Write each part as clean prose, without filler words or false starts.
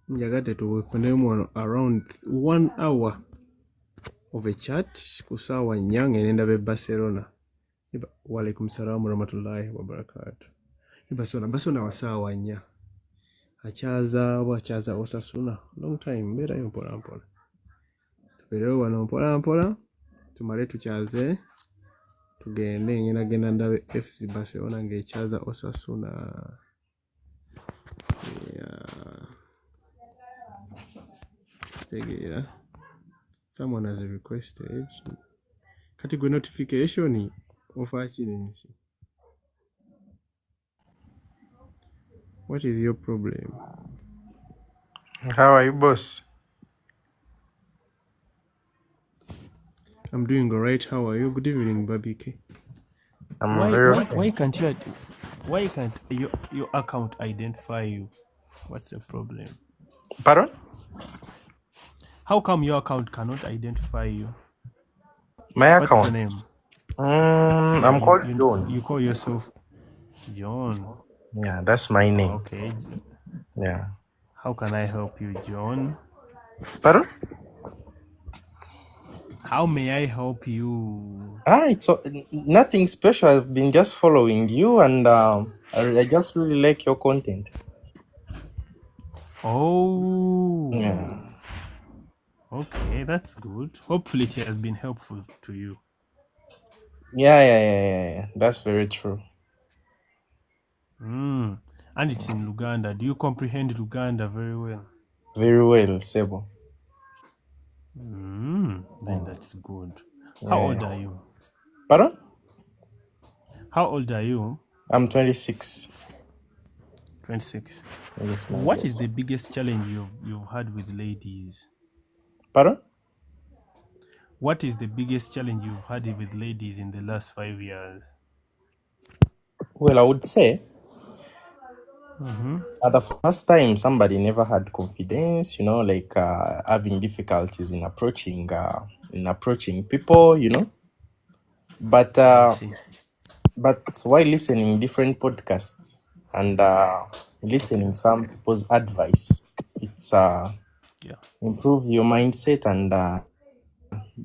Njagadde tuwefunemu wano around 1 hour of a chat ku ssaawa 4 ng'enda ndaba Barcelona. Walaikum salaam warahmatullahi wabarakatuh. Barcelona wa ssaawa 4 akyaza Osasuna long time. Mbeerayo mpola mpola, tubeerewo wano mpola mpola tumale tukyaze tugende. Ngenda ndabe FC Barcelona ng'ekyaza Osasuna. Tegeera someone has requested kati gwe notification ofa kirinsi. What is your problem? How are you, boss? I'm doing all right. How are you? Good evening, Babike. I'm very Why can't your account identify you? What's the problem? Pardon? How come your account cannot identify you? My What's your account? name? I'm called John. You call yourself John. Yeah, that's my name. Okay. Yeah. How can I help you, John? Pardon? How may I help you? It's nothing special. I've been just following you, and I just really like your content. Oh. Yeah. Okay, that's good. Hopefully it has been helpful to you. Yeah. That's very true. And it's in Luganda. Do you comprehend Luganda very well? Very well, Sebo. Then that's good. How old are you? Pardon? How old are you? I'm 26. 26. Yes, my What is boss. the biggest challenge you've had with ladies? Pardon? What is the biggest challenge you've had with ladies in the last 5 years? Well, I would say at the first time somebody never had confidence, like having difficulties in approaching people, But I see. but while listening different podcasts and listening some people's advice, it's Yeah. improve your mindset and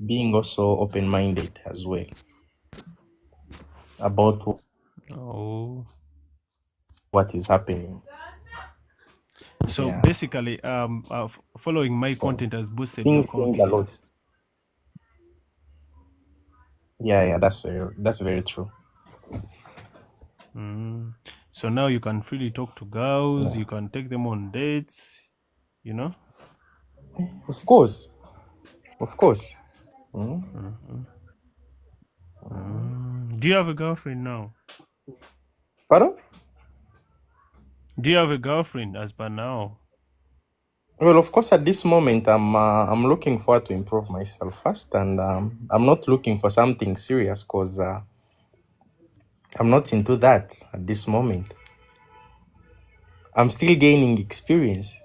being also open-minded as well about Oh. what is happening. So Yeah. basically, following my So content has boosted your things change a lot. confidence. Yeah, that's very true. So now you can freely talk to girls. You can take them on dates. Of course. Do you have a girlfriend now? Pardon? Do you have a girlfriend as per now? Well, of course, at this moment, I'm looking forward to improve myself first, and I'm not looking for something serious because I'm not into that at this moment. I'm still gaining experience.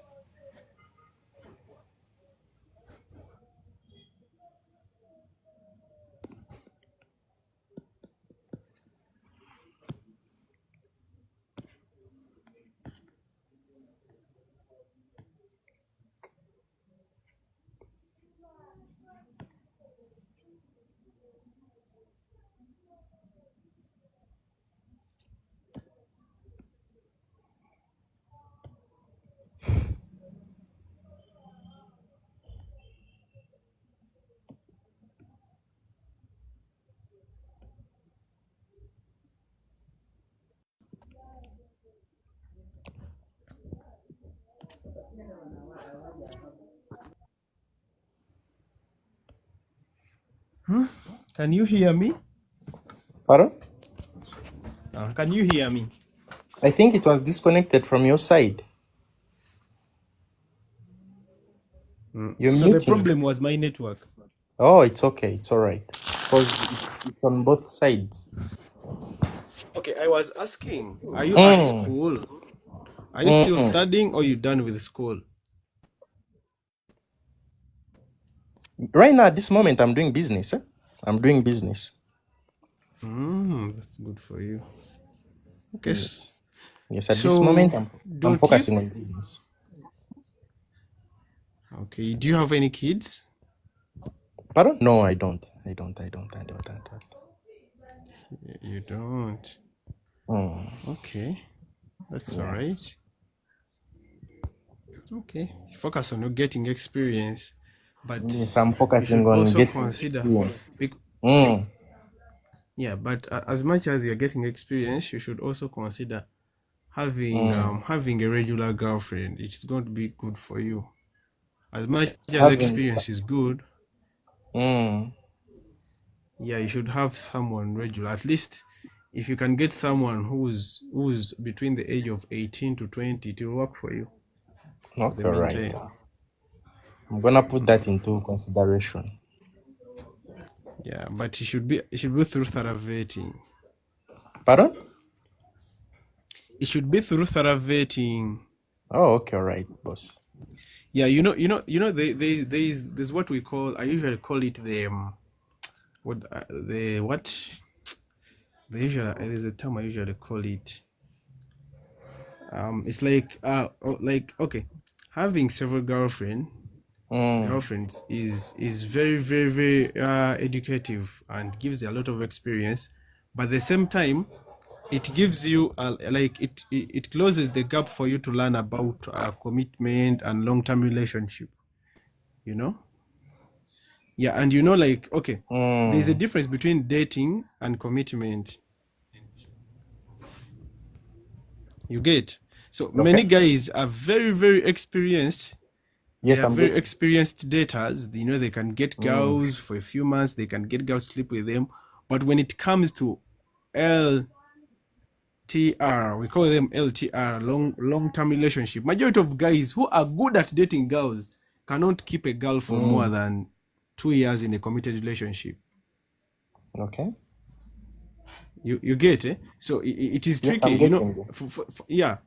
Can you hear me? Pardon? Can you hear me? I think it was disconnected from your side. You're So the muting. problem was my network. Oh, it's okay. It's all right. Because it's on both sides. Okay, I was asking, are you at Mm. school? Are you still Mm. studying or you done with school? Right now, at this moment, I'm doing business. I'm doing business. That's good for you. Okay, Yes. Yes, at this so moment, I'm don't you? focusing on business. Okay, do you have any kids? Pardon? No, I don't. I don't. You don't. Okay, that's all Yeah. right. Okay, focus on getting experience, but Yes, I'm you should focusing on also getting consider. experience. bec- Yeah, but as much as you're getting experience, you should also consider having having a regular girlfriend. It's going to be good for you. As much as Having experience is good, mm. yeah, you should have someone regular. At least if you can get someone who's between the age of 18 to 20, it will work for you. For Okay, the right. meantime, I'm gonna put that into consideration. yeah, but it should be through thorough vetting. Pardon? It should be through thorough vetting. Oh, okay, all right, boss. Yeah, there's what we call, I usually call it the there's a term I usually call it. It's like okay, having several girlfriends is very, very, very educative and gives you a lot of experience, but at the same time it gives you it closes the gap for you to learn about commitment and long-term relationship, yeah. And okay, there's a difference between dating and commitment, you get. So many guys are very, very experienced. Yes, They are I'm very good. experienced daters. They can get girls for a few months, they can get girls, sleep with them, but when it comes to LTR, we call them LTR, long-term relationship, majority of guys who are good at dating girls cannot keep a girl for more than 2 years in a committed relationship. Okay. You get it? So it is Yes, tricky, I'm getting you. yeah.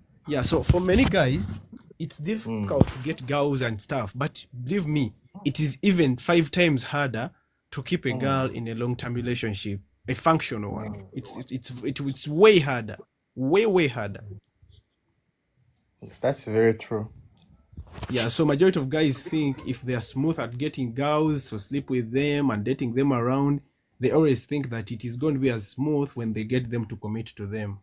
So for many guys, it's difficult to get girls and stuff. But believe me, it is even 5 times harder to keep a girl in a long-term relationship, a functional one. It's way harder, way harder. Yes, that's very true. Yeah. So majority of guys think if they are smooth at getting girls, so sleep with them and dating them around, they always think that it is going to be as smooth when they get them to commit to them.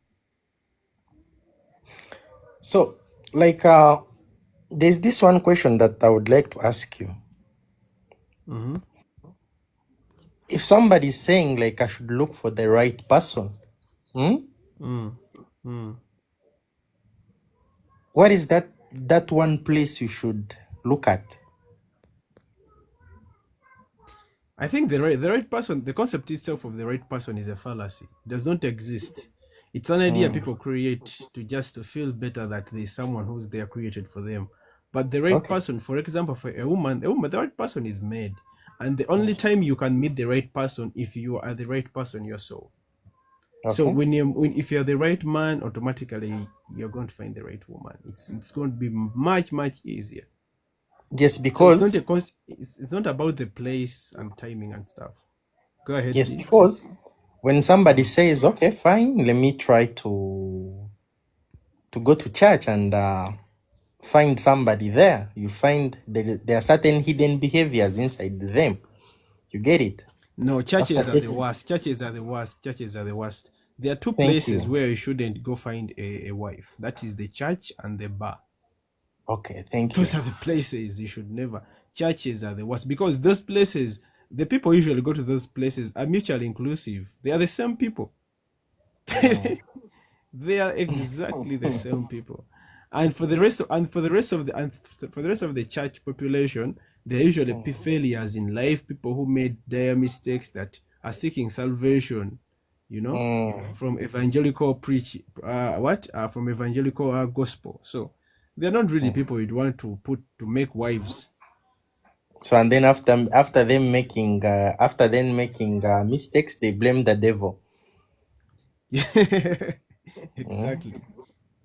So, there's this one question that I would like to ask you. If somebody is saying I should look for the right person, what is that one place you should look at? I think the right person, the concept itself of the right person is a fallacy. It does not exist. It's an idea people create to feel better that there's someone who's there created for them. But the right person, for example, for a woman, the right person is made. And the only time you can meet the right person if you are the right person yourself. So if you're the right man, automatically you're going to find the right woman. It's going to be much, much easier. Yes, because so it's not about the place and timing and stuff. Go ahead. Yes, please. because when somebody says, "Okay, fine, let me try to go to church and find somebody there," you find there are certain hidden behaviors inside them. You get it? No, churches are the worst. Churches are the worst. There are two places where you shouldn't go find a wife. That is the church and the bar. Okay, thank you. Those are the places you should never. Churches are the worst because those places, the people usually go to those places are mutually inclusive. They are the same people. They are exactly the same people. And for the rest of the church population, They're usually failures in life, people who made dire mistakes that are seeking salvation, from evangelical from evangelical gospel. So they're not really people you'd want to make wives. So and then after them making mistakes, they blame the devil. Exactly.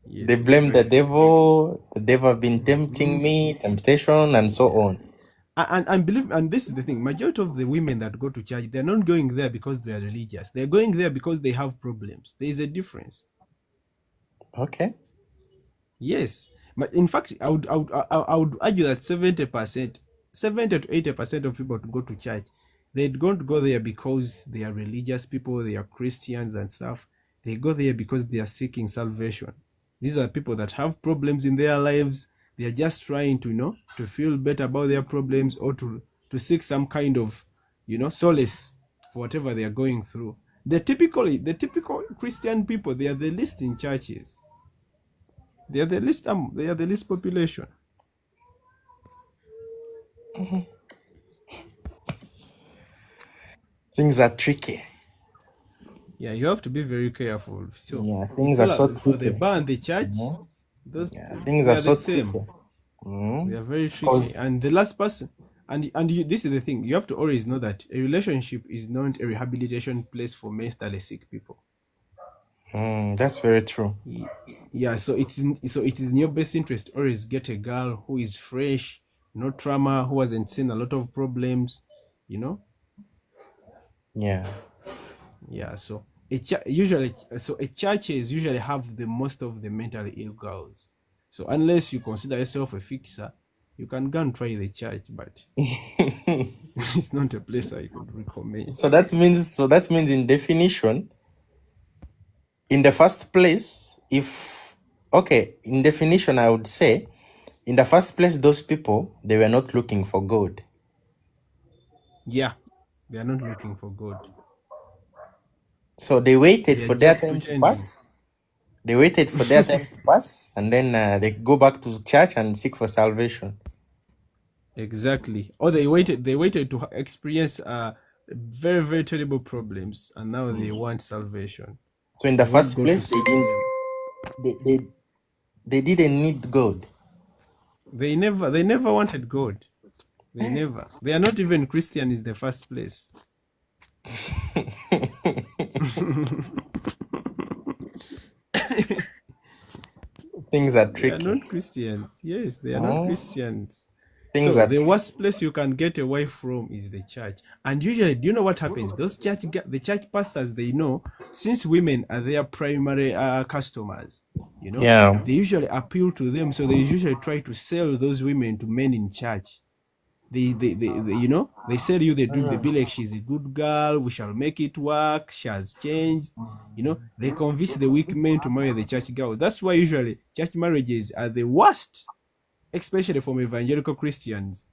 Yes, They blame the devil. The devil have been tempting me, temptation, and so on. And believe, and this is the thing, majority of the women that go to church, they're not going there because they are religious. They're going there because they have problems. There is a difference. Okay. Yes. But in fact, I would argue that 70% to 80% of people to go to church, they don't go there because they are religious people, they are Christians and stuff. They go there because they are seeking salvation. These are people that have problems in their lives. They are just trying to to feel better about their problems, or to seek some kind of solace for whatever they are going through. The typical Christian people, they are the least in churches. They are the least population. Things are tricky. Yeah, you have to be very careful. So Yeah, things are so for the tricky. bar and the church, those Things they are are so the same. tricky. They are very tricky. 'Cause- And the last person, this is the thing, you have to always know that a relationship is not a rehabilitation place for mentally sick people. That's very true. Yeah, so it is in your best interest always get a girl who is fresh, no trauma, who hasn't seen a lot of problems, Yeah. Yeah, so churches usually have the most of the mentally ill girls. So unless you consider yourself a fixer, you can go and try the church, but it's not a place I could recommend. So that means in definition, in the first place, in definition, I would say, in the first place, those people, they were not looking for God. Yeah, they are not looking for God. So they waited They are for their just time to pretending. pass. They waited for their time to pass, and then they go back to church and seek for salvation. Exactly. Or they waited to experience very, very terrible problems, and now they want salvation. So in the They want first God to place, save them. they didn't need God. They never wanted God. They never. They are not even Christian in the first place. Things are They tricky. are not Christians. Yes, they are Oh. not Christians. Things So are the worst place you can get away from is the church. And usually, do you know what happens? The church pastors, they know, since women are their primary customers, Yeah. they usually appeal to them. So they usually try to sell those women to men in church. They sell you the drink. They be like, she's a good girl, we shall make it work, she has changed. They convince the weak men to marry the church girls. That's why usually church marriages are the worst, especially from evangelical Christians.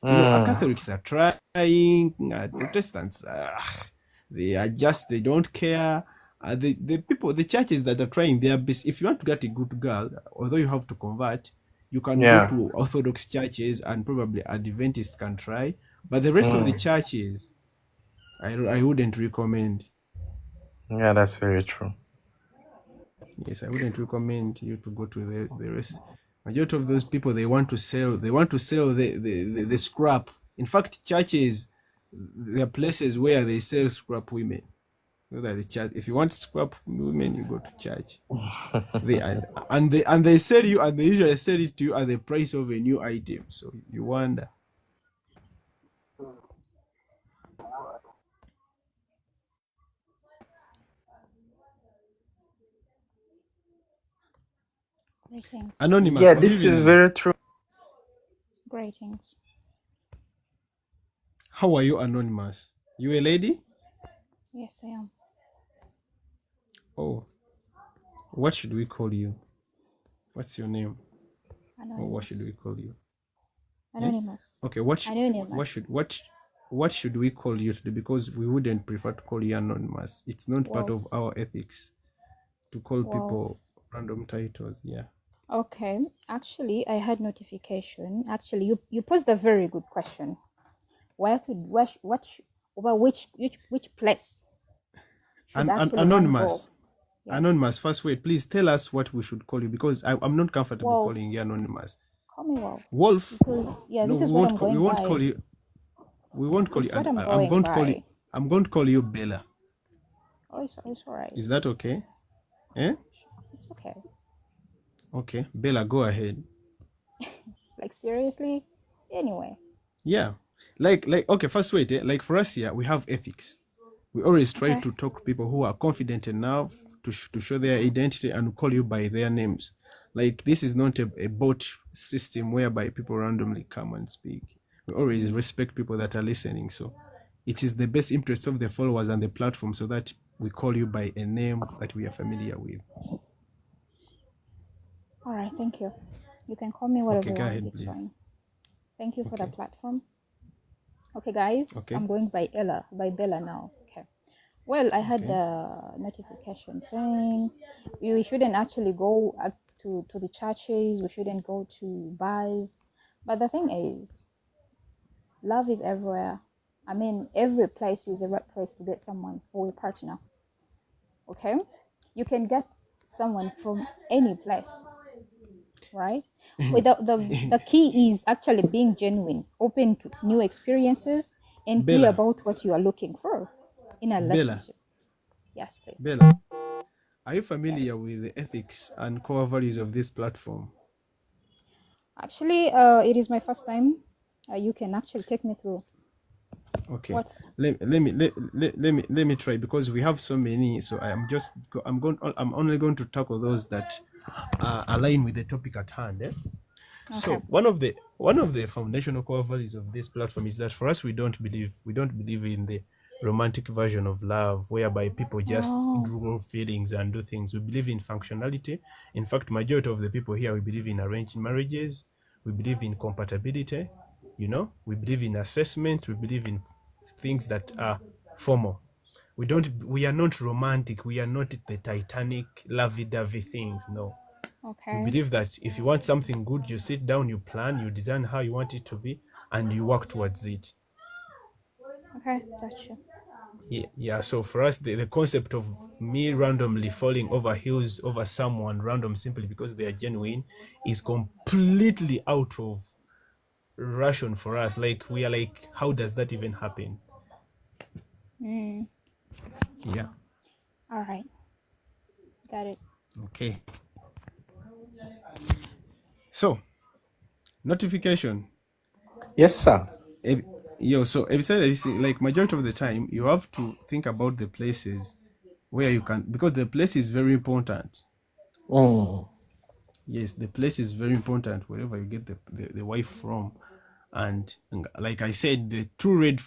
Catholics are trying, Protestants, they don't care. The churches that are trying their best, if you want to get a good girl, although you have to convert, you can go to Orthodox churches, and probably Adventists can try. But the rest of the churches, I wouldn't recommend. Yeah, that's very true. Yes, I wouldn't recommend you to go to the rest. Majority of those people, they want to sell the scrap. In fact, churches, there are places where they sell scrap women. The church, if you want scrap women, you go to church. They sell you, and they usually sell it to you at the price of a new item. So you wonder. Greetings. Anonymous. Yeah, good this is evening. very true. Greetings. How are you, Anonymous? You a lady? Yes, I am. Oh, what should we call you? What's your name? Anonymous. Or what should we call you? Anonymous. Okay, what Anonymous. should we call you today? Because we wouldn't prefer to call you Anonymous. It's not part Well- of our ethics to call Well- people random titles. Yeah. Okay. Actually, I had notification. Actually, you posed a very good question. Where could over which place should actually one go? Anonymous. Yes. Anonymous, first wait, please tell us what we should call you because I'm not comfortable Wolf. calling you anonymous. Call me Wolf. Wolf? Because No, this is what I'm we going won't call by. you. We won't call This you. is what I'm I'm going going to call you. by. I'm going to call you Bella. Oh, it's all right. Is that okay? Eh? It's okay. Okay, Bella, go ahead. Like seriously? Anyway. Yeah, like okay. First wait, like for us here, we have ethics. We always try Okay. to talk to people who are confident enough to show their identity and call you by their names. Like this is not a bot system whereby people randomly come and speak. We always respect people that are listening. So it is the best interest of the followers and the platform so that we call you by a name that we are familiar with. All right. Thank you. You can call me whatever Okay, you go want. ahead, It's please. fine. Thank you for the Okay. platform. Okay, guys. Okay. I'm going by Bella now. Okay. Well, I had Okay. a notification saying we shouldn't actually go to the churches. We shouldn't go to bars. But the thing is, love is everywhere. I mean, every place is the right place to get someone for a partner. Okay? You can get someone from any place, right? But the key is actually being genuine, open to new experiences, and clear Bella. about what you are looking for in a Bella. relationship. Yes, please. Bella, are you familiar with the ethics and core values of this platform? Actually, it is my first time. You can actually take me through. Okay. What's Let me try because we have so many. So I'm only going to tackle those that align with the topic at hand. okay? So one of the foundational core values of this platform is that for us we don't believe in the romantic version of love whereby people just Oh. draw feelings and do things. We believe in functionality. In fact, majority of the people here, we believe in arranged marriages. We believe in compatibility. You know, we believe in assessment. We believe in things that are formal. We are not romantic. We are not the Titanic lovey-dovey things. No. Okay. We believe that if you want something good, you sit down, you plan, you design how you want it to be, and you work towards it. Okay, gotcha. Yeah. So for us, the concept of me randomly falling over heels over someone random simply because they are genuine is completely out of ration for us. Like we are like, how does that even happen? Yeah. All right. Got it. Okay. So, notification. Yes, sir. So besides, like majority of the time, you have to think about the places where you can, because the place is very important. Yes, the place is very important wherever you get the wife from. And like I said, the two red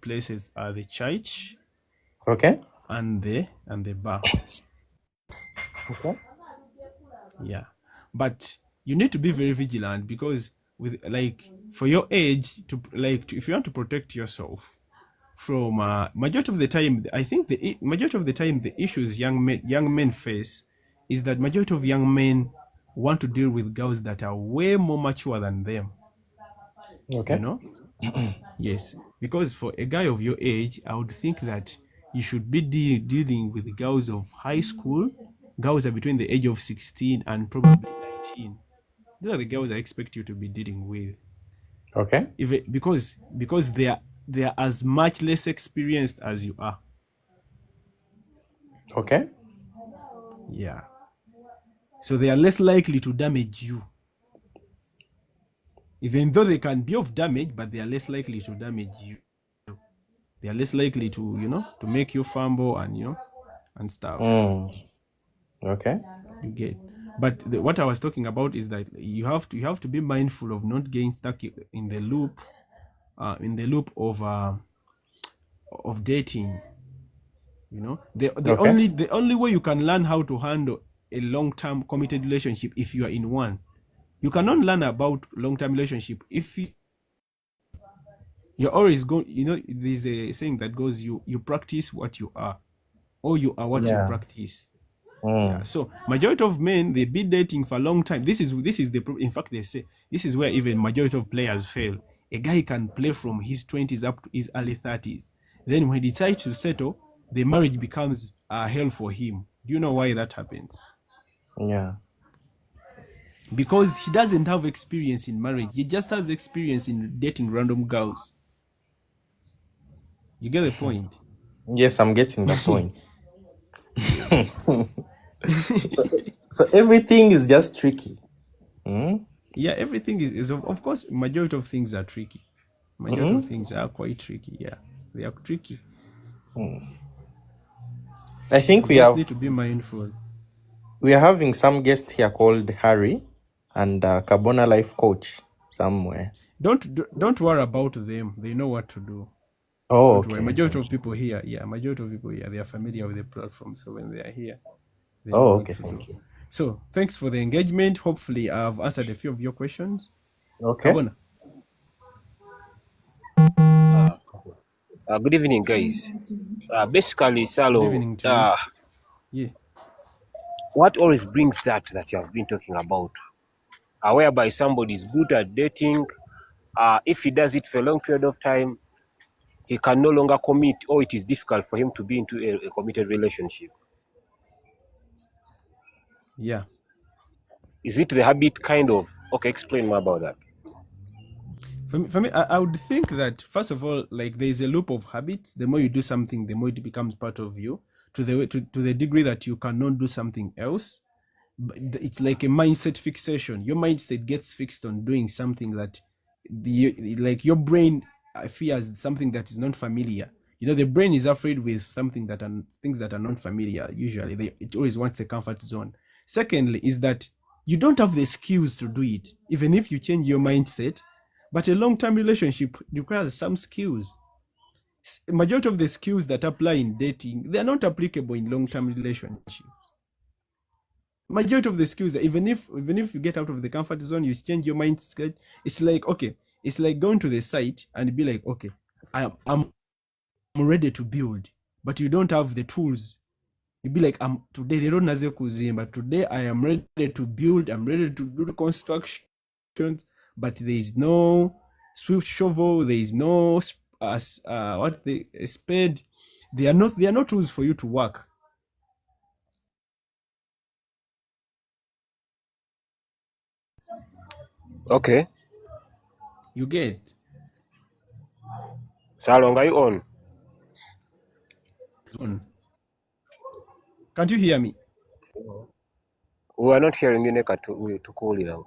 places are the church Okay. and the bar. Okay. Yeah, but you need to be very vigilant because with like for your age if you want to protect yourself from majority of the time, I think majority of the time the issues young men face is that majority of young men want to deal with girls that are way more mature than them. Okay. You know? Yes, because for a guy of your age, I would think that you should be dealing with girls of high school. Girls are between the age of 16 and probably 19. Those are the girls I expect you to be dealing with. Okay. Because they are as much less experienced as you are. Okay. Yeah. So they are less likely to damage you. Even though they can be of damage, but they are less likely to damage you. They are less likely to, to make you fumble and, and stuff. Okay. You get. But what I was talking about is that you have to be mindful of not getting stuck in the loop of dating. The only way you can learn how to handle a long-term committed relationship if you are in one. You cannot learn about long-term relationship if you're always going. There's a saying that goes, you practice what you are, or you are what you practice. Yeah. So majority of men, they be dating for a long time. This is in fact, they say this is where even majority of players fail. A guy can play from his 20s up to his early 30s. Then when he decides to settle, the marriage becomes hell for him. Do you know why that happens? Yeah. Because he doesn't have experience in marriage. He just has experience in dating random girls. You get the point? Yes, I'm getting the point. Yes. So everything is just tricky. Yeah, everything is of course, majority of things are tricky. Majority of things are quite tricky. Yeah, they are tricky. I think We just need to be mindful. we are having some guest here called Harry and Carbona Life Coach somewhere. Don't worry about them. They know what to do. Oh, Don't okay. worry. Majority of people here, they are familiar with the platform. So when they are here, they know Oh, what okay. to Thank do. you. So thanks for the engagement. Hopefully, I've answered a few of your questions. Okay. Carbona. Good evening, guys. Basically, Good Salo, evening to you. Yeah. what always brings that you have been talking about, whereby somebody is good at dating, if he does it for a long period of time, he can no longer commit, or it is difficult for him to be into a committed relationship. Yeah. Is it the habit kind of? Okay, explain more about that. For me, I would think that first of all, like there's a loop of habits. The more you do something, the more it becomes part of you. To the degree that you cannot do something else, but it's like a mindset fixation. Your mindset gets fixed on doing something that like your brain fears something that is not familiar. You know, the brain is afraid with something that are things that are not familiar. Usually, it always wants a comfort zone. Secondly, is that you don't have the skills to do it, even if you change your mindset. But a long-term relationship requires some skills. Majority of the skills that apply in dating, they are not applicable in long-term relationships. Majority of the skills that even if you get out of the comfort zone, you change your mindset. It's like, okay, it's like going to the site and be like, okay, I'm ready to build, but you don't have the tools. You'd be like, today they don't naze kuzimba, but today I am ready to build, I'm ready to do the constructions, but there is no swift shovel, there is no spade. They are not tools for you to work. Okay. You get? Salong, are you on? Can't you hear me? We are not hearing you, Neka, to call it out.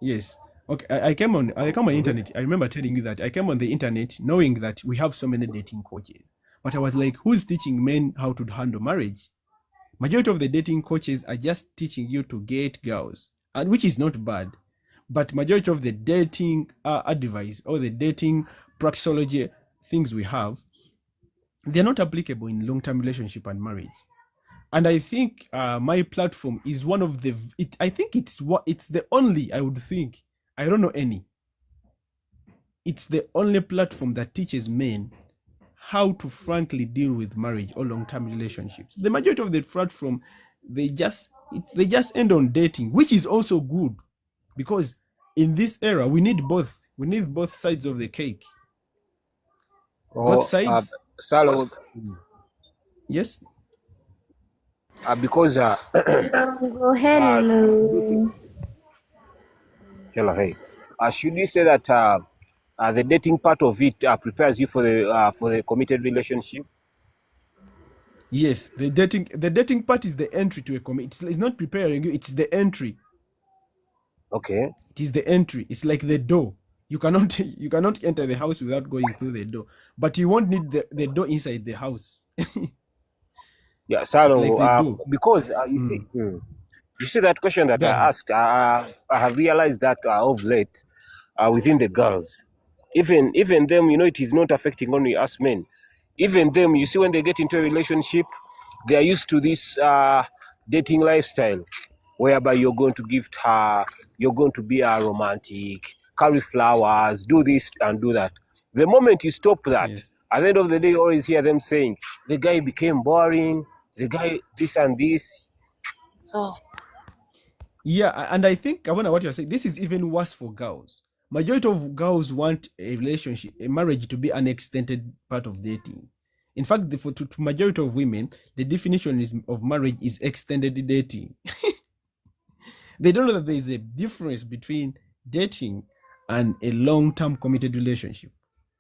Yes. Okay. I came on internet. I remember telling you that I came on the internet knowing that we have so many dating coaches. But I was like, who's teaching men how to handle marriage? Majority of the dating coaches are just teaching you to get girls, and which is not bad. But majority of the dating advice or the dating praxeology things we have, they're not applicable in long-term relationship and marriage. And I think my platform is one of the. I think it's the only. I would think, I don't know any. It's the only platform that teaches men how to frankly deal with marriage or long-term relationships. The majority of the platform, they just end on dating, which is also good, because in this era we need both. We need both sides of the cake. Both sides. Salong, Yes. because Go ahead, hello. hello, hey. Should we say that the dating part of it prepares you for the committed relationship? Yes, the dating part is the entry to a commit. It's not preparing you, it's the entry. Okay. It is the entry. It's like the door. You cannot enter the house without going through the door. But you won't need the door inside the house. Yeah, Salo, like the door. because you see that question that Go I ahead. asked, I have realized that of late within the girls, even them, it is not affecting only us men. Even them, you see, when they get into a relationship, they are used to this dating lifestyle, whereby you're going to gift her, you're going to be a romantic, carry flowers, do this and do that. The moment you stop that, Yes. at the end of the day, you always hear them saying, the guy became boring, the guy this and this. So Yeah, and I think, Kabona, what you're saying, this is even worse for girls. Majority of girls want a relationship, a marriage to be an extended part of dating. In fact, to majority of women, the definition of marriage is extended dating. They don't know that there is a difference between dating and a long-term committed relationship.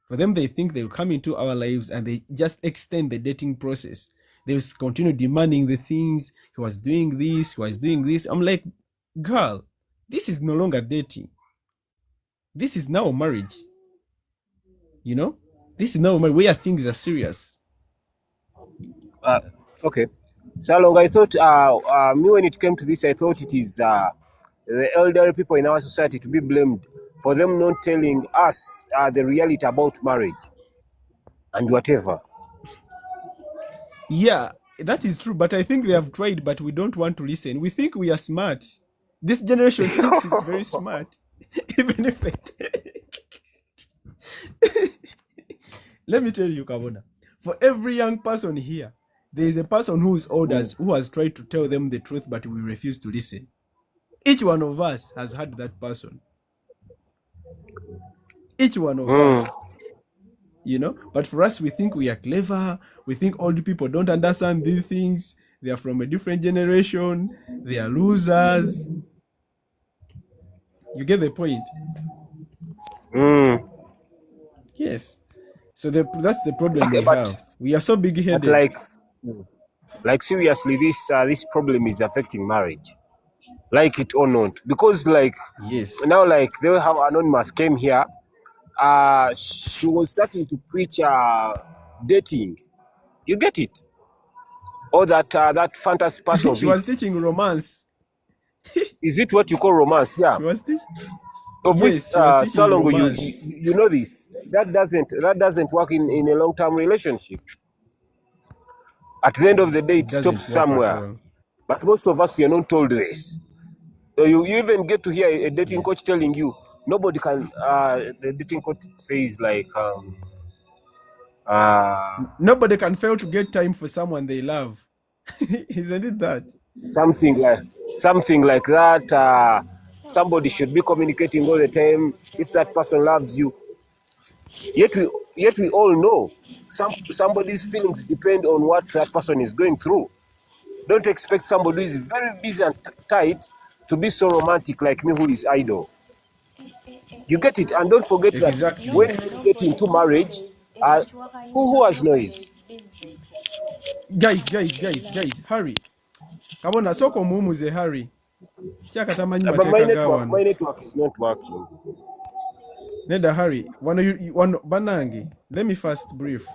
For them, they think they'll come into our lives and they just extend the dating process. They will continue demanding the things. He was doing this, he was doing this. I'm like, girl, this is no longer dating. This is now marriage. You know? This is now where things are serious. okay. So long, I thought me when it came to this, I thought it is the elderly people in our society to be blamed for them not telling us the reality about marriage and whatever. Yeah, that is true, but I think they have tried, but we don't want to listen. We think we are smart. This generation thinks it's very smart. Even if let me tell you, Kabona, for every young person here, there is a person who is older who has tried to tell them the truth, but we refuse to listen. Each one of us has had that person. Each one of us. You know, but for us, we think we are clever. We think old people don't understand these things. They are from a different generation. They are losers. You get the point? Yes. So that's the problem we have. We are so big-headed. Like seriously, this problem is affecting marriage, like it or not, because like yes, now like they have Anonymous came here. She was starting to preach dating. You get it? Or that fantasy part of she was teaching romance. Is it what you call romance? Yeah. She was teaching. Of which Salongo, you know this. That doesn't work in a long-term relationship. At the end of the day, it stops somewhere. But most of us, we are not told this. You even get to hear a dating coach telling you, nobody can, the dating coach says like, nobody can fail to get time for someone they love. Isn't it that? Something like that. Somebody should be communicating all the time if that person loves you. Yet we all know somebody's feelings depend on what that person is going through. Don't expect somebody who is very busy and tight to be so romantic like me, who is idle. You get it? And don't forget that when you get into marriage, who has noise? Guys, hurry. Kabona soko mumuze hurry. But my network is not working. Neda hurry. Wano banange. Let me first brief.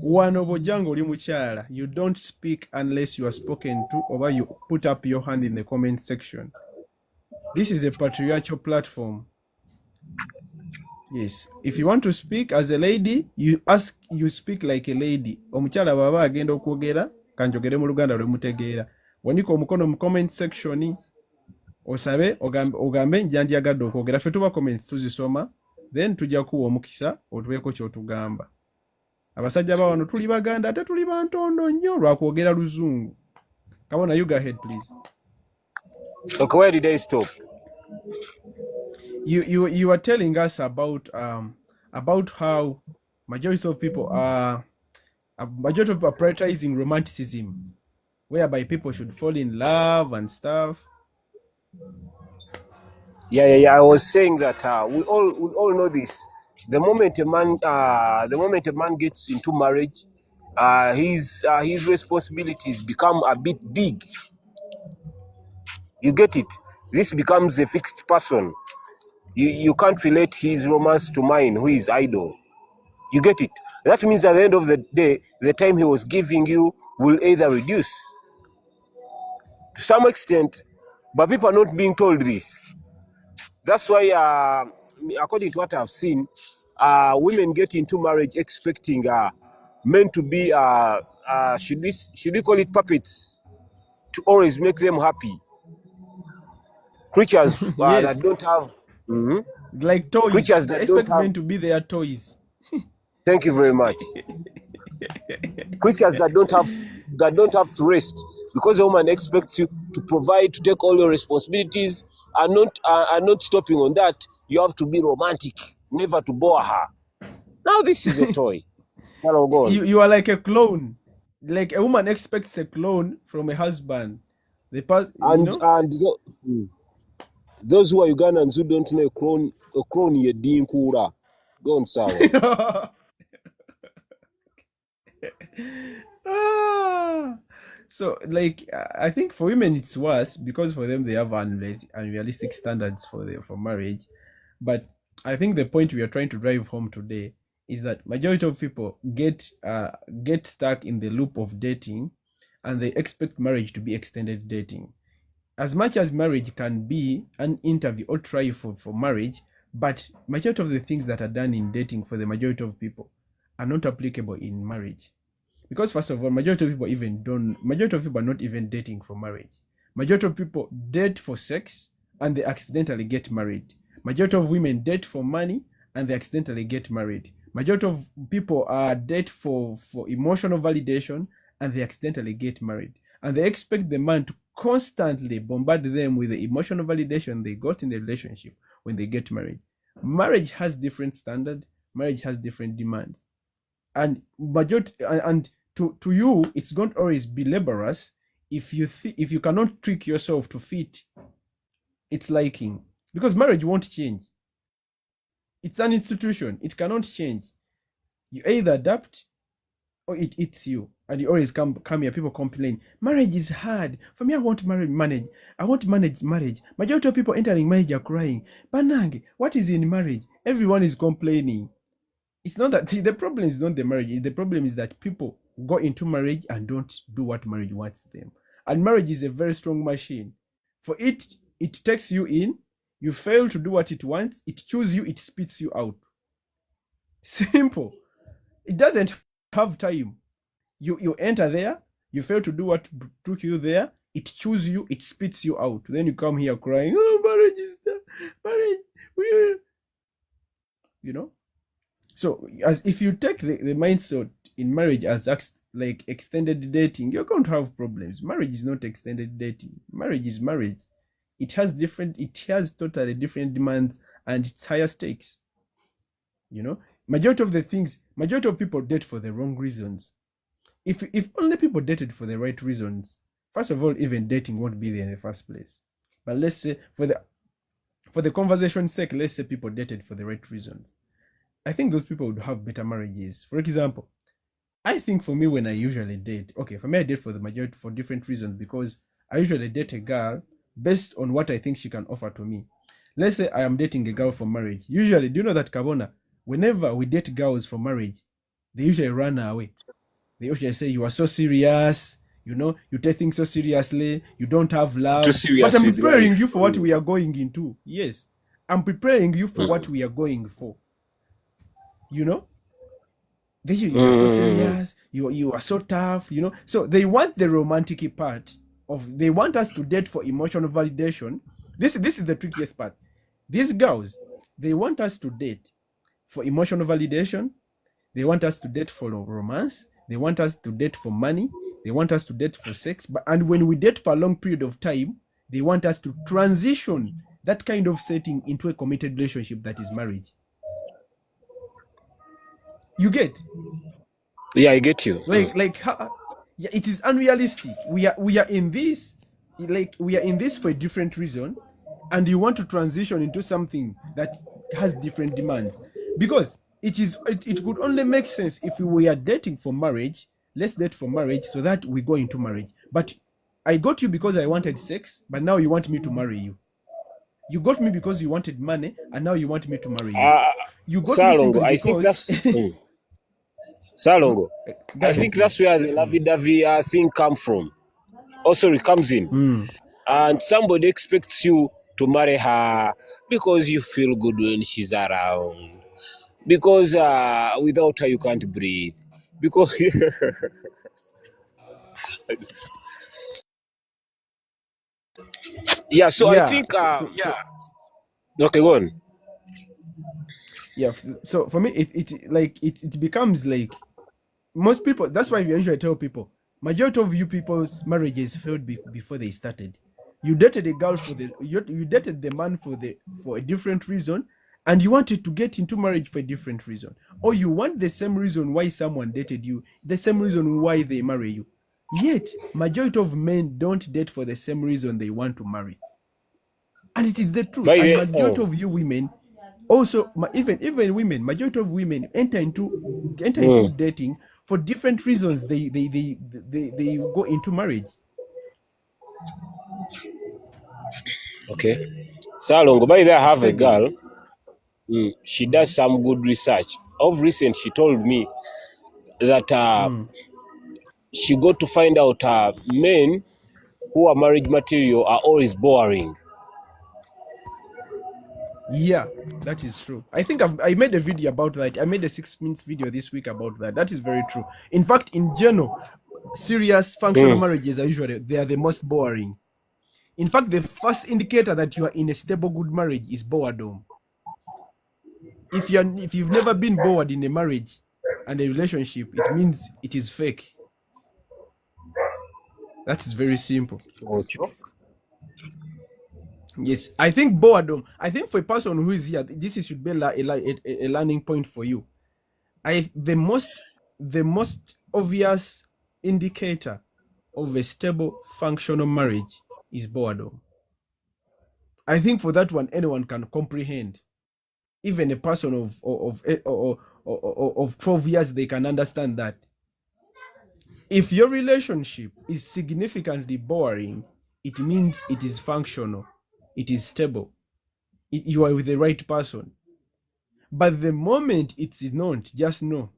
Wano bojango li mukyala. You don't speak unless you are spoken to, or you put up your hand in the comment section. This is a patriarchal platform. Yes. If you want to speak as a lady, you speak like a lady. Omukyala baba agenda okwogera kanjogere mu Luganda lwe mutegeera. Wanika omukono mu comment section osabe ogambe njandyagadde okwogera. Ffe tuba comments tuzisoma, then tujja kuwa omukisa otubeeko ky'otugamba. Abasajja ba wano tuli Baganda ate tuli bantondo nnyo lwakwogera Luzungu. Kabona, you go ahead please. Okay, where did I stop? You were telling us about how majority of people are prioritizing romanticism, whereby people should fall in love and stuff. Yeah. I was saying that we all know this. The moment a man gets into marriage, his responsibilities become a bit big. You get it? This becomes a fixed person. You can't relate his romance to mine, who is idle. You get it? That means at the end of the day, the time he was giving you will either reduce to some extent, but people are not being told this. That's why, according to what I've seen, women get into marriage expecting men to be, should we call it puppets, to always make them happy. Creatures yes. that don't have... like toys. Creatures that expect don't have... men to be their toys. Thank you very much. Creatures that that don't have to rest, because a woman expects you to provide, to take all your responsibilities, and not stopping on that. You have to be romantic, never to bore her. Now this is a toy. Hello, go on. You are like a clone. Like a woman expects a clone from a husband. You know? Those who are Ugandans who don't know a clone ye dinkura. Go on, Sawa. So, like, I think for women it's worse because for them they have unrealistic standards for marriage. But I think the point we are trying to drive home today is that majority of people get stuck in the loop of dating, and they expect marriage to be extended dating. As much as marriage can be an interview or trial for marriage, but majority of the things that are done in dating for the majority of people are not applicable in marriage. Because first of all, majority of people are not even dating for marriage. Majority of people date for sex and they accidentally get married. Majority of women date for money and they accidentally get married. Majority of people date for emotional validation and they accidentally get married. And they expect the man to constantly bombard them with the emotional validation they got in the relationship when they get married. Marriage has different standards. Marriage has different demands. And to you, it's going to always be laborious if you cannot trick yourself to fit its liking, because marriage won't change. It's an institution. It cannot change. You either adapt or it eats you. And you always come here, people complain, marriage is hard. For me, I want to manage. I want to manage marriage. Majority of people entering marriage are crying. Banang, what is in marriage? Everyone is complaining. It's not that the problem is not the marriage. The problem is that people go into marriage and don't do what marriage wants them. And marriage is a very strong machine. For it takes you in. You fail to do what it wants. It chooses you. It spits you out. Simple. It doesn't have time. You enter there. You fail to do what took you there. It chooses you. It spits you out. Then you come here crying, oh, marriage is there. Marriage. You know? So, as if you take the mindset in marriage as like extended dating, you're going to have problems. Marriage is not extended dating. Marriage is marriage. It has totally different demands and it's higher stakes. You know, majority of people date for the wrong reasons. If only people dated for the right reasons, first of all, even dating won't be there in the first place. But let's say for the conversation's sake, let's say people dated for the right reasons. I think those people would have better marriages. For example, I think for me, when I usually date, okay, for me, I date for the majority for different reasons, because I usually date a girl based on what I think she can offer to me. Let's say I am dating a girl for marriage. Usually, do you know that, Kabona, whenever we date girls for marriage, they usually run away. They usually say, you are so serious, you know, you take things so seriously, you don't have love. But I'm preparing you for what we are going into. Yes, I'm preparing you for what we are going for. You know, you are so serious, you are so tough, you know. So they want the romantic part they want us to date for emotional validation. This is the trickiest part. These girls, they want us to date for emotional validation. They want us to date for romance. They want us to date for money. They want us to date for sex. And when we date for a long period of time, they want us to transition that kind of setting into a committed relationship that is marriage. You get? Yeah, I get you. Yeah, it is unrealistic. We are in this, we are in this for a different reason, and you want to transition into something that has different demands, because it could only make sense if we are dating for marriage. Let's date for marriage so that we go into marriage. But I got you because I wanted sex, but now you want me to marry you. You got me because you wanted money, and now you want me to marry you. You got Salongo, me simply because... I think that's Salongo. I think that's where the lovey-dovey thing comes from. Also, it comes in. And somebody expects you to marry her because you feel good when she's around. Because without her, you can't breathe. Because... yeah, so Yeah, I think... okay, go on. Yeah, so for me, it becomes like most people. That's why we usually tell people, Majority of you people's marriages failed before they started. You dated a girl you dated the man for a different reason, and you wanted to get into marriage for a different reason, or you want the same reason why someone dated you, the same reason why they marry you. Yet majority of men don't date for the same reason they want to marry, and it is the truth. And majority of you women also, even women, majority of women enter into dating for different reasons. They go into marriage. Okay. Salongo, by there I have a girl. She does some good research. Of recent, she told me that she got to find out men who are marriage material are always boring. Yeah, that is true. I think I made a video about that. I made a 6 minutes video this week about that. That is very true. In fact, in general, serious functional marriages are usually they are the most boring. In fact, the first indicator that you are in a stable good marriage is boredom. If you've never been bored in a marriage and a relationship, it means it is fake. That is very simple. Yes, I think boredom. I think for a person who is here, this should be a learning point for you. The most obvious indicator of a stable, functional marriage is boredom. I think for that one, anyone can comprehend. Even a person of 12 years, they can understand that. If your relationship is significantly boring, it means it is functional. It is stable. You are with the right person. But the moment it is not, just know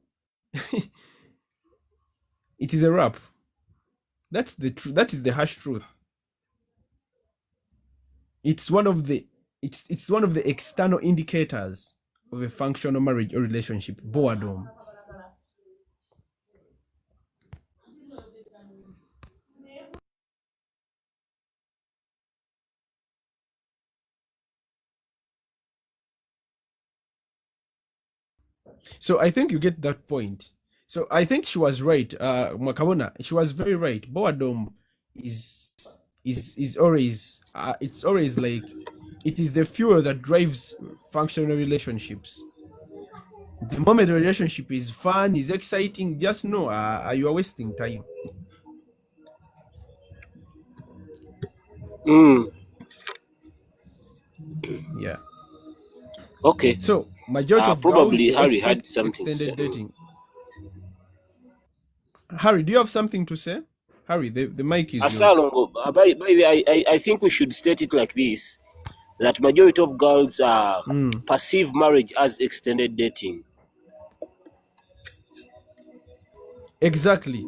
it is a wrap. That's the truth. That is the harsh truth. It's one of the external indicators of a functional marriage or relationship. Boredom. So I think you get that point. So I think she was right, Makabona. She was very right. Boredom is always it's always like it is the fuel that drives functional relationships. The moment the relationship is fun, is exciting, just know you are wasting time. Yeah. Okay. So majority of probably girls Harry had something extended dating. Harry, do you have something to say? Harry, the mic is yours. Salongo, by the way, I think we should state it like this, that majority of girls perceive marriage as extended dating. Exactly.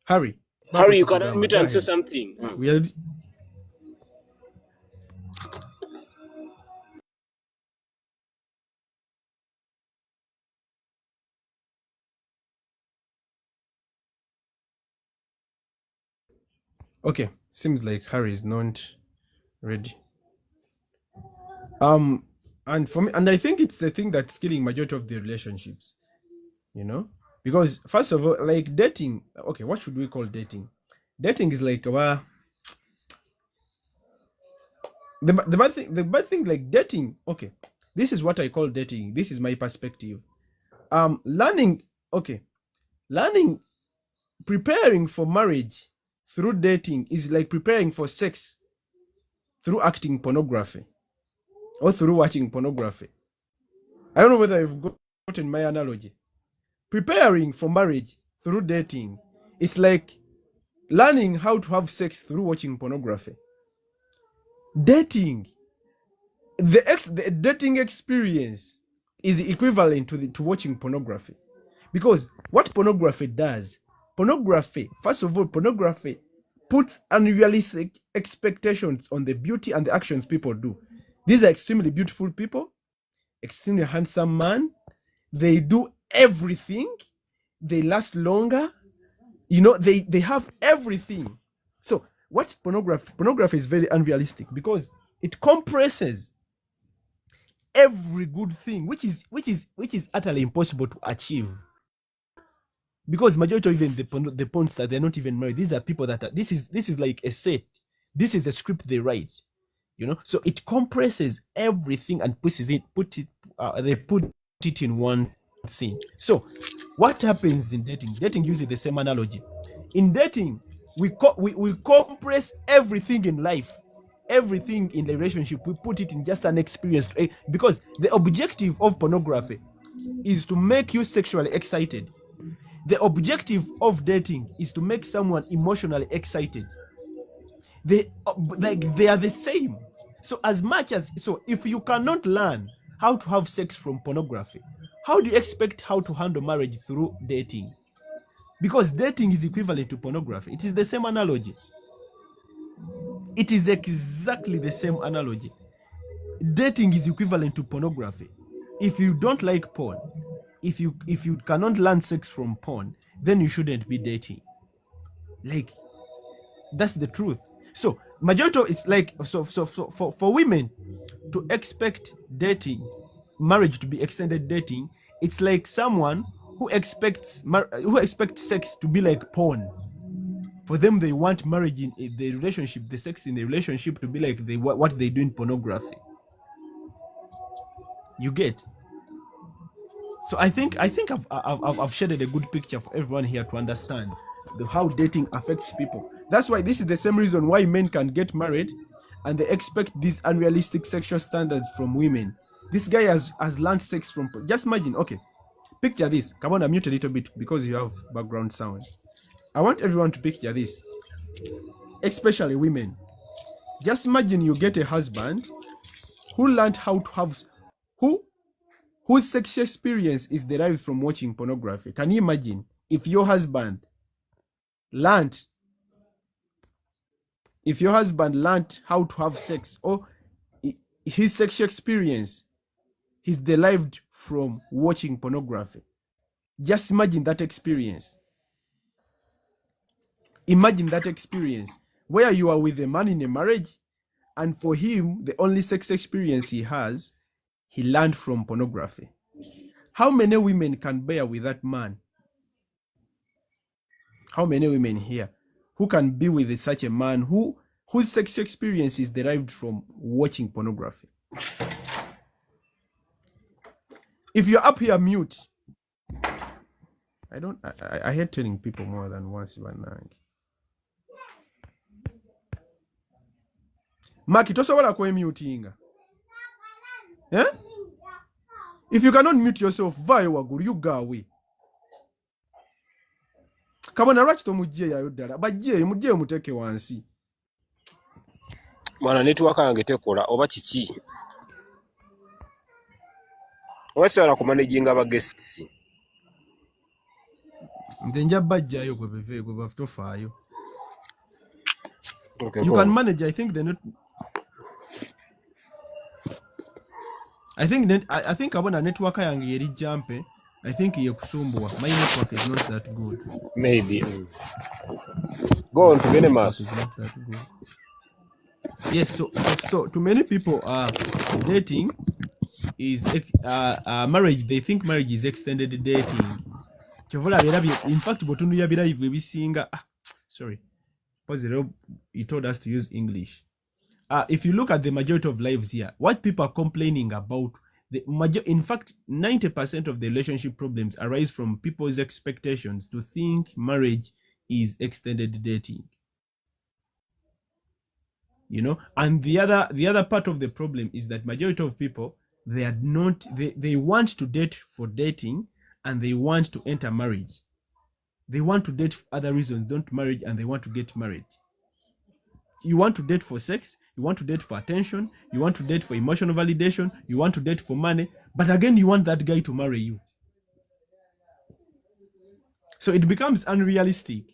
Harry, you can admit and say something. We are... Okay, seems like Harry is not ready. And for me, and I think it's the thing that's killing majority of the relationships, because first of all, like dating. Okay, what should we call dating? Dating is like the bad thing, like dating. Okay, this is what I call dating. This is my perspective. Learning, preparing for marriage through dating is like preparing for sex through acting pornography or through watching pornography. I don't know whether you've gotten my analogy. Preparing for marriage through dating, it's like learning how to have sex through watching pornography. Dating, the dating experience is equivalent to watching pornography, because what pornography does, first of all, pornography puts unrealistic expectations on the beauty and the actions people do. These are extremely beautiful people, extremely handsome man. They do everything. They last longer. They have everything. So what's pornography? Pornography is very unrealistic because it compresses every good thing, which is utterly impossible to achieve. Because majority of even the porn stars, they're not even married. These are people that are, this is like a set. This is a script they write, you know. So it compresses everything and they put it in one scene. So what happens in dating? Dating uses the same analogy. In dating, we compress everything in life, everything in the relationship. We put it in just an experience, because the objective of pornography is to make you sexually excited. The objective of dating is to make someone emotionally excited. They are the same. So if you cannot learn how to have sex from pornography, how do you expect how to handle marriage through dating? Because dating is equivalent to pornography. It is the same analogy. It is exactly the same analogy. Dating is equivalent to pornography. If you don't like porn, if you cannot learn sex from porn, then you shouldn't be dating. Like, that's the truth. So majority of it's like, so for women to expect marriage to be extended dating, it's like someone who expects sex to be like porn. For them, they want marriage in the relationship, the sex in the relationship to be like what they do in pornography. You get? So I think I've shared a good picture for everyone here to understand how dating affects people. That's why this is the same reason why men can get married and they expect these unrealistic sexual standards from women. This guy has learned sex from, just imagine, okay, picture this. Come on, I mute a little bit because you have background sound. I want everyone to picture this, especially women. Just imagine you get a husband who learned how to have, whose sexual experience is derived from watching pornography. Can you imagine if your husband learned how to have sex, or his sexual experience is derived from watching pornography? Just imagine that experience. Imagine that experience where you are with a man in a marriage, and for him, the only sex experience he has, he learned from pornography. How many women can bear with that man? How many women here who can be with such a man whose sex experience is derived from watching pornography? If you're up here, mute. I hate telling people more than once. Maki, tosobola kwemutinga. Eh? If you cannot mute yourself, vayo wagulu, you go away. Kabona lwaki tomugye yayo ddala? Bajje mujje muteke wansi. Mwana network yange tekola oba kiki? Obasobola kumanaginga aba guests. Nze nja bajjayo gwe beve gwe bafutofaayo. Okay, you can manage. I think I think abona network yange yeri jampe. I think yekusumbuwa. My network is not that good. Maybe. Go on to Venemas. Yes, so to many people, dating is marriage. They think marriage is extended dating. In fact, sorry, you told us to use English. If you look at the majority of lives here, what people are complaining about, in fact, 90% of the relationship problems arise from people's expectations to think marriage is extended dating. You know, and the other part of the problem is that majority of people, they want to date for dating, and they want to enter marriage. They want to date for other reasons, don't marry, and they want to get married. You want to date for sex, you want to date for attention, you want to date for emotional validation, you want to date for money, but again, you want that guy to marry you. So it becomes unrealistic.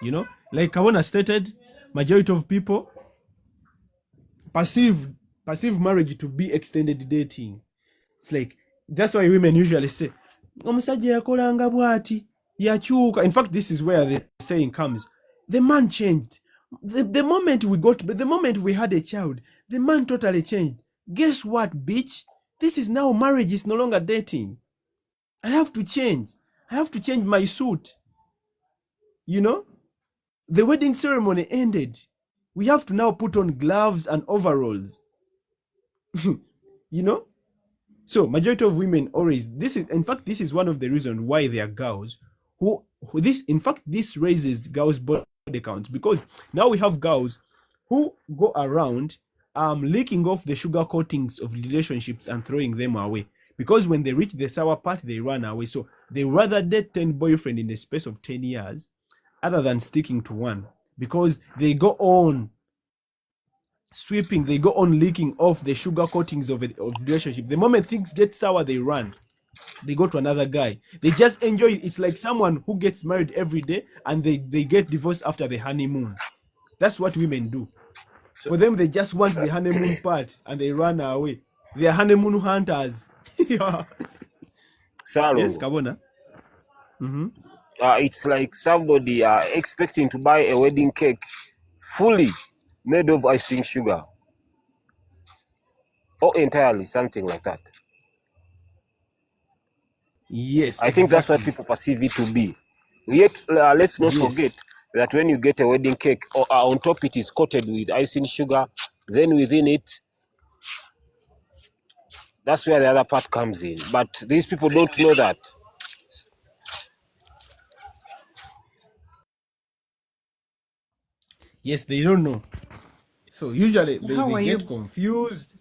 You know, like Kawana stated, majority of people perceive marriage to be extended dating. It's like, that's why women usually say, omusajja yakolanga bwati yakyuka. In fact, this is where the saying comes, the man changed. The moment we had a child, the man totally changed. Guess what, bitch? This is now marriage, is no longer dating. I have to change. I have to change my suit. You know, the wedding ceremony ended. We have to now put on gloves and overalls. You know? So majority of women always, this is one of the reasons why there are girls who this raises girls' body counts, because now we have girls who go around licking off the sugar coatings of relationships and throwing them away, because when they reach the sour part, they run away. So they rather date 10 boyfriends in the space of 10 years other than sticking to one, because they go on sweeping, they go on leaking off the sugar coatings of relationship. The moment things get sour, they run, they go to another guy, they just enjoy it. It's like someone who gets married every day and they get divorced after the honeymoon. That's what women do. For them, they just want the honeymoon part and they run away. They are honeymoon hunters. Salo, Yes, Kabona. it's like somebody expecting to buy a wedding cake fully made of icing sugar, or entirely something like that. Yes, I think that's what exactly. people perceive it to be. Yet, let's not Yes. forget that when you get a wedding cake, on top it is coated with icing sugar, then within it, that's where the other part comes in. But these people don't know that. Yes, they don't know. So usually How they are get you? confused.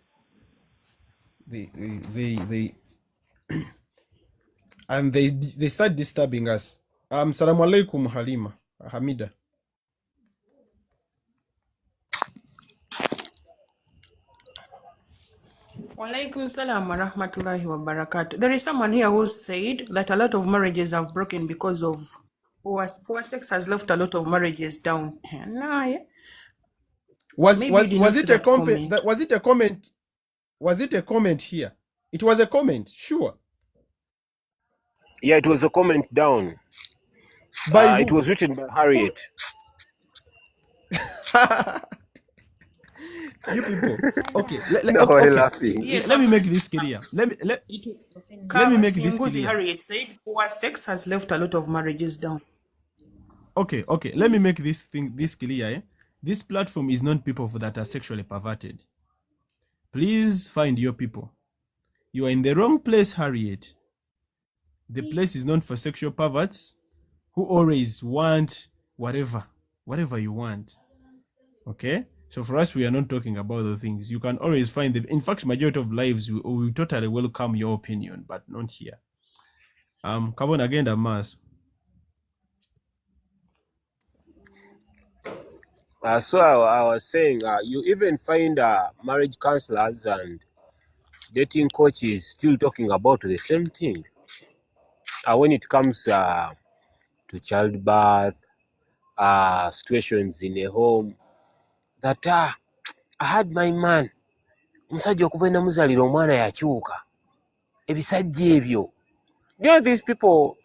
They and they start disturbing us. Salamu alaikum, Halima, Hamida. Walaikum salam wa rahmatullahi wa barakatuh. There is someone here who said that a lot of marriages have broken because of poor sex has left a lot of marriages down. Nah, yeah. Was Maybe you did not was see it a that comment? comment. Was it a comment? Was it a comment here? It was a comment, sure. Yeah, it was a comment down. By It who? was written by Harriet. You people. Okay. No, we're Okay. laughing. Yes, Let me make this clear. Let me make this Singuzi clear. Harriet said poor sex has left a lot of marriages down. Okay. Let me make this clear. Eh? This platform is not people that are sexually perverted. Please find your people. You are in the wrong place, Harriet. The place is not for sexual perverts who always want whatever you want. Okay? So for us, we are not talking about those things. You can always find them. In fact, majority of lives, we totally welcome your opinion, but not here. Come on again, Damas. So I was saying, you even find marriage counselors and dating coaches still talking about the same thing. When it comes to childbirth, situations in a home, that I had my man, omusajja okuva enamuzalira omwana yakyuka, ebisajja ebyo. Yeah, these people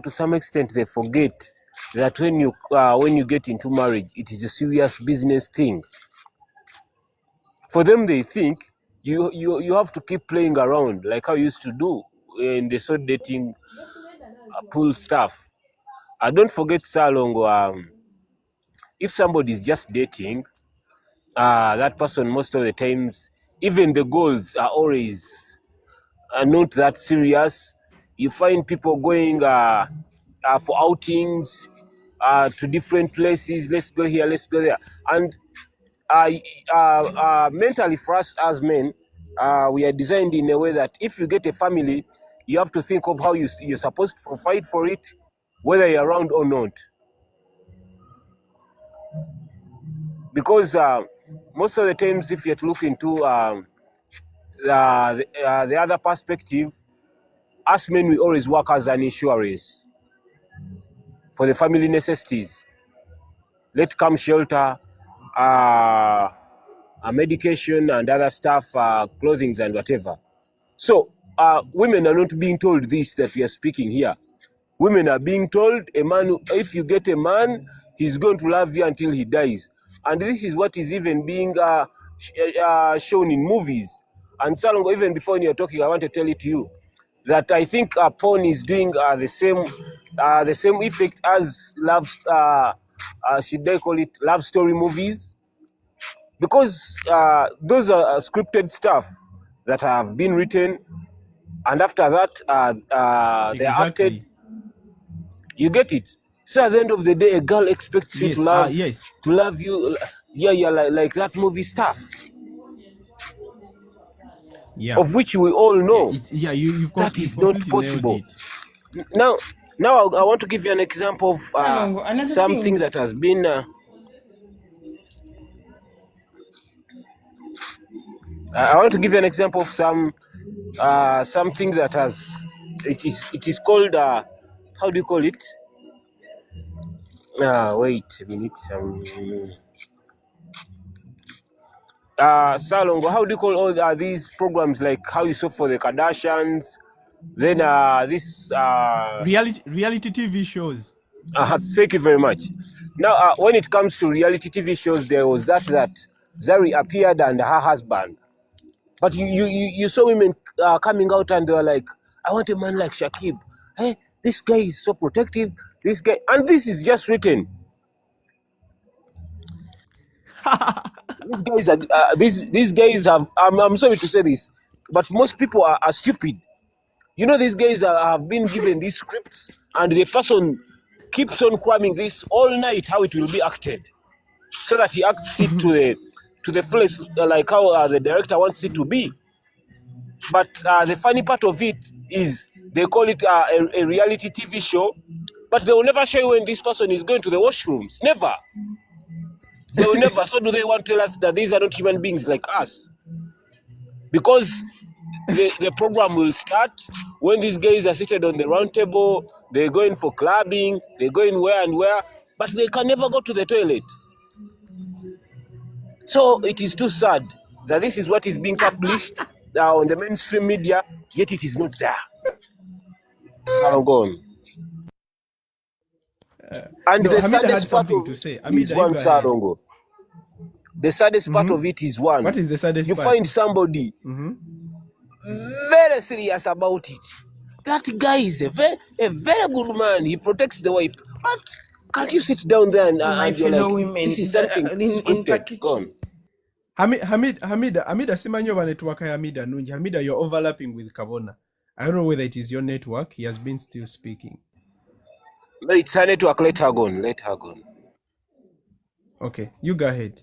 to some extent they forget that when you get into marriage, it is a serious business thing. For them, they think you have to keep playing around like how you used to do in the sort dating pool stuff. Don't forget, Salongo, if somebody is just dating, that person most of the times, even the goals are always not that serious. You find people going for outings to different places. Let's go here, let's go there. And mentally for us as men, we are designed in a way that if you get a family, you have to think of how you're supposed to provide for it, whether you're around or not. Because most of the times, if you look into the other perspective, us men, we always work as an insurance for the family necessities. Let come shelter, medication and other stuff, clothing and whatever. So women are not being told this that we are speaking here. Women are being told, a man, if you get a man, he's going to love you until he dies. And this is what is even being shown in movies. And Salongo, even before you're talking, I want to tell it to you that I think porn is doing the same effect as love. Should I call it love story movies? Because those are scripted stuff that have been written, and after that they're acted. Exactly. You get it? So at the end of the day, a girl expects you Yes. to love Yes. you. Yeah, like that movie stuff, Yeah. of which we all know You've that you've is not completely nailed possible. it. Now, I want to give you an example of Salongo, another something thing. that has been. I want to give you an example of something that has. It is called. How do you call it? Wait a minute. Salongo, how do you call all these programs, like How You Saw for the Kardashians? Then this. Reality TV shows. Thank you very much. Now, when it comes to reality TV shows, there was that Zari appeared and her husband. But you saw women coming out and they were like, I want a man like Shakib. Hey, this guy is so protective. This guy, and this is just written. These guys have. I'm sorry to say this, but most people are stupid. You know, these guys have been given these scripts, and the person keeps on cramming this all night how it will be acted, so that he acts it to the fullest, like how the director wants it to be. But the funny part of it is they call it a reality TV show, but they will never show you when this person is going to the washrooms. Never. They will never. So do they want to tell us that these are not human beings like us? Because the program will start when these guys are seated on the round table, they're going for clubbing, they're going where and where, but they can never go to the toilet. So it is too sad that this is what is being published on the mainstream media, yet it is not there. Salongon. And No, the Hamida had saddest part something of to it say. is Hamida, one, you go ahead. Salongo. The saddest part of it is one. What is the saddest You part? find somebody very serious about it. That guy is a very good man. He protects the wife. But can't you sit down there and My you're fellow like, women, this is something in scripted? Go on. Hamida simanyo ba network ya Hamida nungi. Hamida, you're overlapping with Kabona. I don't know whether it is your network. He has been still speaking. No, it's her network. Let her go on. Let her go on. Okay, you go ahead.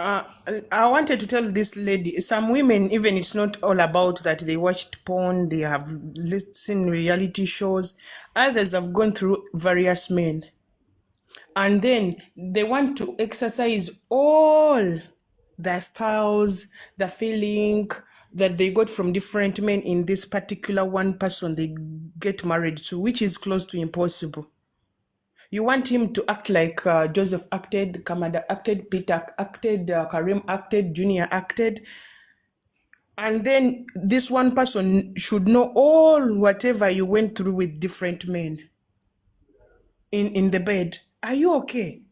I wanted to tell this lady, some women, even it's not all about that they watched porn, they have listened reality shows. Others have gone through various men. And then they want to exercise all the styles, the feeling that they got from different men in this particular one person they get married to, which is close to impossible. You want him to act like Joseph acted, Kamada acted, Peter acted, Karim acted, Junior acted. And then this one person should know all whatever you went through with different men in the bed. Are you okay?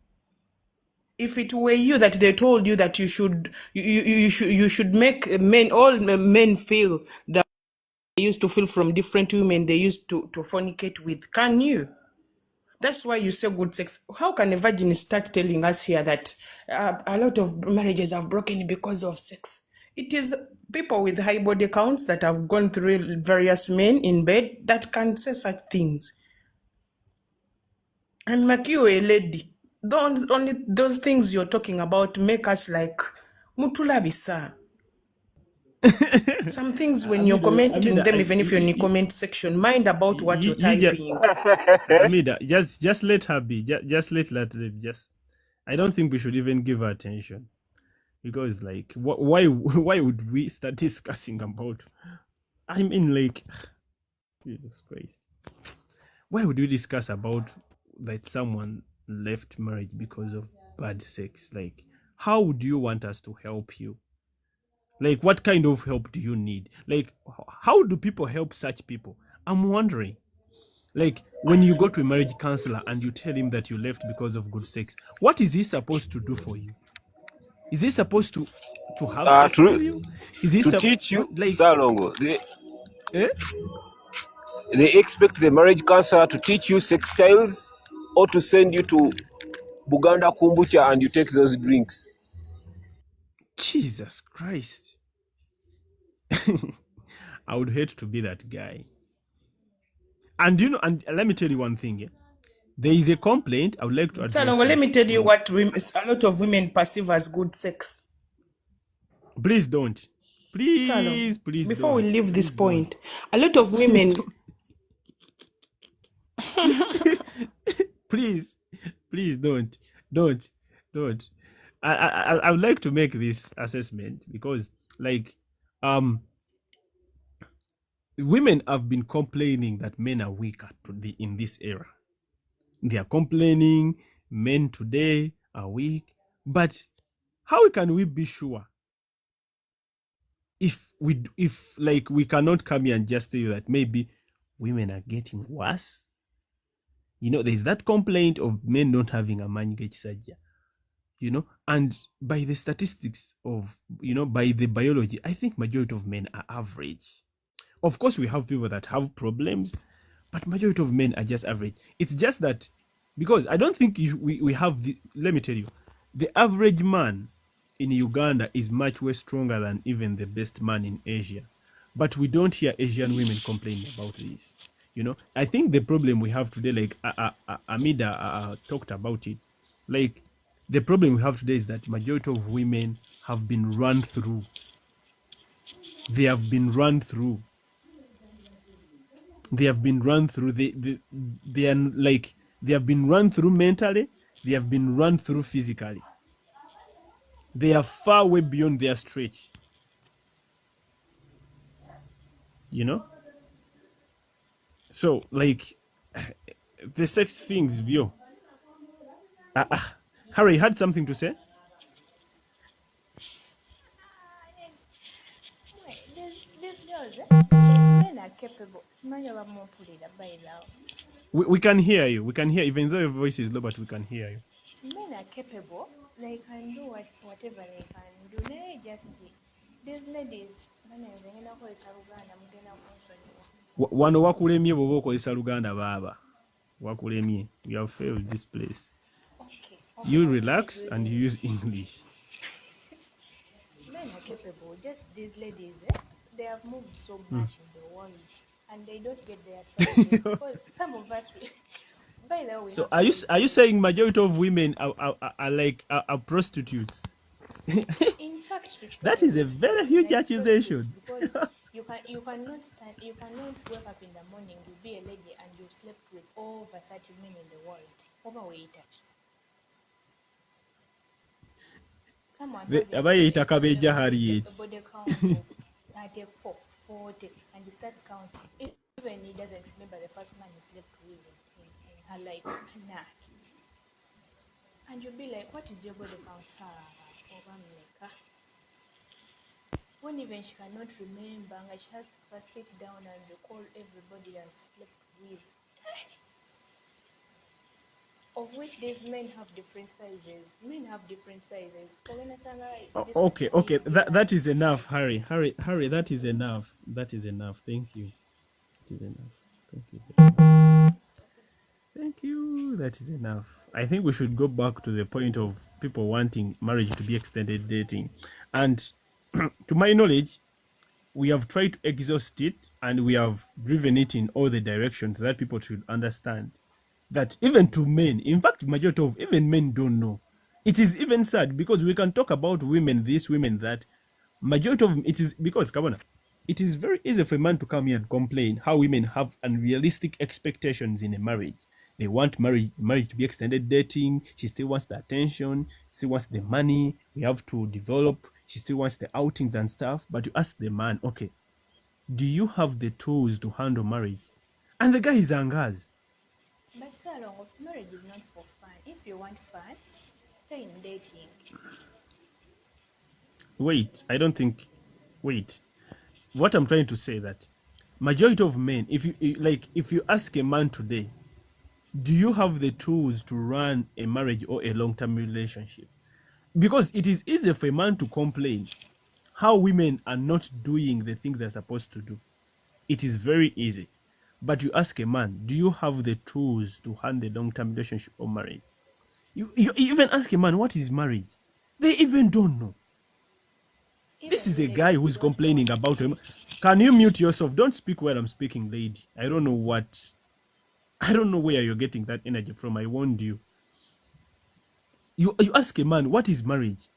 If it were you that they told you that you should make all men feel that they used to feel from different women they used to fornicate with, can you? That's why you say good sex. How can a virgin start telling us here that a lot of marriages have broken because of sex? It is people with high body counts that have gone through various men in bed that can say such things. And make you a lady. Don't only those things you're talking about make us like Mutula Bisa. Some things when you're commenting them, even if you're in the comment section, mind about what you're typing. Hamida, just let her be. Just let her live. I don't think we should even give her attention, because like why would we start discussing about? I mean, like, Jesus Christ, why would we discuss about that someone left marriage because of bad sex? Like, how do you want us to help you? Like, what kind of help do you need? Like, how do people help such people? I'm wondering. Like when you go to a marriage counselor and you tell him that you left because of good sex, what is he supposed to do for you? Is he supposed to have sex with you? Is he To teach you, what, like Salongo, eh? they expect the marriage counselor to teach you sex styles or to send you to Buganda Kombucha and you take those drinks. Jesus Christ. I would hate to be that guy. And you know, and let me tell you one thing. There is a complaint I would like to address Salongo, let me this tell you from. what a lot of women perceive as good sex. Please don't. Salongo, Please before we don't. leave this Please don't. point, a lot of Please women, don't. Please don't. Don't. I would like to make this assessment because like women have been complaining that men are weaker in this era. They are complaining men today are weak, but how can we be sure if we cannot come here and just tell you that maybe women are getting worse? You know, there's that complaint of men not having a man-gate surgery, you know, and by the statistics of, you know, by the biology, I think majority of men are average. Of course, we have people that have problems, but majority of men are just average. It's just that because I don't think we have the, let me tell you, the average man in Uganda is much way stronger than even the best man in Asia. But we don't hear Asian women complaining about this. You know, I think the problem we have today, like Amida talked about it, like the problem we have today is that majority of women have been run through. They have been run through. They have been run through. They are like they have been run through mentally. They have been run through physically. They are far way beyond their stretch. You know. So like the sex things, yo. Harry, you had something to say? These girls, men are capable. Simanyi abamumpulira by now. We can hear you. We can hear, even though your voice is low, but we can hear you. Men are capable. They can do whatever they can do. Naye just these ladies, banenze ngenda kukozesa Luganda mugenda kunsonyiwa. Wano wakulemye bw'oba okozesa Luganda baaba. Wakulemye. You have failed this place. Okay. You relax and you use English. Men are capable. Just these ladies, they have moved so much in the world, and they don't get their salaries because some of us. By the way, So are you saying majority of women are prostitutes? in fact, That is a very huge accusation. because you cannot wake up in the morning, you be a lady and you slept with over 30 men in the world. Overweight. Someone Abayita kabeja Harriet. body count of 34, 40, and you start counting. Even he doesn't remember the first man he slept with in her life. Nah. And you'll be like, what is your body count? When even she cannot remember, and she has to first sit down and call everybody and slept with. Of which these men have different sizes. Men have different sizes. Okay. That is enough, Harry. That is enough. That is enough. Thank you. It is enough. Thank you. Thank you. That is enough. I think we should go back to the point of people wanting marriage to be extended dating. And to my knowledge, we have tried to exhaust it and we have driven it in all the directions that people should understand. That even to men, in fact, majority of even men don't know. It is even sad because we can talk about women, this, women, that. Majority of it is because, Kabana, it is very easy for a man to come here and complain how women have unrealistic expectations in a marriage. They want marriage to be extended dating. She still wants the attention. Still wants the money. We have to develop. She still wants the outings and stuff. But you ask the man, okay, do you have the tools to handle marriage? And the guy is angas. But Salon, marriage is not for fun. If you want fun, stay in dating. Wait. What I'm trying to say that Majority of men, if you ask a man today, do you have the tools to run a marriage or a long-term relationship? Because it is easy for a man to complain how women are not doing the things they're supposed to do. It is very easy. But you ask a man, do you have the tools to handle a long-term relationship or marriage? You even ask a man, what is marriage? They even don't know. This is a guy who's complaining about him. Can you mute yourself? Don't speak while I'm speaking, lady. I don't know where you're getting that energy from. I warned you. You ask a man, what is marriage?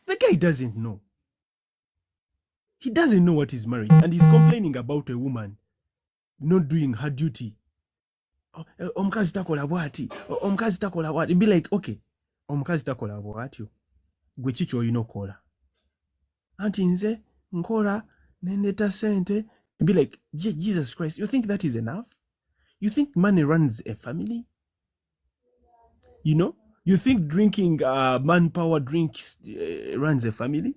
The guy doesn't know. He doesn't know what is marriage, and he's complaining about a woman not doing her duty. Omukazi takola bwati. Omukazi takola bwati. It'd be like, okay, omukazi takola bwati. Gwe kiki olina okola? Anti nze nkola nendeta sente. It'd be like, Jesus Christ, you think that is enough? You think money runs a family? You know? You think drinking manpower drinks runs a family?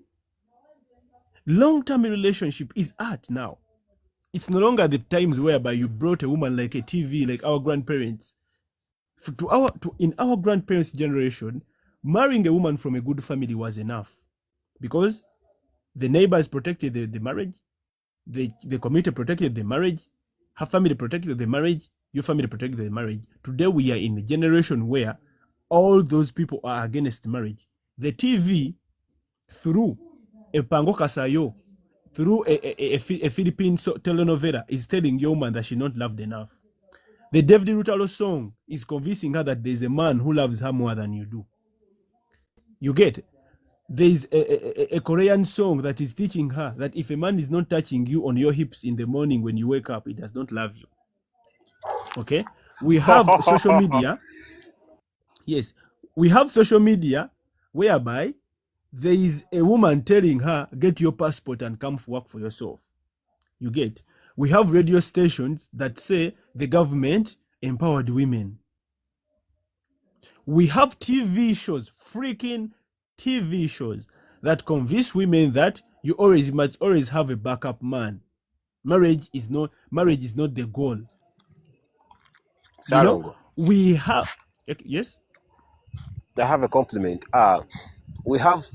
Long-term relationship is art now. It's no longer the times whereby you brought a woman like a TV, like our grandparents. In our grandparents' generation, marrying a woman from a good family was enough, because the neighbors protected the marriage, the community protected the marriage, her family protected the marriage, your family protected the marriage. Today we are in a generation where all those people are against marriage. The TV, through a Pango Kasayo, through a Philippine telenovela, is telling your woman that she's not loved enough. The David Rutalo song is convincing her that there's a man who loves her more than you do. You get? There's a Korean song that is teaching her that if a man is not touching you on your hips in the morning when you wake up, he does not love you. Okay? We have social media. Yes. We have social media whereby there is a woman telling her, get your passport and come work for yourself. You get? We have radio stations that say the government empowered women. We have TV shows, freaking TV shows, that convince women that you must always have a backup man. Marriage is not the goal. You know, Salongo, we have, yes? I have a compliment. We have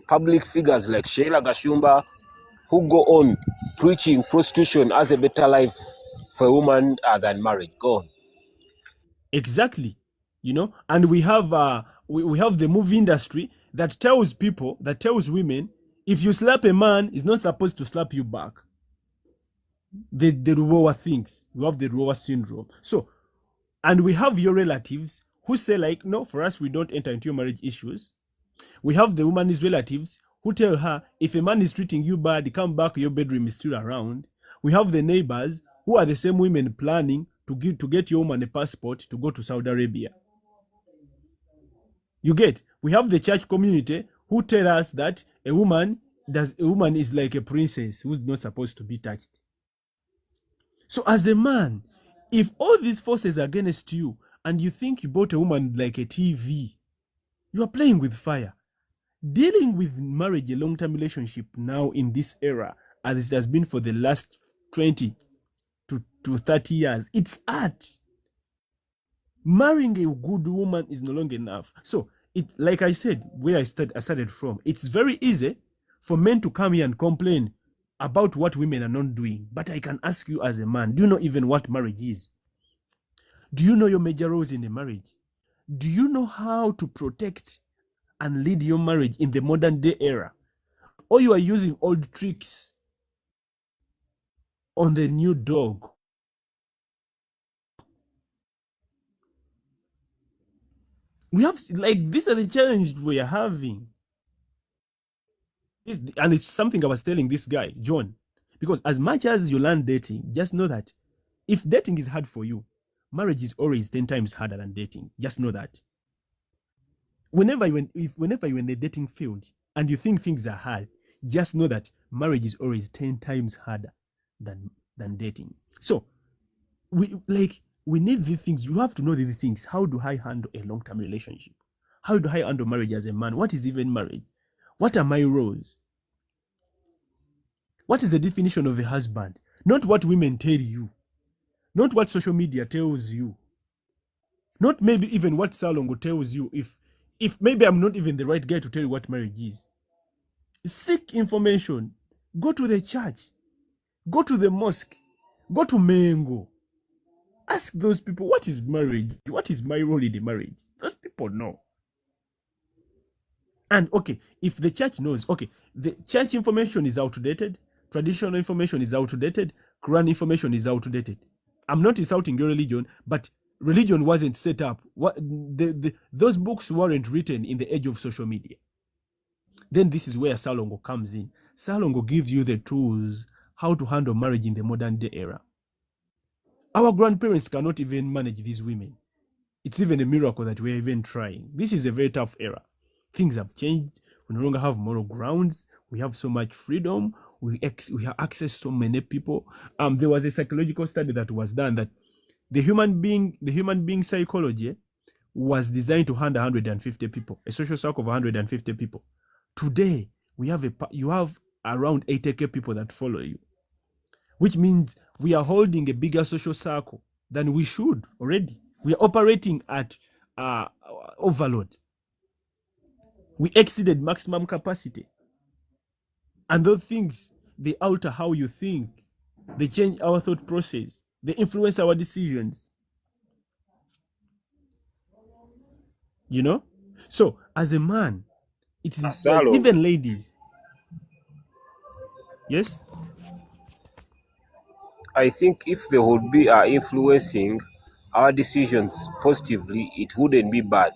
public figures like Sheila Gashumba who go on preaching prostitution as a better life for a woman than marriage. Go on. Exactly. You know, and we have we have the movie industry that tells women, if you slap a man, he's not supposed to slap you back. The Ruwawa things. You have the Ruwawa syndrome. So, and we have your relatives who say, like, no, for us, we don't enter into your marriage issues. We have the woman's relatives who tell her, if a man is treating you bad, come back, your bedroom is still around. We have the neighbors who are the same women planning to get your woman a passport to go to Saudi Arabia. You get? We have the church community who tell us that a woman is like a princess who's not supposed to be touched. So as a man, if all these forces are against you and you think you bought a woman like a TV, you are playing with fire. Dealing with marriage, a long-term relationship now in this era, as it has been for the last 20 to 30 years, it's art. Marrying a good woman is no longer enough. So, like I said, where I started from, it's very easy for men to come here and complain about what women are not doing. But I can ask you as a man, do you know even what marriage is? Do you know your major roles in a marriage? Do you know how to protect and lead your marriage in the modern day era? Or you are using old tricks on the new dog? We have, like, these are the challenges we are having. And it's something I was telling this guy, John, because as much as you learn dating, just know that if dating is hard for you, marriage is always 10 times harder than dating. Just know that. Whenever you're in the dating field and you think things are hard, just know that marriage is always 10 times harder than dating. So we need these things. You have to know these things. How do I handle a long-term relationship? How do I handle marriage as a man? What is even marriage? What are my roles? What is the definition of a husband? Not what women tell you. Not what social media tells you. Not maybe even what Salongo tells you. If maybe I'm not even the right guy to tell you what marriage is. Seek information. Go to the church. Go to the mosque. Go to Mengo. Ask those people, what is marriage? What is my role in the marriage? Those people know. And okay, if the church knows, okay, the church information is outdated, traditional information is outdated, Quran information is outdated. I'm not insulting your religion, but religion wasn't set up. Those books weren't written in the age of social media. Then this is where Salongo comes in. Salongo gives you the tools how to handle marriage in the modern day era. Our grandparents cannot even manage these women. It's even a miracle that we're even trying. This is a very tough era. Things have changed. We no longer have moral grounds. We have so much freedom. We have access to so many people. There was a psychological study that was done that the human being psychology was designed to handle 150 people, a social circle of 150 people. Today, you have around 80k people that follow you, which means we are holding a bigger social circle than we should already. We are operating at overload. We exceeded maximum capacity. And those things, they alter how you think. They change our thought process. They influence our decisions. You know? So, as a man, it is like, even ladies. Yes? I think if they would be influencing our decisions positively, it wouldn't be bad.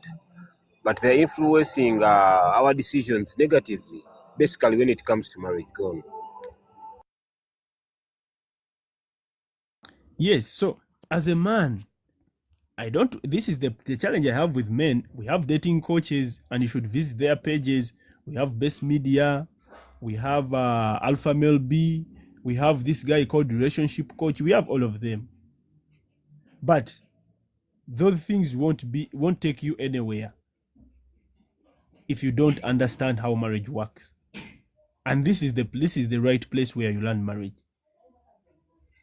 But they're influencing our decisions negatively, basically when it comes to marriage. Gone. Yes, so as a man, this is the challenge I have with men. We have dating coaches, and you should visit their pages. We have Best Media. We have Alpha Male B. We have this guy called Relationship Coach. We have all of them. But those things won't take you anywhere if you don't understand how marriage works. And this is the right place where you learn marriage.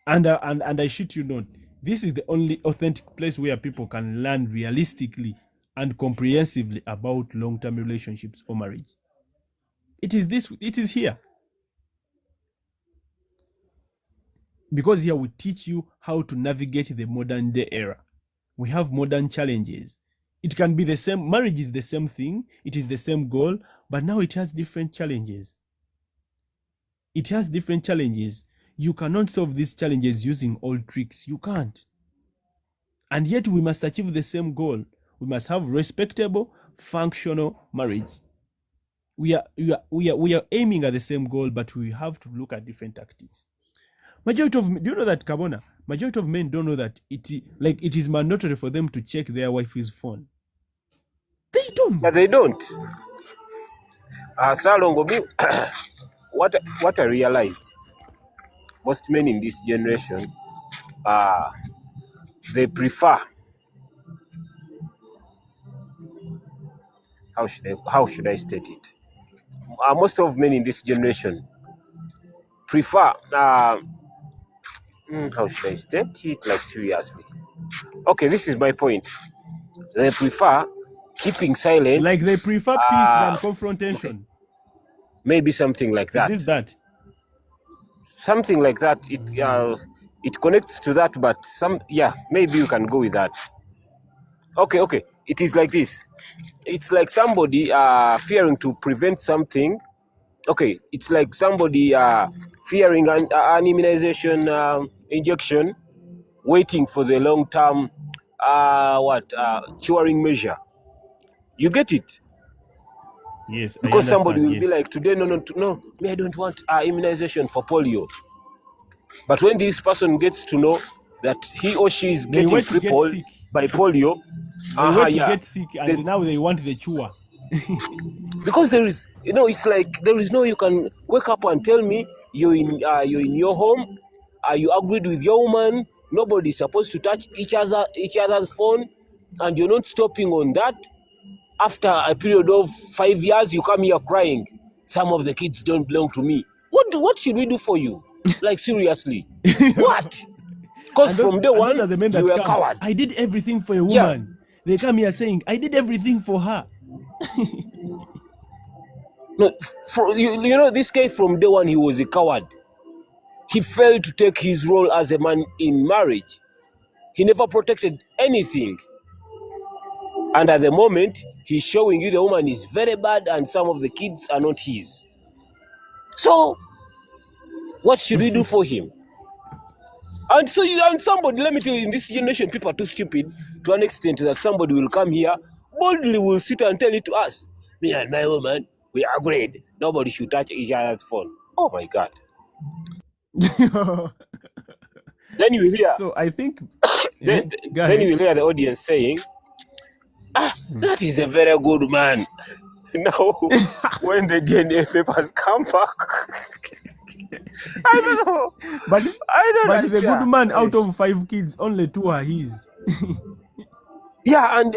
And I shit you not, this is the only authentic place where people can learn realistically and comprehensively about long-term relationships or marriage. It is here. Because here we teach you how to navigate the modern day era. We have modern challenges. It can be the same. Marriage is the same thing. It is the same goal, but now it has different challenges. It has different challenges. You cannot solve these challenges using old tricks. You can't. And yet we must achieve the same goal. We must have respectable, functional marriage. We are aiming at the same goal, but we have to look at different tactics. Do you know that, Kabona? Majority of men don't know that it is mandatory for them to check their wife's phone. They don't. But they don't. Salongo, what I realized, most men in this generation, they prefer, how should I state it? Most of men in this generation prefer, how should I state it, like, seriously? Okay, this is my point. They prefer keeping silent. Like they prefer peace than confrontation. Okay. Maybe something like that. Is it that? Something like that. It connects to that, but maybe you can go with that. Okay. It is like this. It's like somebody fearing to prevent something. Okay, it's like somebody fearing an immunization injection, waiting for the long-term curing measure. You get it? Yes. Because somebody will be like, today, no, me, I don't want immunization for polio. But when this person gets to know that he or she is getting crippled by polio, they get sick, and now they want the cure. Because there is, it's like there is no, you can wake up and tell me you're in your home, you agreed with your woman, nobody's supposed to touch each other's phone, and you're not stopping on that. After a period of 5 years, you come here crying, some of the kids don't belong to me. What should we do for you? Like seriously, what? Because And those, from day and one those are the men you that were a come. coward. I did everything for a Yeah. woman. They come here saying, I did everything for her. No, you know, this guy from day one he was a coward. He failed to take his role as a man in marriage. He never protected anything. And at the moment, he's showing you the woman is very bad and some of the kids are not his. So, what should we do for him? And so, and somebody, let me tell you, in this generation, people are too stupid to an extent that somebody will come here, boldly will sit and tell it to us. Me and my woman, we agreed. Nobody should touch each other's phone. Oh my God. Then you hear, So I think, then go you ahead. will hear the audience saying, that is a very good man. Now, when the DNA papers come back, I don't know. But I don't but the good understand. man, out of 5 kids, only 2 are his. Yeah, and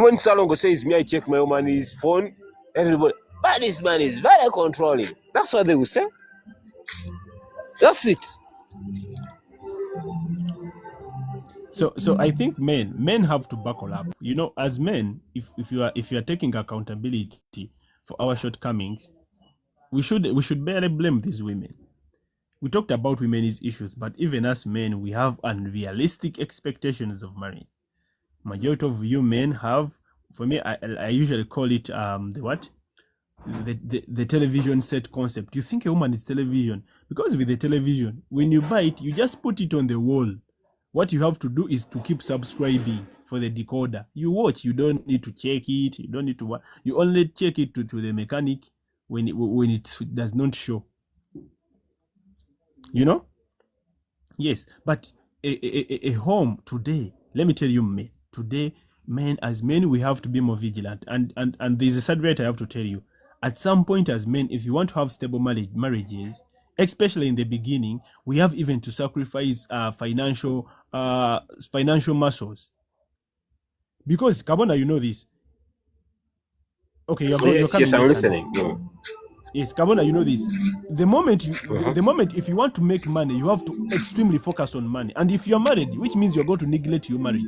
when Salongo says, me, I check my woman's phone, everybody, but this man is very controlling. That's what they will say. That's it. So I think men have to buckle up. You know, as men, if you are taking accountability for our shortcomings, we should barely blame these women. We talked about women's issues, but even as men, we have unrealistic expectations of marriage. Majority of you men have, for me, I usually call it the what? The television set concept. You think a woman is television because with the television, when you buy it, you just put it on the wall. What you have to do is to keep subscribing for the decoder. You watch. You don't need to check it. You don't need to. You only check it to the mechanic when it does not show. You know. Yes, but a home today. Let me tell you, men. Today, men as men, we have to be more vigilant. And there's a sad rate I have to tell you. At some point, as men, if you want to have stable marriages, especially in the beginning, we have even to sacrifice financial muscles. Because Kabona, you know this. Okay, you're coming. Yes, I'm next, listening. Yes, Kabona, you know this. The moment if you want to make money, you have to extremely focus on money. And if you're married, which means you're going to neglect your marriage.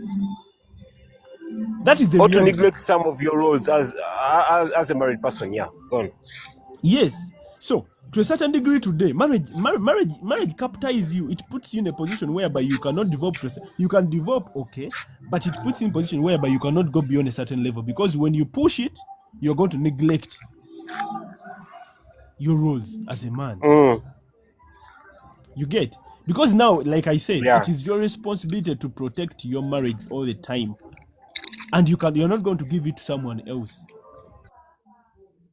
That is the Or to reality. neglect some of your roles as a married person. Yeah, go on. Yes. So to a certain degree today, marriage capitalizes you. It puts you in a position whereby you cannot develop. You can develop, okay, but it puts you in a position whereby you cannot go beyond a certain level, because when you push it, you're going to neglect your roles as a man. You get? Because now, like I said, Yeah. it is your responsibility to protect your marriage all the time, and you're not going to give it to someone else.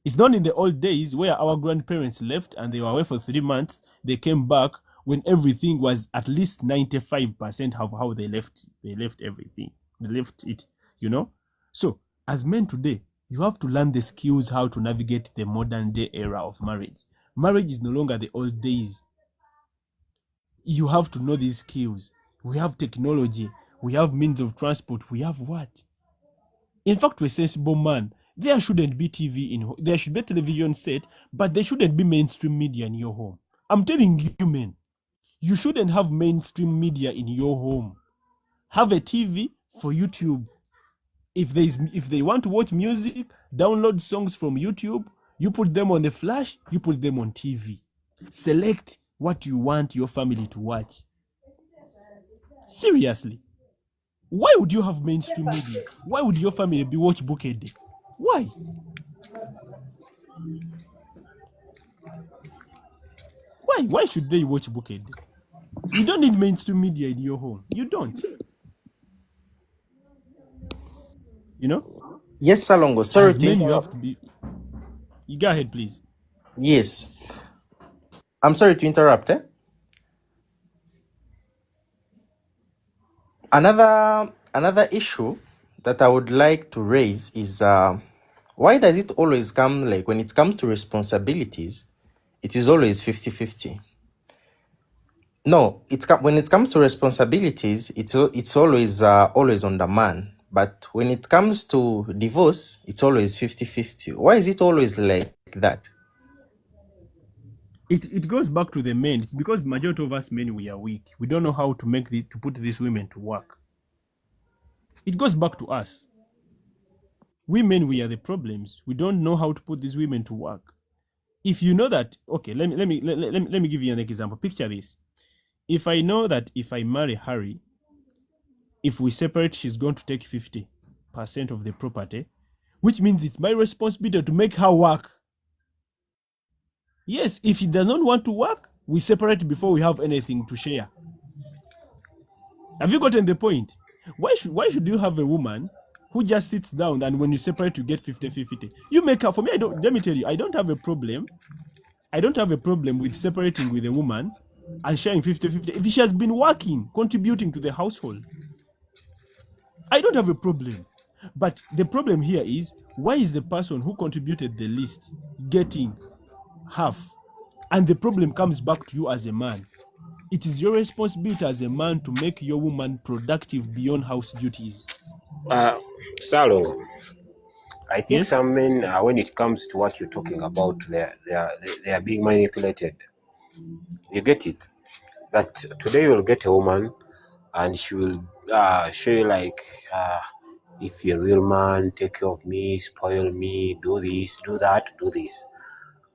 It's not in the old days where our grandparents left and they were away for 3 months. They came back when everything was at least 95% of how they left. They left everything. They left it, you know. So as men today, you have to learn the skills how to navigate the modern day era of marriage. Marriage is no longer the old days. You have to know these skills. We have technology. We have means of transport. We have what? In fact, to a sensible man, there shouldn't be TV there should be a television set, but there shouldn't be mainstream media in your home. I'm telling you, men, you shouldn't have mainstream media in your home. Have a TV for YouTube. If they want to watch music, download songs from YouTube, you put them on the flash, you put them on TV. Select what you want your family to watch. Seriously. Why would you have mainstream media? Why would your family be watch Bukede? Why? Why should they watch Bukede? You don't need mainstream media in your home. You don't. You know? Yes, Salongo. Sorry As to men, you interrupt. have to be. You go ahead, please. Yes. I'm sorry to interrupt. Another issue that I would like to raise is why does it always come, like when it comes to responsibilities, it is always 50-50? No, when it comes to responsibilities, it's always on the man. But when it comes to divorce, it's always 50-50. Why is it always like that? it goes back to the men. It's because majority of us men, we are weak. We don't know how to put these women to work. It goes back to us. Women, we are the problems. We don't know how to put these women to work. If you know that, okay, let me give you an example. Picture this. If I know that if I marry Harry, if we separate, she's going to take 50% of the property, which means it's my responsibility to make her work. Yes, if he does not want to work, we separate before we have anything to share. Have you gotten the point? Why should you have a woman who just sits down and when you separate you get 50-50? You make her. For me, let me tell you, I don't have a problem with separating with a woman and sharing 50-50 if she has been working, contributing to the household. I don't have a problem. But the problem here is, why is the person who contributed the least getting half? And the problem comes back to you as a man. It is your responsibility as a man to make your woman productive beyond house duties. Salo, I think Yes? some men, when it comes to what you're talking about, they are being manipulated. You get it? That today you'll get a woman and she will show you like, if you're a real man, take care of me, spoil me, do this, do that, do this.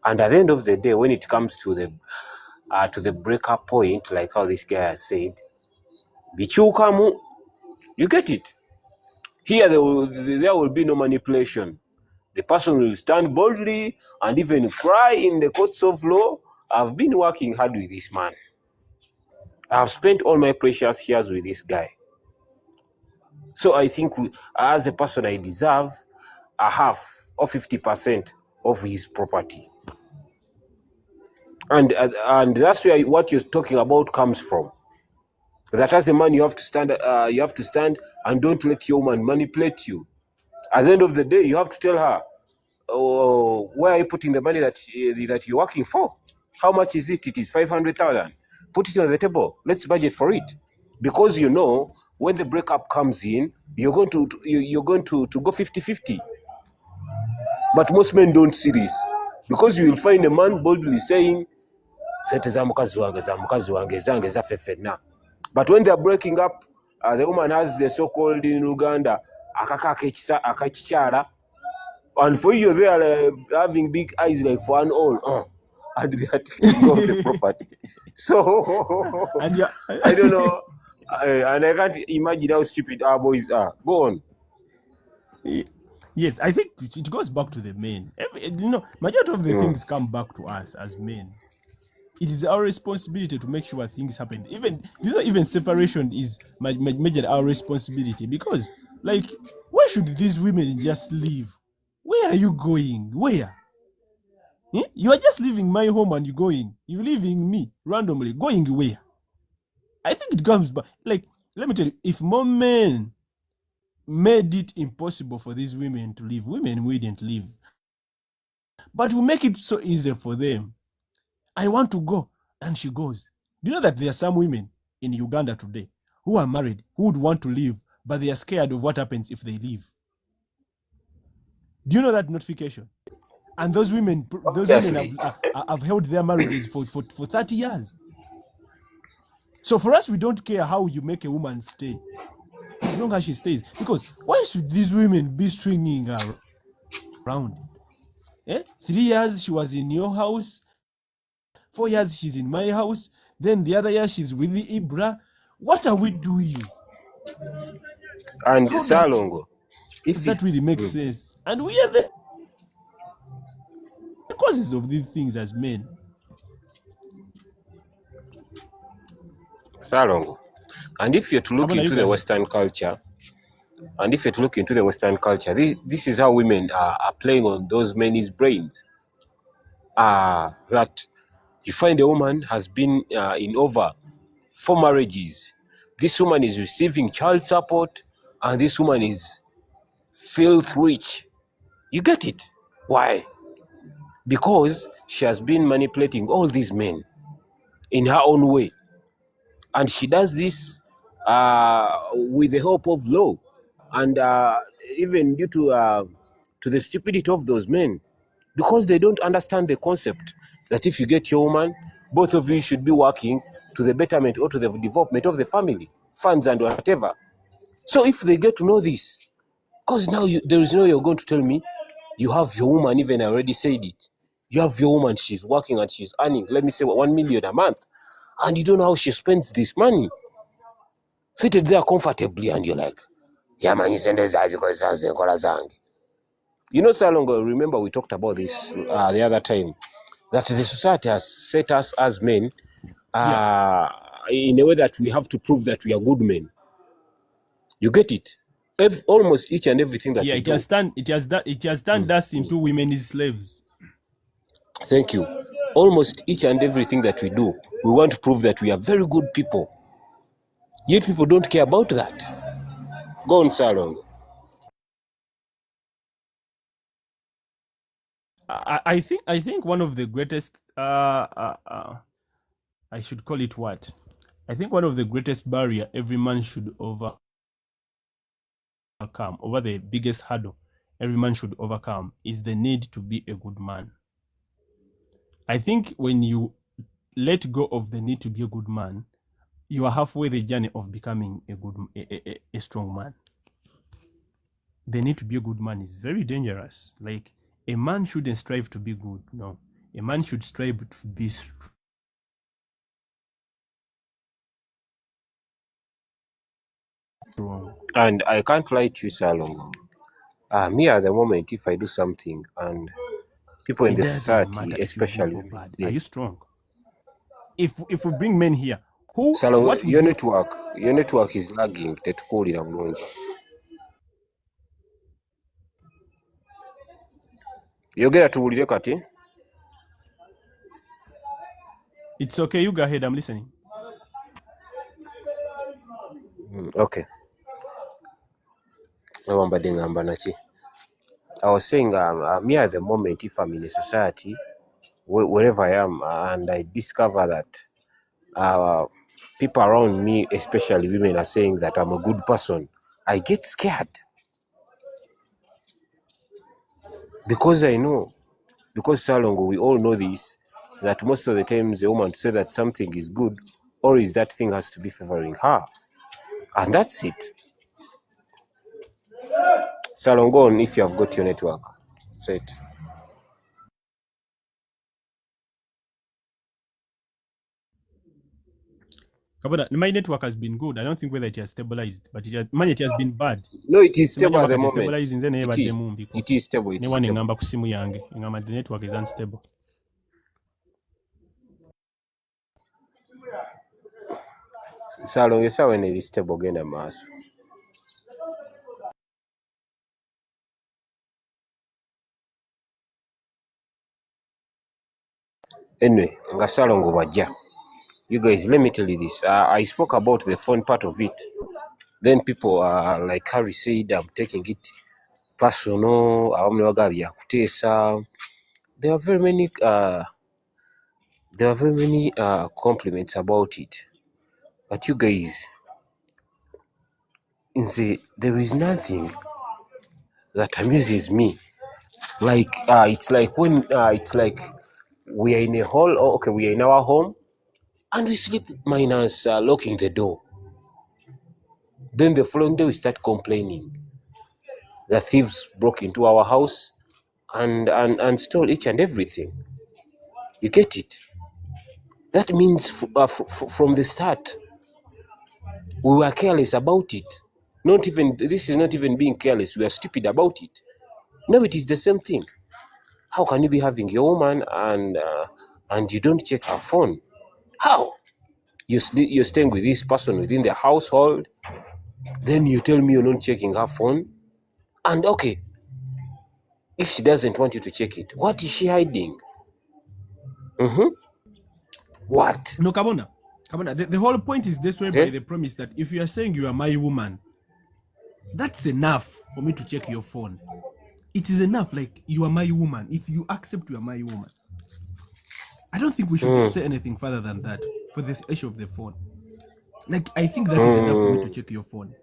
And at the end of the day, when it comes to the breakup point, like how this guy has said, bichukamu, you get it? Here there will be no manipulation. The person will stand boldly and even cry in the courts of law. I've been working hard with this man. I've spent all my precious years with this guy. So I think as a person, I deserve a half or 50% of his property. And that's where what you're talking about comes from. That as a man, you have to stand and don't let your woman manipulate you. At the end of the day, you have to tell her, oh, where are you putting the money that you're working for? How much is it? It is 500,000. Put it on the table. Let's budget for it. Because you know, when the breakup comes in, you're going to go 50-50. But most men don't see this. Because you will find a man boldly saying, sente za mukazi wange zange zaffe na. But when they are breaking up, the woman has the so-called in Uganda akaka akachichara, and for you they are having big eyes like for an all, and they are taking off the property. So And I don't know, and I can't imagine how stupid our boys are. Go on. yes, I think it goes back to the men. Majority of the things come back to us as men. It is our responsibility to make sure things happen. Even separation is major our responsibility, because like, why should these women just leave? Where are you going? Where? You are just leaving my home and you're leaving me randomly. Going where? I think it comes back. Like, let me tell you, if more men made it impossible for these women to leave, women wouldn't leave. But we make it so easy for them. I want to go, and she goes. Do you know that there are some women in Uganda today who are married, who would want to leave, but they are scared of what happens if they leave? Do you know that notification? And those women have held their marriages for 30 years. So for us, we don't care how you make a woman stay, as long as she stays. Because why should these women be swinging around? 3 years she was in your house, 4 years she's in my house, then the other year she's with the Ibra. What are we doing? And Salongo, if that really makes sense. And we are the causes of these things as men. Salongo. And if you're to look into the Western culture, this is how women are playing on those men's brains. That you find a woman has been in over 4 marriages. This woman is receiving child support, and this woman is filth rich. You get it? Why? Because she has been manipulating all these men in her own way. And she does this with the help of law, and even due to the stupidity of those men, because they don't understand the concept. that if you get your woman, both of you should be working to the betterment or to the development of the family, funds and whatever. So if they get to know this, because now there is no you're going to tell me you have your woman, even I already said it. You have your woman, she's working and she's earning, let me say 1 million a month, and you don't know how she spends this money. Seated there comfortably, and you're like, yeah, man, you send zangi. You know, so long ago, remember we talked about this the other time, that the society has set us as men in a way that we have to prove that we are good men. You get it? Almost each and everything that Yeah, we it do. has turned us into women as slaves. Thank you. Almost each and everything that we do, we want to prove that we are very good people. Yet people don't care about that. Go on, Salong. I think one of the greatest I should call it what? I think one of the greatest barrier every man should overcome, over the biggest hurdle every man should overcome, is the need to be a good man. I think when you let go of the need to be a good man, you are halfway the journey of becoming a strong man. The need to be a good man is very dangerous. Like, a man shouldn't strive to be good. No, a man should strive to be strong. And I can't lie to you, Salong. Me at the moment, if I do something and people in It the doesn't society, matter if you're especially, good or bad. Are you strong? If we bring men here, Salong, what would your you? network is lagging. Tetukulira bulungi. Yogera tuwulire kati. It's okay, you go ahead, I'm listening. Okay. Wambadde ngamba naki. I was saying, me at the moment, if I'm in a society, wherever I am, and I discover that people around me, especially women, are saying that I'm a good person, I get scared. Because I know, because Salongo, we all know this, that most of the times a woman to say that something is good, or is that thing has to be favoring her. And that's it. Salongo, if you have got your network, set. Kabona, my network has been good. I don't think whether it has stabilized, but it has been bad. No, it is stable at the moment. Stabilizing, then It is stable. It is stable. The network is unstable. Salongo, sawa when it is stable genda maaso. Anyway, nga Salongo bajja. You guys, let me tell you this. I spoke about the phone part of it. Then people, like Harry said, I'm taking it personal. There are very many compliments about it. But you guys, there is nothing that amuses me. Like it's like when we are in a hall, or okay, we are in our home, and we sleep minus locking the door. Then the following day we start complaining. The thieves broke into our house and stole each and everything. You get it? That means from the start, we were careless about it. This is not even being careless. We are stupid about it. No, it is the same thing. How can you be having your woman and you don't check her phone? How? You're staying with this person within the household, then you tell me you're not checking her phone? And okay, if she doesn't want you to check it, what is she hiding? What? No, Kabona, the whole point is destroyed by the promise that if you are saying you are my woman, that's enough for me to check your phone. It is enough, like, you are my woman. If you accept you are my woman, I don't think we should say anything further than that for the issue of the phone. Like, I think that is enough for me to check your phone.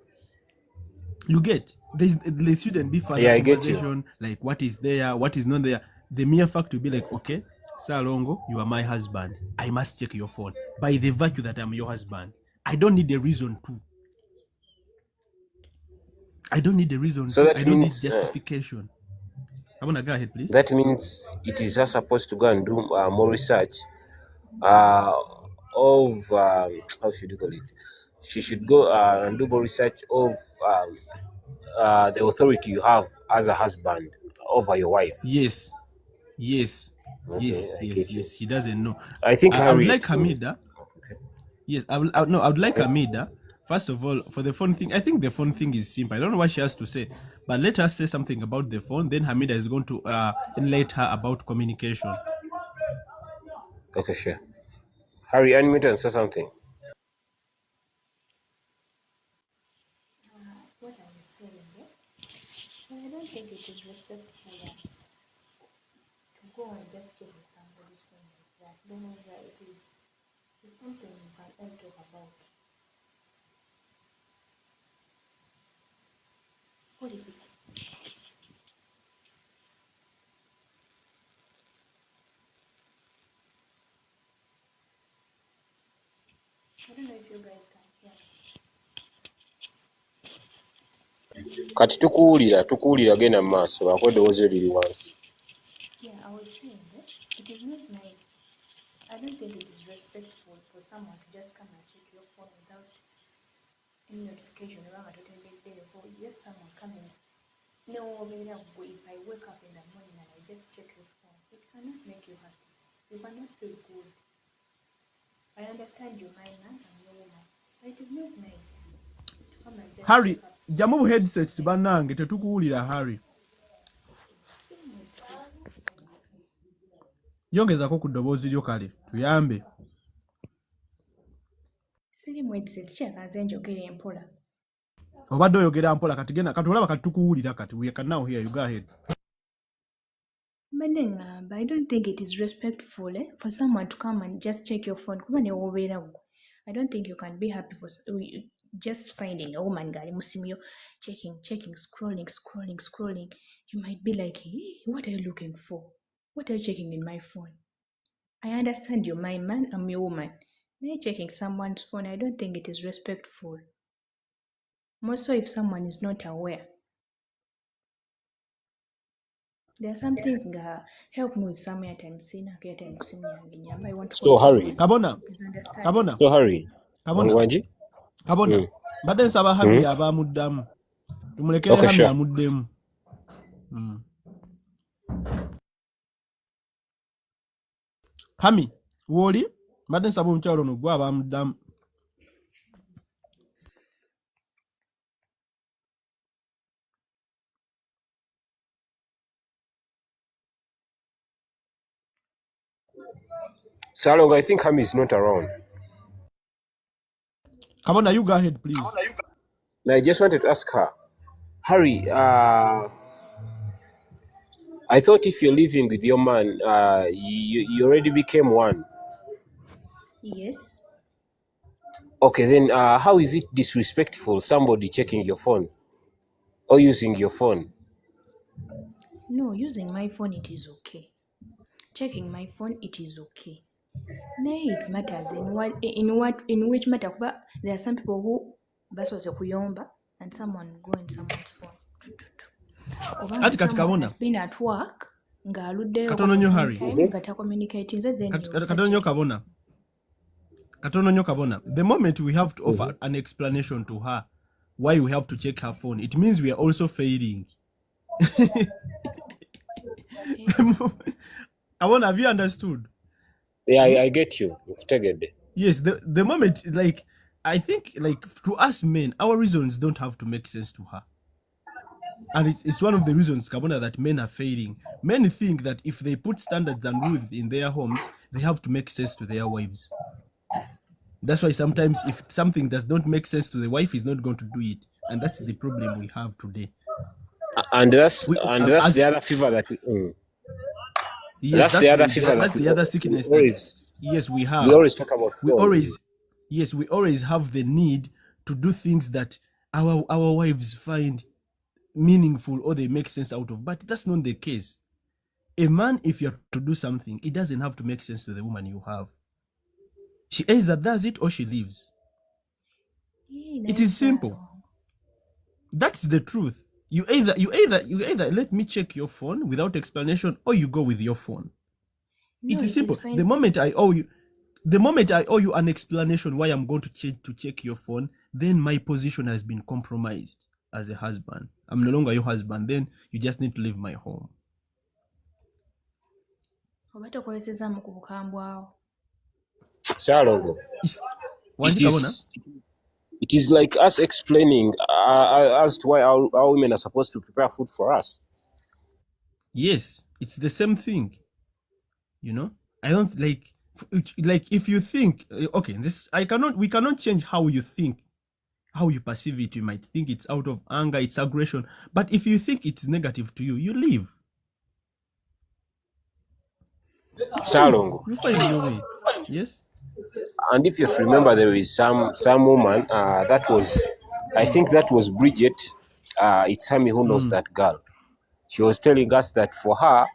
You get? There shouldn't be further conversation, like what is there, what is not there. The mere fact to be like, okay, Salongo, you are my husband. I must check your phone. By the virtue that I'm your husband. I don't need a reason to. I don't need a reason So to. that I don't need means justification. I want to go ahead, please. that means it is her supposed to go and do more research uh, of how should you call it? She should go and do more research of the authority you have as a husband over your wife. Yes. Yes. Okay, Yes. I Yes. get you. Yes. She doesn't know. I think I would Harriet like will. Hamida. Okay. Yes, I would like Hamida. First of all, for the phone thing, I think the phone thing is simple. I don't know what she has to say, but let her say something about the phone. Then Hamida is going to enlighten her about communication. Okay, sure. Harry, unmute and say something. What are you saying? Yeah? Well, I don't think it is respectful to go and just check with somebody's phone like that. Because it's something you can all talk about. What is it? I don't know if you guys can hear me. Kati tukuwulira genda mu maaso lwako eddoboozi liri wansi. Yeah, I was saying that it is not nice. I don't think it is respectful for someone to just come and check your phone without any notification. Or just someone coming. No, if I wake up in the morning and I just check your phone, it cannot make you happy. You cannot feel good. I understand you, my man, and your woman, but it is not nice. Come and just Harry, check up. jamu headset banange tetukuwulira Harry. Yongezako ku ddoboozi lyo kale tuyambe. Siri mu headset kyakanze njogera empola. Obadde oyogera mpola kati genda kati olaba kati tukuwulira kati we can now hear you. Go ahead. Mbadde ngamba, I don't think it is respectful for someone to come and just check your phone kuba ne wobeerawo. I don't think you can be happy for just finding a woman ng'ali mu simu yo checking, scrolling. You might be like, hey, what are you looking for? What are you checking in my phone? I understand you're my man, I'm your woman. Now checking someone's phone, I don't think it is respectful. More so if someone is not aware. There are some things that help me with some airtime. I want to So Harry. Kabona. So Harry. Kabona. Kabona. Badde nsaba Hami abamuddamu. Tumulekere Hami amuddemu. Hami, woli? Badde nsaba omukyalo ono gwe abamuddamu. Salong, I think Hami is not around. Kabona, you go ahead, please. Now, I just wanted to ask her, Harry, I thought if you're living with your man, you already became one. Yes. Okay, then how is it disrespectful somebody checking your phone or using your phone? No, using my phone, it is okay. Checking my phone, it is okay. Nay, it matters in which matter. There are some people who basose kuyomba and someone go in someone's phone. Ati kati Kabona has been at work ng'aluddeyo Katono nnyo Harry. nga communicating then Katono nnyo Kabona. Katono nnyo Kabona. The moment we have to offer an explanation to her why we have to check her phone, it means we are also failing. Kabona, have you understood? Yeah, I get you. Yes, the moment, like, I think, like, to us men, our reasons don't have to make sense to her. And it's one of the reasons, Kabona, that men are failing. Men think that if they put standards and rules in their homes, they have to make sense to their wives. That's why sometimes if something does not make sense to the wife, he's not going to do it. And that's the problem we have today. And that's the other fever that we... Yes, that's the other fever. That's the other sickness that, yes, we have. We always talk about. We always have the need to do things that our wives find meaningful or they make sense out of. But that's not the case. A man, if you're to do something, it doesn't have to make sense to the woman you have. She either does it or she leaves. It is simple. That's the truth. You either let me check your phone without explanation, or you go with your phone. No, It is it is simple. fine. The moment I owe you an explanation why I'm going to check your phone, then my position has been compromised as a husband. I'm no longer your husband. Then you just need to leave my home. Oba tokozesezza mu ku bukambwe awo. Salongo. It's- It Wandika bona? is like us explaining as to why our women are supposed to prepare food for us. Yes, it's the same thing. You know, I don't like if you think okay, we cannot change how you think, how you perceive it. You might think it's out of anger, it's aggression, but if you think it's negative to you, you leave. Salongo. You find your way. Yes. And if you remember, there is some woman that was, I think that was Bridget. It's Sammy who knows that girl. She was telling us that for her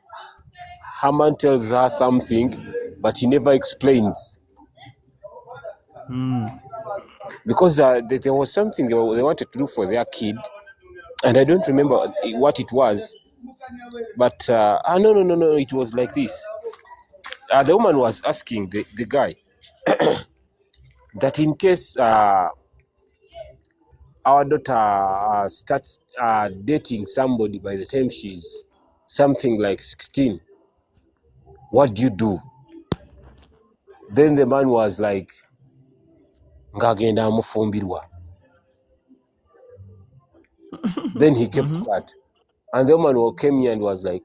man tells her something, but he never explains. Because there was something they wanted to do for their kid, and I don't remember what it was. But no, it was like this. The woman was asking the guy that in case our daughter starts dating somebody by the time she's something like 16, what do you do? Then the man was like, ngagenda amufumbirwa. Then he kept quiet. And the woman came here and was like,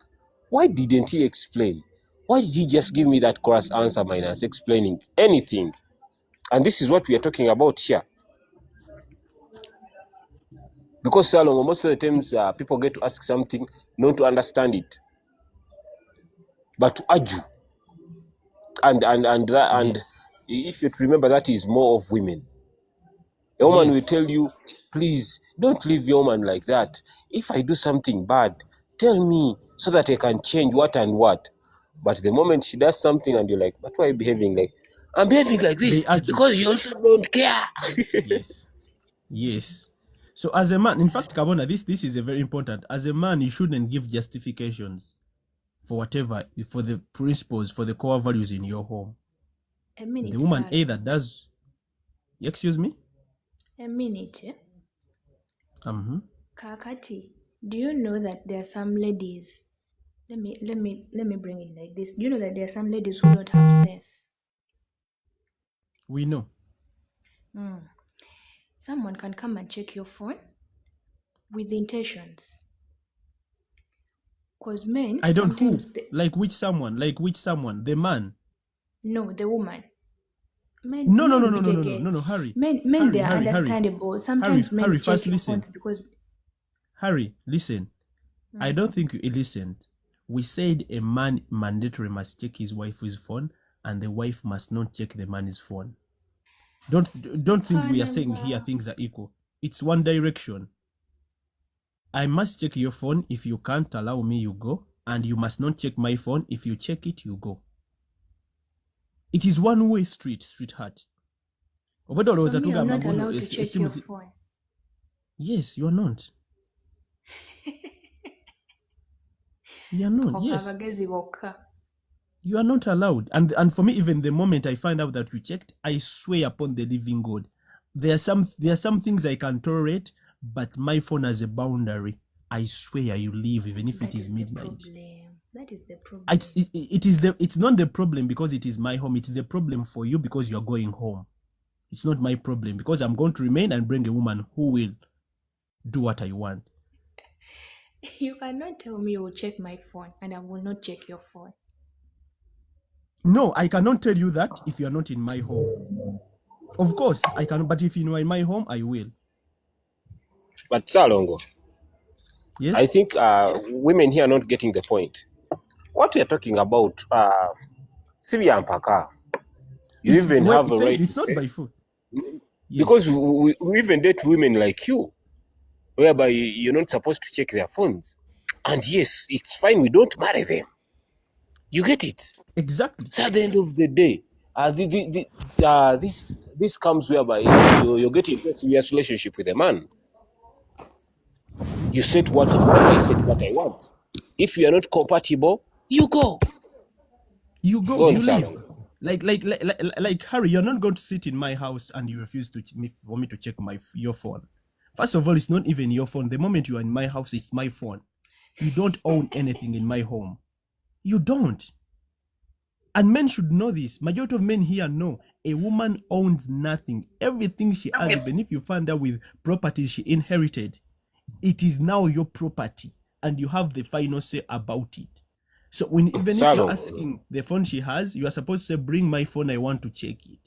why didn't he explain? Why did he just give me that chorus answer minus explaining anything? And this is what we are talking about here. Because Salongo, most of the times people get to ask something not to understand it, but to argue. And if you remember, that is more of women. A woman will tell you, please don't leave your man like that. If I do something bad, tell me so that I can change what and what. But the moment she does something and you're like, but why are you behaving like? I'm behaving like this They argue. because you also don't care. Yes. So as a man, in fact, Kabona, this is a very important. As a man, you shouldn't give justifications for whatever, for the principles, for the core values in your home. A minute, The woman Sarah. either does. Excuse me. A minute. Kakati, do you know that there are some ladies? Let me bring it like this. Do you know that there are some ladies who don't have sense? We know. Someone can come and check your phone with intentions. Because men, I don't who. sometimes Like which someone? Like which someone? The man. No, the woman. Men, No, Harry. Men, Harry, they are Harry, understandable. Sometimes men Harry, check first your listen. phones because Harry, listen. I don't think you listened. We said a man mandatory must check his wife's phone, and the wife must not check the man's phone. Don't think we are saying here things are equal. It's one direction. I must check your phone. If you can't allow me, you go. And you must not check my phone. If you check it, you go. It is one-way street, sweetheart. so me, I'm not allowed to check your phone. Yes, you are not. You are not, yes. Abagezi bokka. You are not allowed. And for me, even the moment I find out that you checked, I swear upon the living God. There are some things I can tolerate, but my phone has a boundary. I swear you leave even if it is midnight. That is the problem. It's not the problem because it is my home. It is the problem for you because you are going home. It's not my problem because I'm going to remain and bring a woman who will do what I want. You cannot tell me you will check my phone and I will not check your phone. No, I cannot tell you that if you are not in my home. Of course, I can, but if you are in my home, I will. But Salongo, yes, I think women here are not getting the point. What we are talking about, Syria and Paka, you it's, even have a right. It's not by foot. Because we even date women like you, whereby you're not supposed to check their phones. And yes, it's fine, we don't marry them. You get it? Exactly. So at the end of the day, this comes whereby you're getting into a serious relationship with a man. You set what you want, I set what I want. If you are not compatible, you go. You go, Go on, you leave. Salongo. Like Harry, you're not going to sit in my house and you refuse for me to check your phone. First of all, it's not even your phone. The moment you are in my house, it's my phone. You don't own anything in my home. You don't. And men should know this. Majority of men here know a woman owns nothing. Everything she has, even if you find her with properties she inherited, it is now your property and you have the final say about it. So even if you're asking the phone she has, you are supposed to say, bring my phone, I want to check it.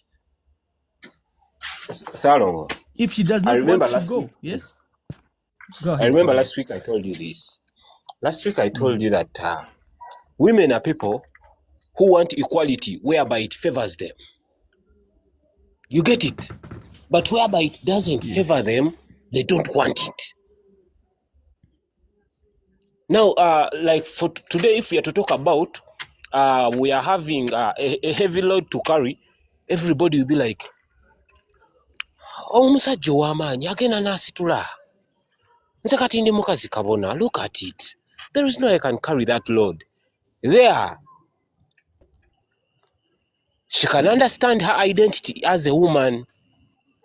Salongo. If she does not want to go, yes? Go ahead. I remember last week I told you this. Last week I told you that women are people who want equality whereby it favors them. You get it? But whereby it doesn't favor them, they don't want it. Now, like for today, if we are to talk about, we are having a heavy load to carry, everybody will be like, oh, musajja w'amaanyi agenda n'asitula. Nze kati ndi mukazi kabona, look at it. There is no way I can carry that load. There. She can understand her identity as a woman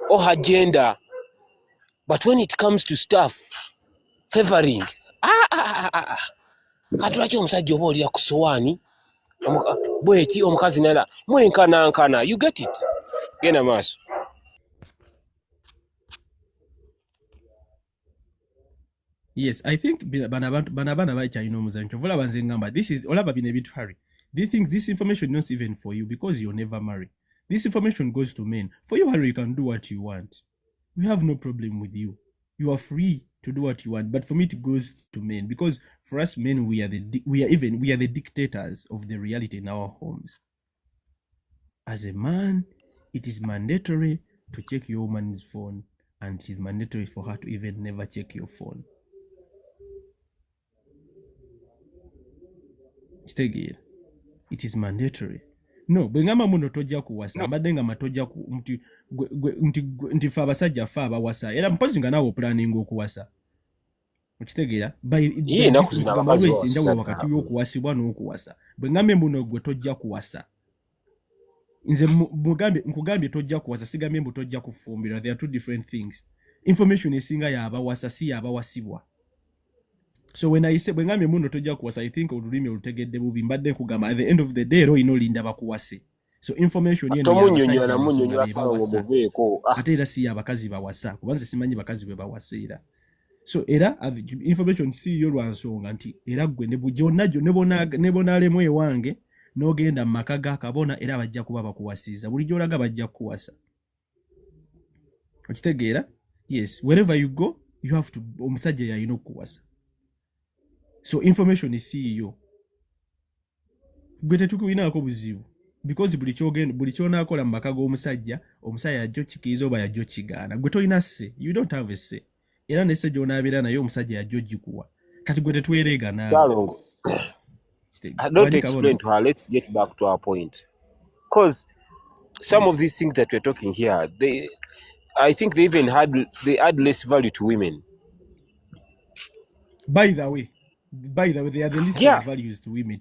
or her gender. But when it comes to stuff, favoring, katulaki omusajja oba olira ku sowaani bweti omukazi nala mwenkanankana. You get it? Genda maaso. Yes, I think banabana bakyalina omuzanyo kyovula banze ngamba this is olaba bino ebintu Harry. This information not even for you because you'll never marry. This information goes to men. For you, Harry, you can do what you want. We have no problem with you. You are free to do what you want. But for me, it goes to men because for us men, we are the dictators of the reality in our homes. As a man, it is mandatory to check your woman's phone, and it is mandatory for her to even never check your phone. Stegir. It is mandatory. No, bwengama muno tojja kuwasa mbadde nga matojja nti fe abasajja fe abawasa era mpozi nga naawe opulaninga okuwasa okitegeera enjawulo wakati y'okuwasibwa n'okuwasa bwengambye muno gwe tojja kuwasa nze nkugambye tojja kuwasa sigambye mbu tojja kufumbirwa. There are two different things. Information esinga y'abawasa si y'abawasibwa. So when I say bwengambye muno tojja kuwasa, I think olulimi olutegedde bubi mbadde nkugamba at the end of the day ero inolinda bakuwase. So information yeno ate era si abakazi bawasa kubanze simanyi bakazi bwe bawaseera. So era information si yo lwa nsonga nti era gwe ne bujonnajjo ne bonalemu ewange n'ogenda mu maka ga kabona era bajja kuba bakuwasiza bulijjo olaga bajja kuwasa. Okitegeera? Yes, wherever you go you have to omusajja yalina okuwasa. So information is CEO. Gwe tetukuyinaako buzibu because buli kyonaakola mu maka g'omusajja omusajja yajjo kikiriza oba yajjo kigaana. Gwe tolina sse. You don't have a say. Era n'esse gy'onaabeera naye omusajja yajjo gikuwa. Kati gwe tetwereega naawe. Don't explain to her. Let's get back to our point. Because some of these things that we're talking here, I think they add less value to women. By the way, they are the least of values to women.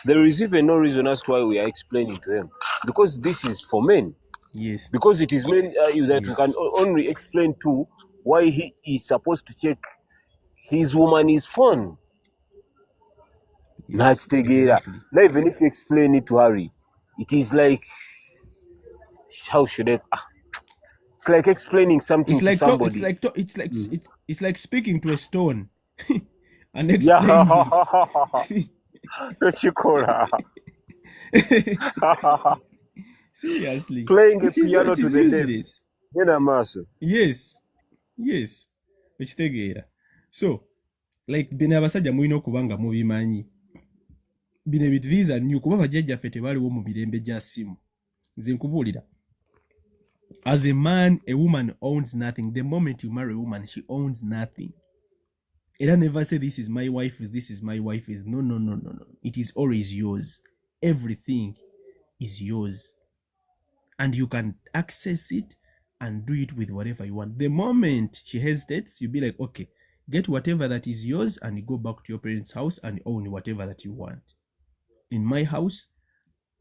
There is even no reason as to why we are explaining to them. Because this is for men. Yes. Because it is men that we can only explain to why he is supposed to check his woman's phone. Yes, exactly. Now even if you explain it to Harry, it is like, how should I... It's like explaining something to somebody. It's like speaking to a stone and explaining. What you call her? Seriously. Playing a piano to the dead. Yes. So, like bino abasajja mulina okuba nga mubimanyi. Bino ebintu these are new kuba bajjajjaffe tebaaliwo mu mirembe gya ssimu. Nze nkubuulira. As a man, a woman owns nothing. The moment you marry a woman, she owns nothing. Ella never say this is my wife, this is my wife. Is no, no, no, no, no. It is always yours. Everything is yours. And you can access it and do it with whatever you want. The moment she hesitates, you'll be like, okay, get whatever that is yours and you go back to your parents' house and own whatever that you want. In my house,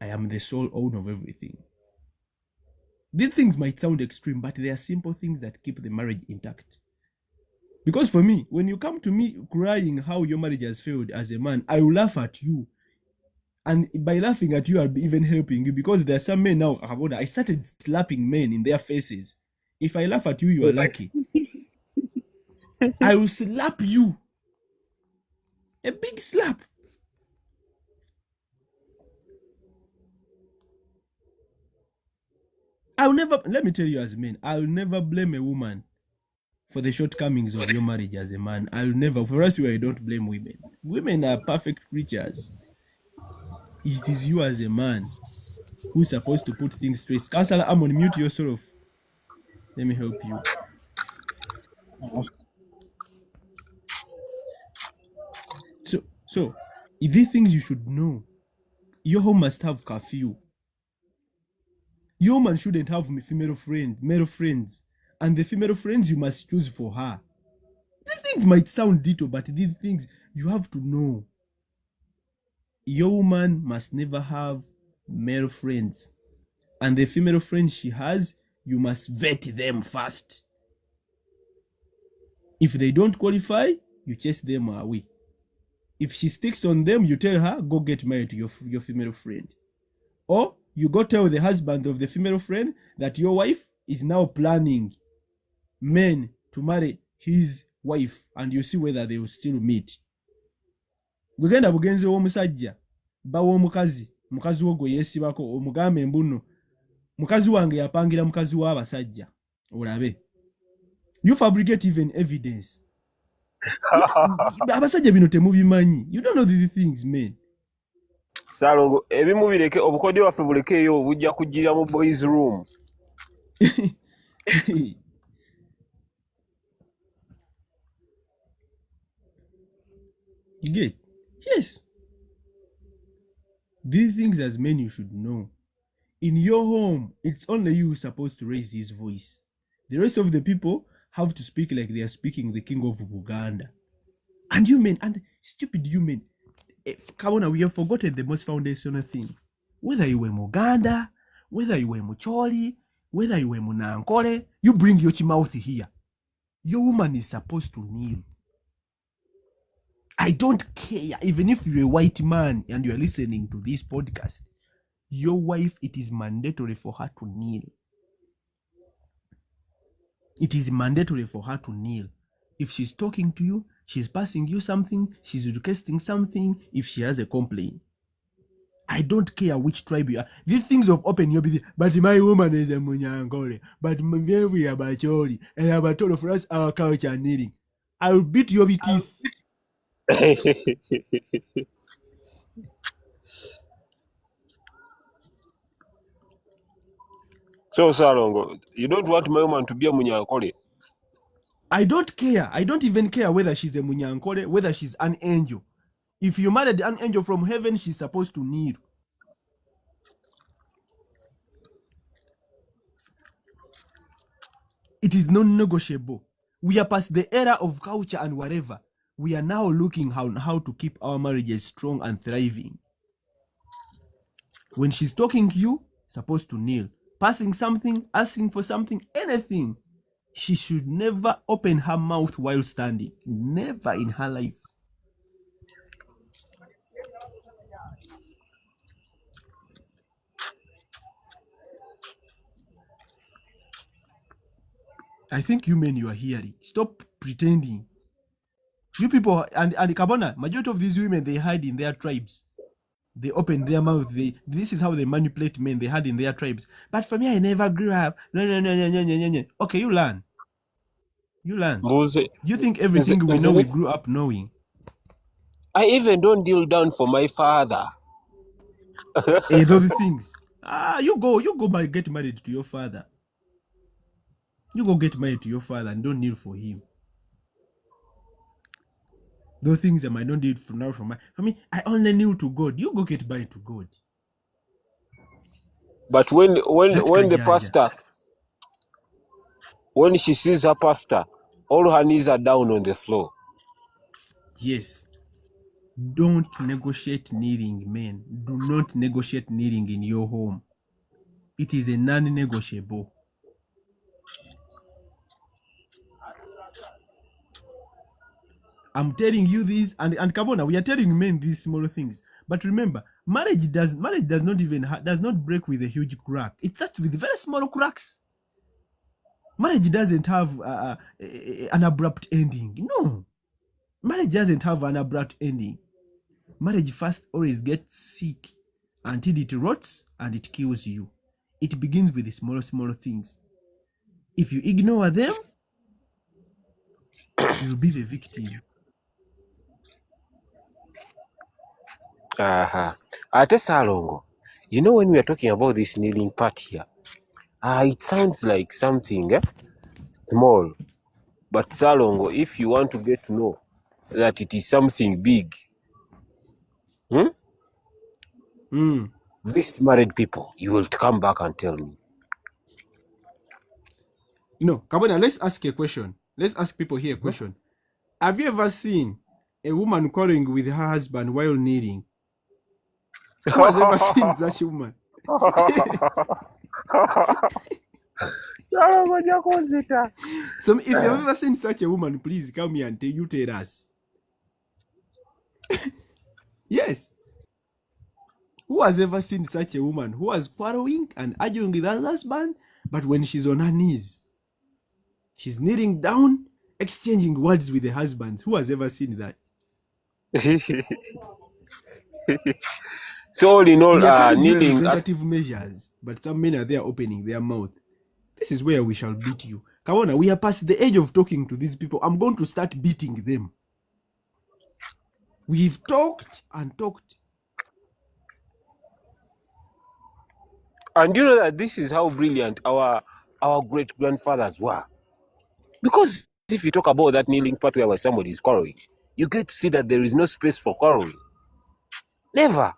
I am the sole owner of everything. These things might sound extreme, but they are simple things that keep the marriage intact. Because for me, when you come to me crying how your marriage has failed as a man, I will laugh at you. And by laughing at you, I'll be even helping you, because there are some men now, I started slapping men in their faces. If I laugh at you, you are lucky. I will slap you. A big slap. I'll never, let me tell you as men, I'll never blame a woman for the shortcomings of your marriage as a man. I'll never, for us, I don't blame women. Women are perfect creatures. It is you as a man who's supposed to put things straight. Counselor, I'm on mute yourself. Let me help you. So these things you should know. Your home must have curfew. Your man shouldn't have male friends. And the female friends you must choose for her. These things might sound ditto, but these things you have to know. Your woman must never have male friends. And the female friends she has, you must vet them first. If they don't qualify, you chase them away. If she sticks on them, you tell her, go get married to your female friend. Or you go tell the husband of the female friend that your wife is now planning men to marry his wife, and you see whether they will still meet. Gugenda bugenzi w'omusajja bawo omukazi wo gwe yeesibako omugambe mbuno mukazi wange yapangira mukazi w'abasajja olabe. You fabricate even evidence. Abasajja bino temubimanyi. You don't know these things, men. Salongo ebimu bireke obukodyo waffe bulekeeyo bujja kujjira mu boys room. You get? Yes. These things as men you should know. In your home, it's only you who's supposed to raise his voice. The rest of the people have to speak like they are speaking the king of Buganda. And you men, and stupid you men, Kabona, we have forgotten the most foundational thing. Whether you were Muganda, whether you were Mucholi, whether you were Munankole, you bring your mouth here. Your woman is supposed to kneel. I don't care, even if you're a white man and you're listening to this podcast, your wife, it is mandatory for her to kneel. It is mandatory for her to kneel. If she's talking to you, she's passing you something, she's requesting something, if she has a complaint. I don't care which tribe you are. These things of open your business, but my woman is a Munyankole, but we are Bacholi, and Abatolo for us, our culture kneeling. I will beat your teeth. So Salongo, you don't want my woman to be a Munyankole? I don't care. I don't even care whether she's a Munyankole, whether she's an angel. If you married an angel from heaven, she's supposed to kneel. It is non-negotiable. We are past the era of culture and whatever. We are now looking how to keep our marriages strong and thriving. When she's talking to you, supposed to kneel. Passing something, asking for something, anything. She should never open her mouth while standing. Never in her life. I think you men, you are hearing. Stop pretending. You people, and Kabona, majority of these women, they hide in their tribes. They open their mouth. This is how they manipulate men. They hide in their tribes. But for me, I never grew up. No. Okay, you learn. You learn. You think everything we know we grew up knowing? I even don't kneel down for my father. Those things. You go get married to your father. You go get married to your father and don't kneel for him. Those things I might not do it for now. For me, I only kneel to God. You go get by to God. But when That the kajaja. pastor, when she sees her pastor, all her knees are down on the floor. Yes. Don't negotiate kneeling, men. Do not negotiate kneeling in your home. It is a non-negotiable. I'm telling you this, and Kabona, we are telling men these small things. But remember, marriage does not even does not break with a huge crack. It starts with very small cracks. Marriage doesn't have an abrupt ending. No, marriage doesn't have an abrupt ending. Marriage first always gets sick until it rots and it kills you. It begins with the small things. If you ignore them, you'll be the victim. Ate Salongo, you know, when we are talking about this kneeling part here, it sounds like something small. But Salongo, if you want to get to know that it is something big, these married people, you will come back and tell me. No, Kabona, let's ask a question. Let's ask people here a question. Have you ever seen a woman quarreling with her husband while kneeling? Who has ever seen such a woman? So if you have ever seen such a woman, please come here and tell us. Yes. Who has ever seen such a woman who was quarreling and arguing with her husband, but when she's on her knees, she's kneeling down, exchanging words with the husbands? Who has ever seen that? So all in all, We are kneeling. preventative measures, but some men are there opening their mouth. This is where we shall beat you. Kawana, we are past the age of talking to these people. I'm going to start beating them. We've talked and talked. And you know that this is how brilliant our great-grandfathers were. Because if you talk about that kneeling part where somebody is quarreling, you get to see that there is no space for quarreling. Never.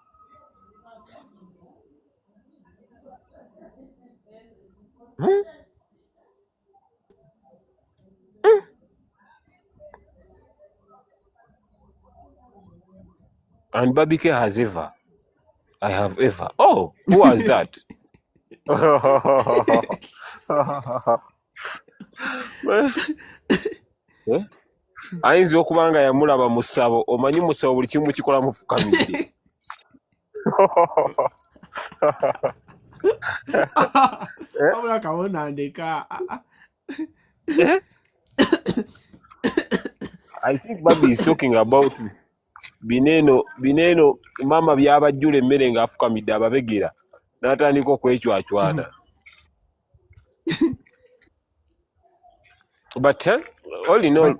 And Babike has ever. I have ever. Oh, who was that? Ayinza okuba nga yamulaba mu ssabo, omanyi mu ssabo buli kimu kikola mufukamidde. I think Babi is talking about bineno mama byabajjula emmere ng'afukamidde ababegera n'atandika okwecwacwana. But all in all,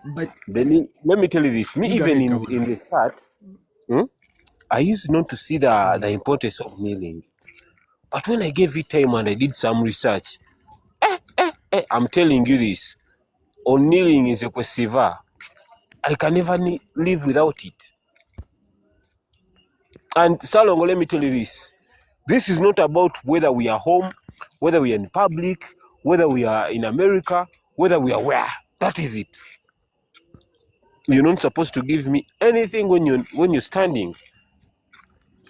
let me tell you this. Me, even in the start, I used not to see the importance of kneeling. But when I gave it time and I did some research, I'm telling you this. On kneeling is a quesiva. I can never live without it. And Salongo, let me tell you this. This is not about whether we are home, whether we are in public, whether we are in America, whether we are where. That is it. You're not supposed to give me anything when you're standing.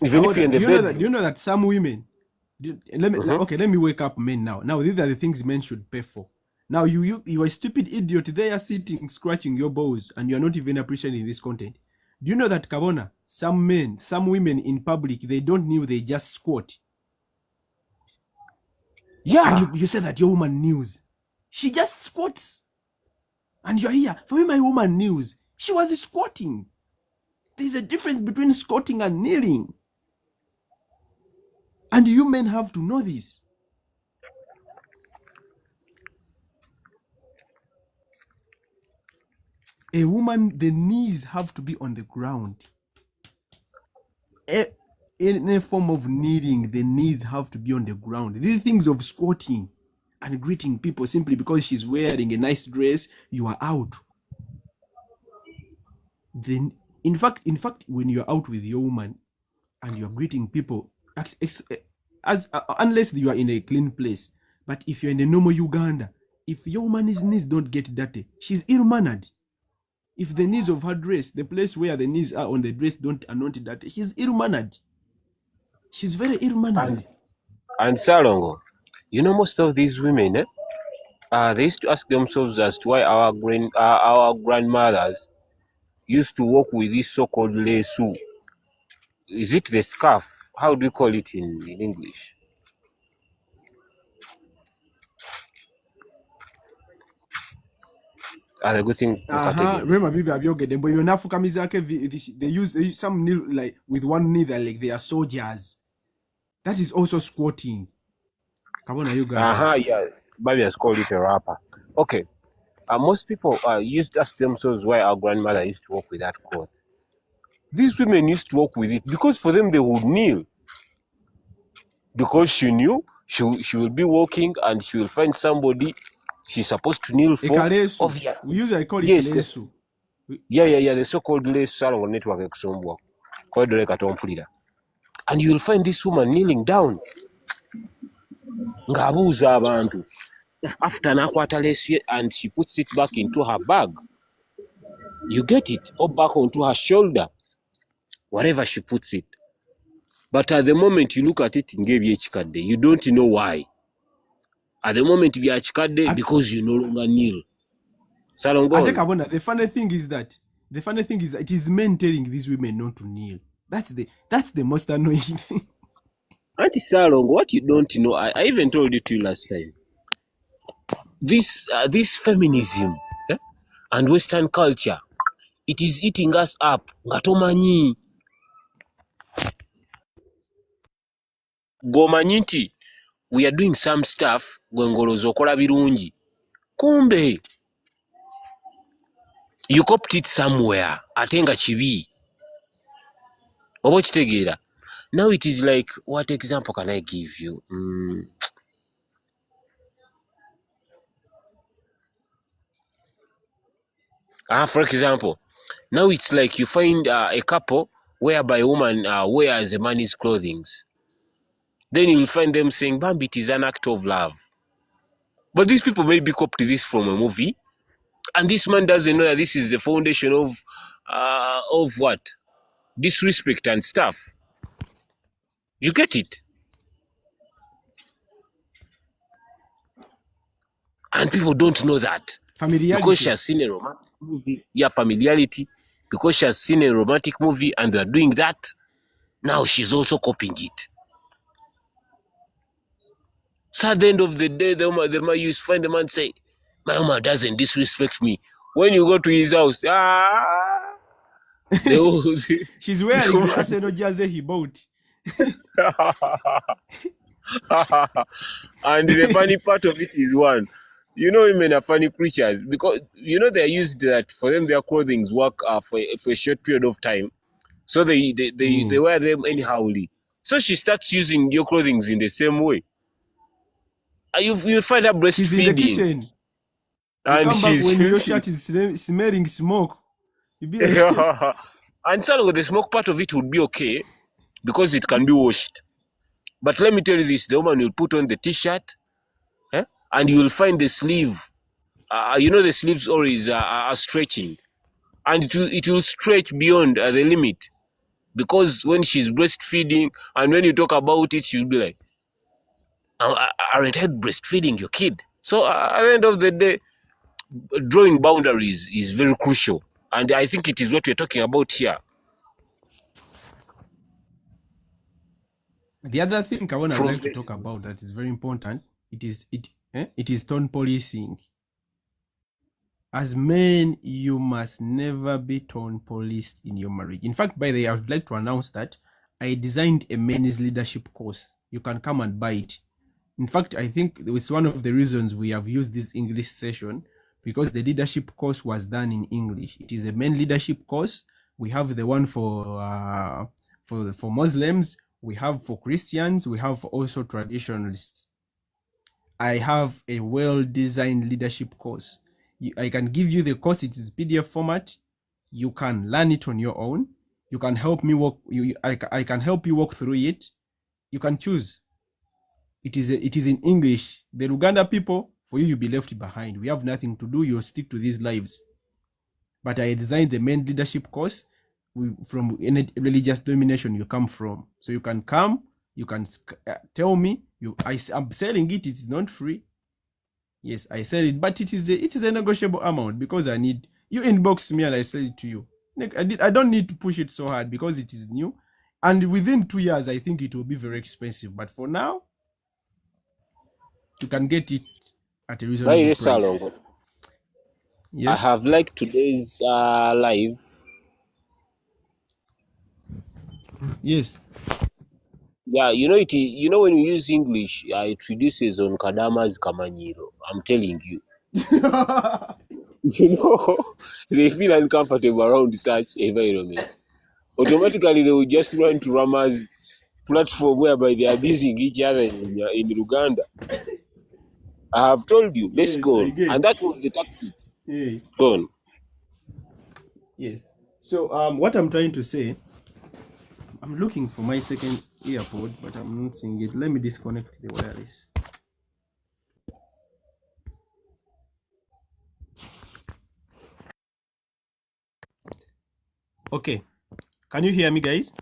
Even if you're in the bed. Do you know that some women, let me wake up men now. Now these are the things men should pay for. Now you are a stupid idiot there sitting scratching your balls and you're not even appreciating this content. Do you know that, Kabona, some women in public, they don't kneel, they just squat. Yeah. And you said that your woman kneels. She just squats. And you're here. For me, my woman kneels. She was squatting. There's a difference between squatting and kneeling. And you men have to know this. A woman, the knees have to be on the ground. In a form of kneeling, the knees have to be on the ground. These things of squatting and greeting people simply because she's wearing a nice dress, you are out. then in fact, when you're out with your woman and you're greeting people, unless you are in a clean place, but if you're in a normal Uganda, if your woman's knees don't get dirty, she's ill-mannered. If the knees of her dress, the place where the knees are on the dress are not dirty, she's ill-mannered. She's very ill-mannered. And Salongo, you know, most of these women, they used to ask themselves as to why our grandmothers used to walk with this so-called lesu. Is it the scarf? How do you call it in English? The good thing. Remember, baby, Abiogede, but you're not they use some knee like with one knee that like they are soldiers. That is also squatting. Come on, you guys. Yeah. Baby has called it a rapper. Okay. Most people used to ask themselves why our grandmother used to walk with that cloth. These women used to walk with it because for them they would kneel. Because she knew she will be walking and she will find somebody she's supposed to kneel for. Obviously. We usually call it lesu. Yeah, the so-called lesu network. And you will find this woman kneeling down. Ngabuza abantu. After nakwata lesu and she puts it back into her bag. You get it, or back onto her shoulder, wherever she puts it. But at the moment you look at it in Chikade, you don't know why. At the moment you are Chikade because you no longer kneel. The funny thing is that it is men telling these women not to kneel. That's the most annoying thing. Auntie Salong, what you don't know, I even told it to you last time. This feminism and Western culture, it is eating us up. Ngatomanyi. Gomanyinti, we are doing some stuff, gwengolozo kola birungi. Kumbe, you copied it somewhere, atenga chibi. Obo kitegeera. Now it is like, what example can I give you? For example, now it's like you find a couple whereby a woman wears a man's clothing. Then you'll find them saying, Bambi, it is an act of love. But these people maybe copied this from a movie, and this man doesn't know that this is the foundation of what? Disrespect and stuff. You get it? And people don't know that. Familiarity. Because she has seen a romantic movie. Yeah, familiarity. Because she has seen a romantic movie and they're doing that, now she's also copying it. So at the end of the day, the man you find the man say, my mama doesn't disrespect me. When you go to his house, she's wearing the Arsenal jersey he bought. And the funny part of it is one, you know, women are funny creatures because you know they're used that for them their clothing work for a short period of time, so they wear them anyhowly. So she starts using your clothing in the same way. You find her breastfeeding. She's in the kitchen. And when your shirt is smelling smoke, you be like, and so the smoke part of it would be okay because it can be washed. But let me tell you this: the woman will put on the t-shirt, and you will find the sleeve. You know the sleeves always are stretching, and it will stretch beyond the limit, because when she's breastfeeding, and when you talk about it, she'll be like, "Aren't I breastfeeding your kid?" So at the end of the day, drawing boundaries is very crucial, and I think it is what we're talking about here. The other thing I would like to talk about that is very important, it is tone policing. As men, you must never be tone policed in your marriage. In fact, by the way, I would like to announce that I designed a men's leadership course. You can come and buy it. In fact, I think it's one of the reasons we have used this English session, because the leadership course was done in English. It is a men leadership course. We have the one for Muslims. We have for Christians, we have also traditionalists. I have a well-designed leadership course. I can give you the course. It is PDF format. You can learn it on your own. You can help me walk. I can help you walk through it. You can choose. It is in English. The Luganda people, for you, you'll be left behind. We have nothing to do. You'll stick to these lives. But I designed the main leadership course from any religious domination you come from. So you can come, you can tell me. I'm selling it. It's not free. Yes, I sell it, but it is a negotiable amount because I need you inbox me and I sell it to you. I don't need to push it so hard because it is new, and within 2 years I think it will be very expensive. But for now, you can get it at a reasonable Yes, price. Salongo. I Yes. have liked today's live. Yes. Yeah, you know it. You know when you use English, it reduces on Kadama's Kamanyiro. I'm telling you. You know, they feel uncomfortable around such environment. Automatically, they will just run to Rama's platform whereby they are abusing each other in Uganda. I have told you, let's Yes, go I on. get. And that was the tactic. Yeah. Go on. Yes. So what I'm trying to say, I'm looking for my second earpod, but I'm not seeing it. Let me disconnect the wireless. Okay. Can you hear me, guys?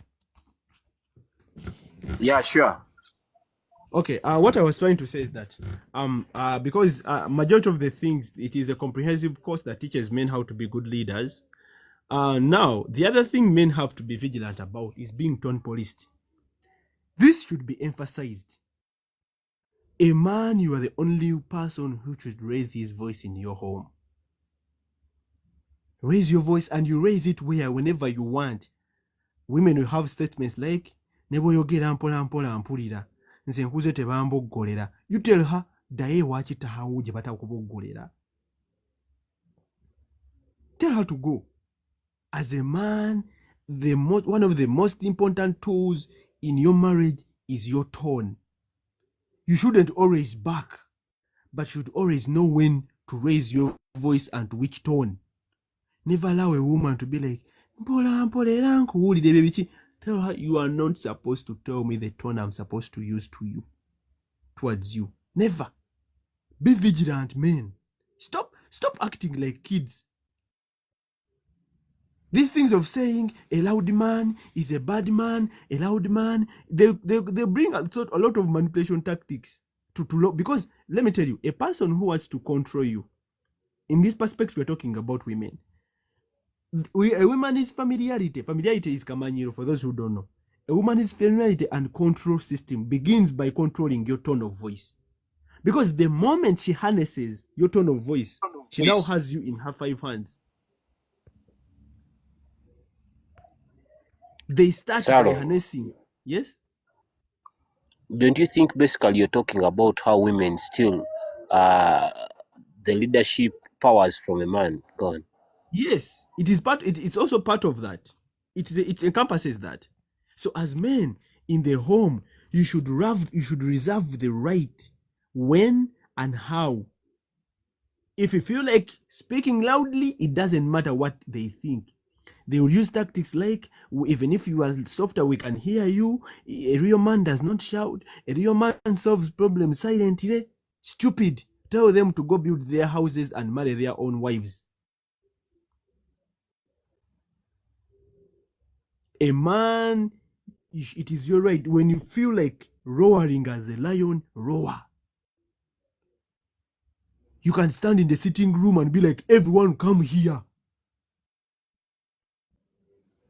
Yeah, sure. Okay. What I was trying to say is that because majority of the things, it is a comprehensive course that teaches men how to be good leaders. Now the other thing men have to be vigilant about is being tone policed. This should be emphasized. A man, you are the only person who should raise his voice in your home. Raise your voice, and you raise it whenever you want. Women will have statements like, "Ne bw'oyogera mpola mpola mpulira, nze nkuze tebamboggolera." You tell her, "Daye wakitahawo gye batakuboggolera." Tell her to go. As a man, one of the most important tools in your marriage is your tone. You shouldn't always bark, but should always know when to raise your voice and to which tone. Never allow a woman to be like, "Mpola mpola era nkuwulire ebyo biki." Tell her, you are not supposed to tell me the tone I'm supposed to use towards you. Never. Be vigilant, men. Stop acting like kids. These things of saying a loud man is a bad man, a loud man, they bring a lot of manipulation tactics because let me tell you, a person who wants to control you, in this perspective, we're talking about women. A woman's familiarity is kamanyiro for those who don't know. A woman's familiarity and control system begins by controlling your tone of voice. Because the moment she harnesses your tone of voice, she now has you in her 5 hands. They start by harnessing. Yes? Don't you think basically you're talking about how women steal the leadership powers from a man? Go on. Yes, it is it's also part of that. It encompasses that. So as men in the home, you should reserve the right when and how. If you feel like speaking loudly, it doesn't matter what they think. They will use tactics like, even if you are softer, we can hear you. A real man does not shout. A real man solves problems silently. Stupid. Tell them to go build their houses and marry their own wives. A man, it is your right. When you feel like roaring as a lion, roar. You can stand in the sitting room and be like, "Everyone come here."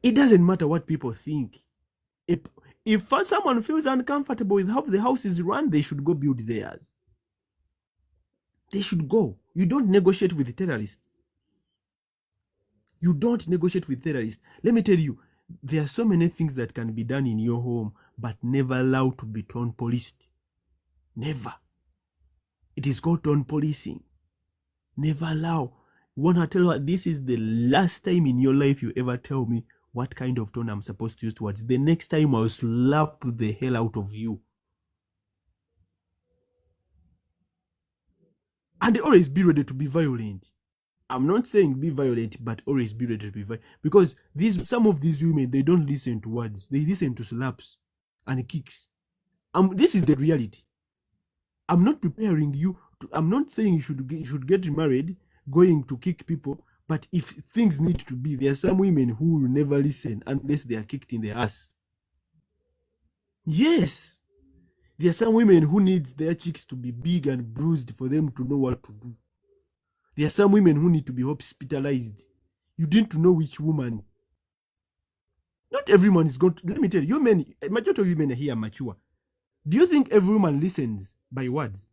It doesn't matter what people think. If someone feels uncomfortable with how the house is run, they should go build theirs. They should go. You don't negotiate with the terrorists. You don't negotiate with terrorists. Let me tell you, there are so many things that can be done in your home, but never allowed to be tone policed. Never. It is called tone policing. Never allow. You want to tell her, this is the last time in your life you ever tell me what kind of tone I'm supposed to use towards. The next time I'll slap the hell out of you. And always be ready to be violent. I'm not saying be violent, but always be ready to be violent. Because some of these women, they don't listen to words. They listen to slaps and kicks. This is the reality. I'm not preparing you. I'm not saying you should get married, going to kick people. But if things need to be, there are some women who will never listen unless they are kicked in the ass. Yes. There are some women who need their cheeks to be big and bruised for them to know what to do. There are some women who need to be hospitalized. You need to know which woman. Not everyone is going to. Let me tell you, men, majority of women here are mature. Do you think every woman listens by words?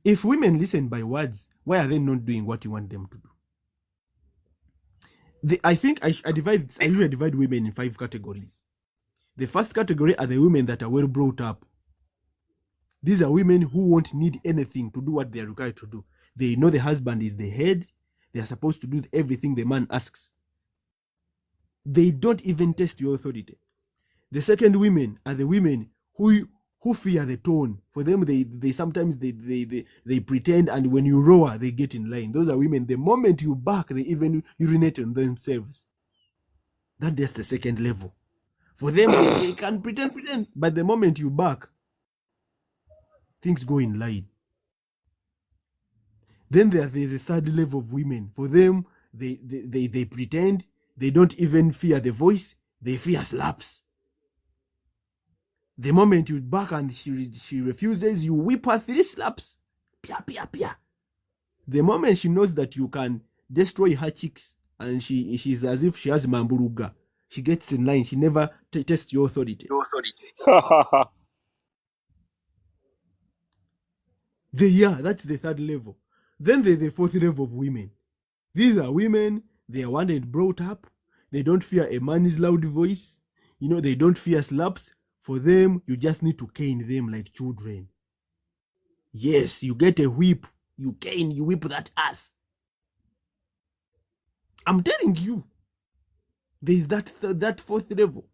If women listen by words, why are they not doing what you want them to do? I think I usually divide women in 5 categories. The first category are the women that are well brought up. These are women who won't need anything to do what they are required to do. They know the husband is the head. They are supposed to do everything the man asks. They don't even test your authority. The second women are the women who fear the tone. For them, they sometimes they pretend, and when you roar, they get in line. Those are women. The moment you bark, they even urinate on themselves. That's the second level. For them, they can pretend, but the moment you bark, things go in line. Then there's the third level of women. For them, they pretend. They don't even fear the voice. They fear slaps. The moment you bark and she refuses, you whip her 3 slaps. Pia, pia, pia. The moment she knows that you can destroy her cheeks, and she's as if she has mamburuga, she gets in line. She never tests your authority. That's the third level. Then there's the fourth level of women. These are women, they are one and brought up. They don't fear a man's loud voice. They don't fear slaps. For them, you just need to cane them like children. Yes, you get a whip. You cane, you whip that ass. I'm telling you. There's that fourth level.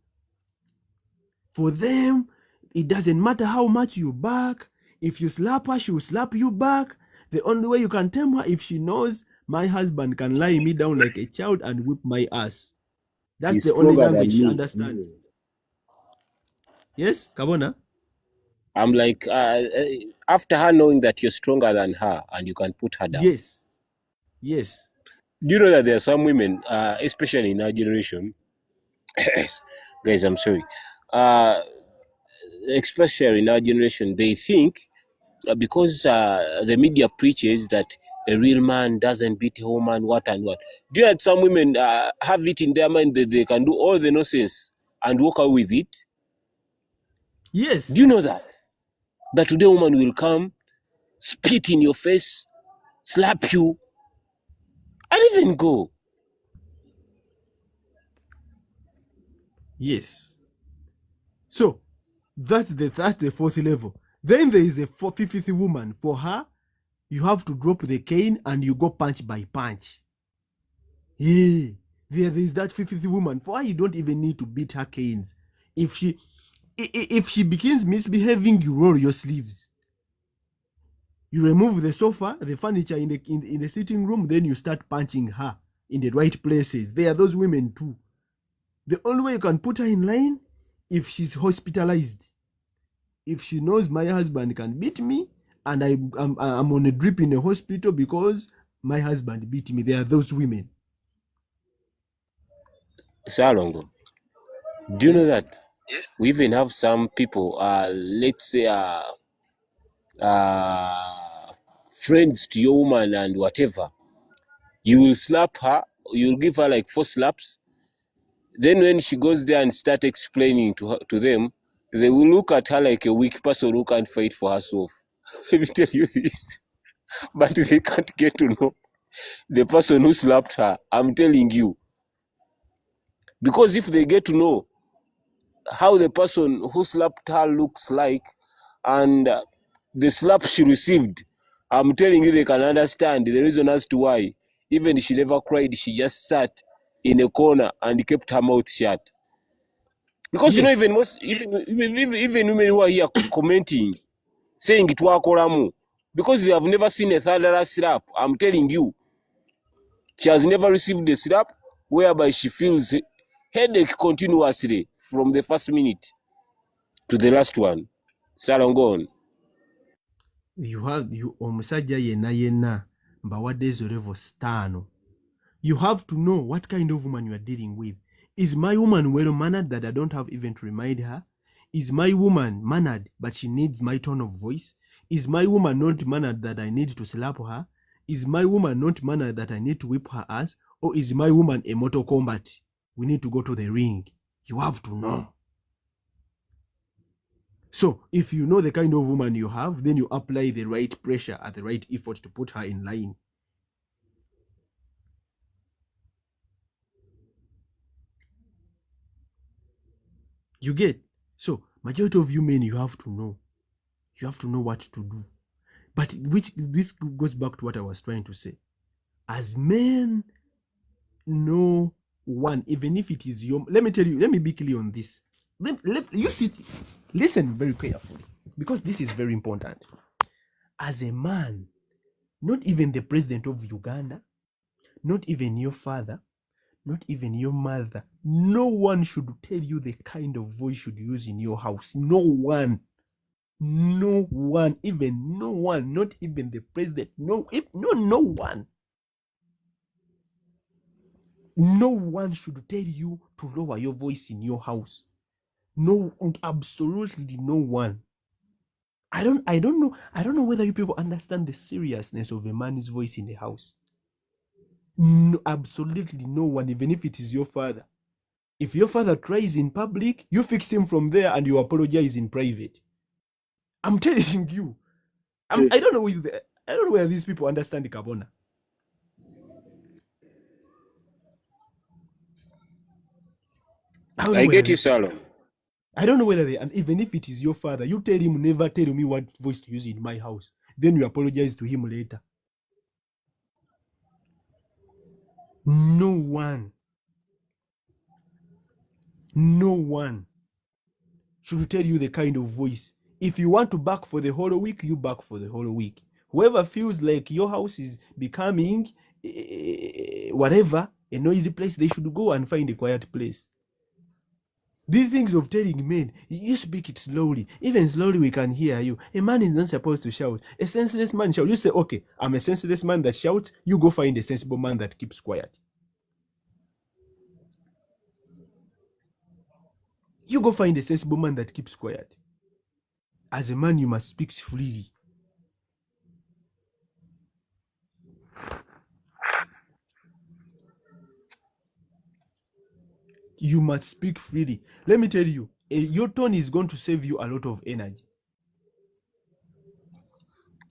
For them, it doesn't matter how much you bark. If you slap her, she will slap you back. The only way you can tame her, if she knows my husband can lie me down like a child and whip my ass. That's the only language she understands. Yes, Kabona? I'm like, after her knowing that you're stronger than her and you can put her down. Yes. Do you know that there are some women, especially in our generation, guys, I'm sorry, especially in our generation, they think because the media preaches that a real man doesn't beat a woman, what and what. Do you know that some women have it in their mind that they can do all the nonsense and walk out with it? Yes. Do you know that? That today a woman will come, spit in your face, slap you, and even go. Yes. So, that's the fourth level. Then there is a fifth woman. For her, you have to drop the cane and you go punch by punch. Yeah. There is that fifth woman. For her, you don't even need to beat her canes. If she begins misbehaving, you roll your sleeves. You remove the sofa, the furniture in the sitting room, then you start punching her in the right places. There are those women too. The only way you can put her in line, if she's hospitalized. If she knows my husband can beat me, and I'm on a drip in a hospital because my husband beat me. There are those women. Salongo, do you know that? Yes. We even have some people, let's say, friends to your woman and whatever. You will slap her, you'll give her like 4 slaps. Then when she goes there and start explaining to them, they will look at her like a weak person who can't fight for herself. Let me tell you this. But they can't get to know the person who slapped her. I'm telling you. Because if they get to know how the person who slapped her looks like and the slap she received, I'm telling you, they can understand the reason as to why. Even she never cried, she just sat in a corner and kept her mouth shut. Because yes. You know, even women who are here commenting, saying it wakolamu, because they have never seen a thunderous slap. I'm telling you, she has never received a slap whereby she feels headache continuously from the first minute to the last one. Salon, go on. You omusajja yenna mbawadde ezo level 5. You have to know what kind of woman you are dealing with. Is my woman well mannered that I don't have even to remind her? Is my woman mannered but she needs my tone of voice? Is my woman not mannered that I need to slap her? Is my woman not mannered that I need to whip her ass? Or is my woman a Mortal Kombat? We need to go to the ring. You have to know. So if you know the kind of woman you have, then you apply the right pressure at the right effort to put her in line. You get? So majority of you men, you have to know. You have to know what to do. But this goes back to what I was trying to say. As men, no one, even if it is your, let me tell you, let me be clear on this. You sit, listen very carefully, because this is very important. As a man, not even the president of Uganda, not even your father, not even your mother, no one should tell you the kind of voice you should use in your house. No one. No one, even no one, not even the president. No one. No one should tell you to lower your voice in your house. No, absolutely no one. I don't know whether you people understand the seriousness of a man's voice in the house. No, absolutely no one, even if it is your father. If your father tries in public, you fix him from there and you apologize in private. I'm telling you. I don't know whether these people understand the Kabona. I get you, Salon. I don't know whether they, and even if it is your father, you tell him, never tell me what voice to use in my house. Then you apologize to him later. No one should tell you the kind of voice. If you want to bark for the whole week, you bark for the whole week. Whoever feels like your house is becoming whatever, a noisy place, they should go and find a quiet place. These things of telling men, you speak it slowly. Even slowly we can hear you. A man is not supposed to shout. A senseless man shout. You say, okay, I'm a senseless man that shouts. You go find a sensible man that keeps quiet. You go find a sensible man that keeps quiet. As a man, you must speak freely. You must speak freely. Let me tell you, your tone is going to save you a lot of energy.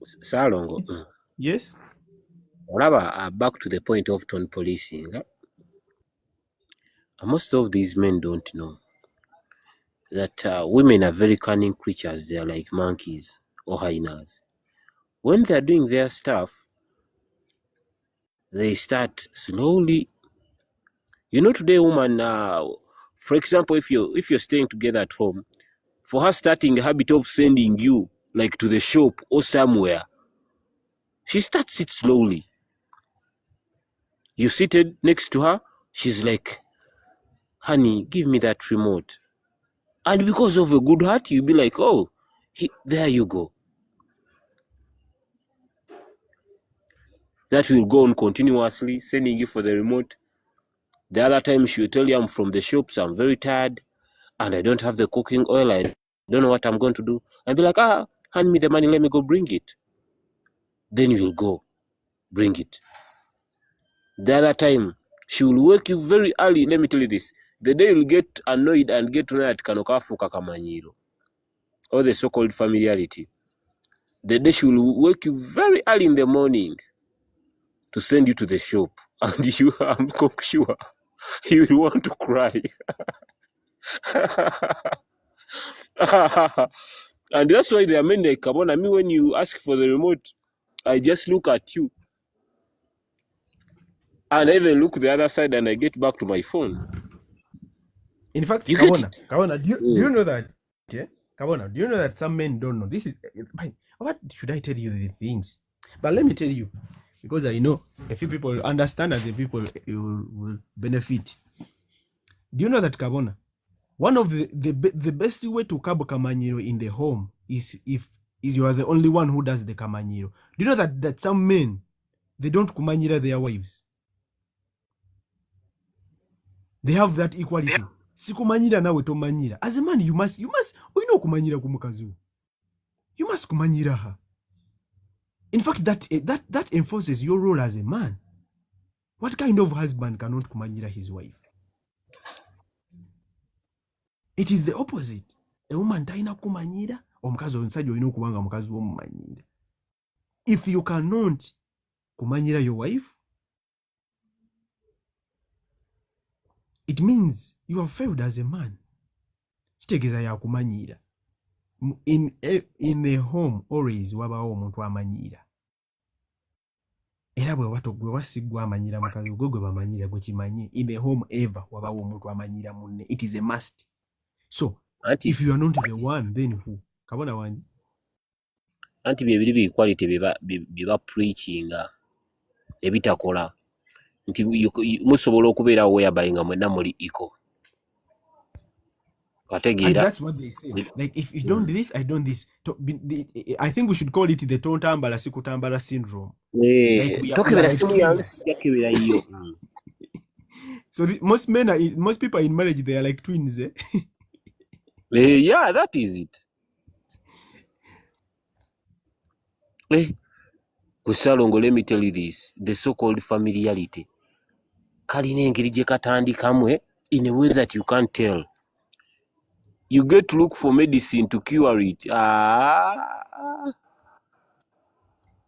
Salongo. Yes? Back to the point of tone policing. Most of these men don't know that women are very cunning creatures. They are like monkeys or hyenas. When they are doing their stuff, they start slowly. You know, today, woman, for example, if you're staying together at home, for her starting a habit of sending you like to the shop or somewhere, she starts it slowly. You seated next to her, she's like, honey, give me that remote. And because of a good heart, you'll be like, oh, there you go. That will go on continuously, sending you for the remote. The other time she will tell you, I'm from the shops, I'm very tired, and I don't have the cooking oil, I don't know what I'm going to do. I'll be like, hand me the money, let me go bring it. Then you will go, bring it. The other time, she will wake you very early. Let me tell you this. The day you'll get annoyed and get to know at Kanokafu Kakamanyiro, or the so-called familiarity, the day she will wake you very early in the morning to send you to the shop. And you, I'm sure, you will want to cry. And that's why there are men like Kabona. I mean, when you ask for the remote, I just look at you. And I even look the other side and I get back to my phone. In fact, You Kabona, get it? Kabona, do you know that? Yeah? Kabona, do you know that some men don't know? This is fine. What should I tell you the things? But let me tell you, because I know a few people will understand and the people will benefit. Do you know that, Kabona? One of the best way to kabo kamanyiro in the home is if you are the only one who does the kamanyiro. Do you know that some men, they don't kumanyira their wives? They have that equality. Sikumanyira nawe tomanyira. As a man, you must kumanyira kumukazu. You must kumanyira her. In fact, that enforces your role as a man. What kind of husband cannot kumanyira his wife? It is the opposite. A woman taina kumanyira, omukazi omusajja olina okubanga mukazi w'omumanyira. If you cannot kumanyira your wife, it means you have failed as a man. Kitegeeza ya kumanyira. In a home always wabawo omuntu amanyira. Era bwe wasigwa amanyira mukazi gwe gwe bamanyira gwe kimanye. In a home ever wabawo omuntu amanyira munne. It is a must. So, if you are not the one, then who? Kabona wanji. Anti bibiri bi equality biba preaching ebitakola. Nti musobola okubeera whereby nga mwenna muli equal. And that's what they say. Like, if you don't do this, I don't this. I think we should call it the tontambala sikutambala syndrome. So most people in marriage, they are like twins. Yeah, that is it. Kusalongo, let me tell you this. The so-called familiarity. Kalina engeri gye katandikamu in a way that you can't tell. You get to look for medicine to cure it.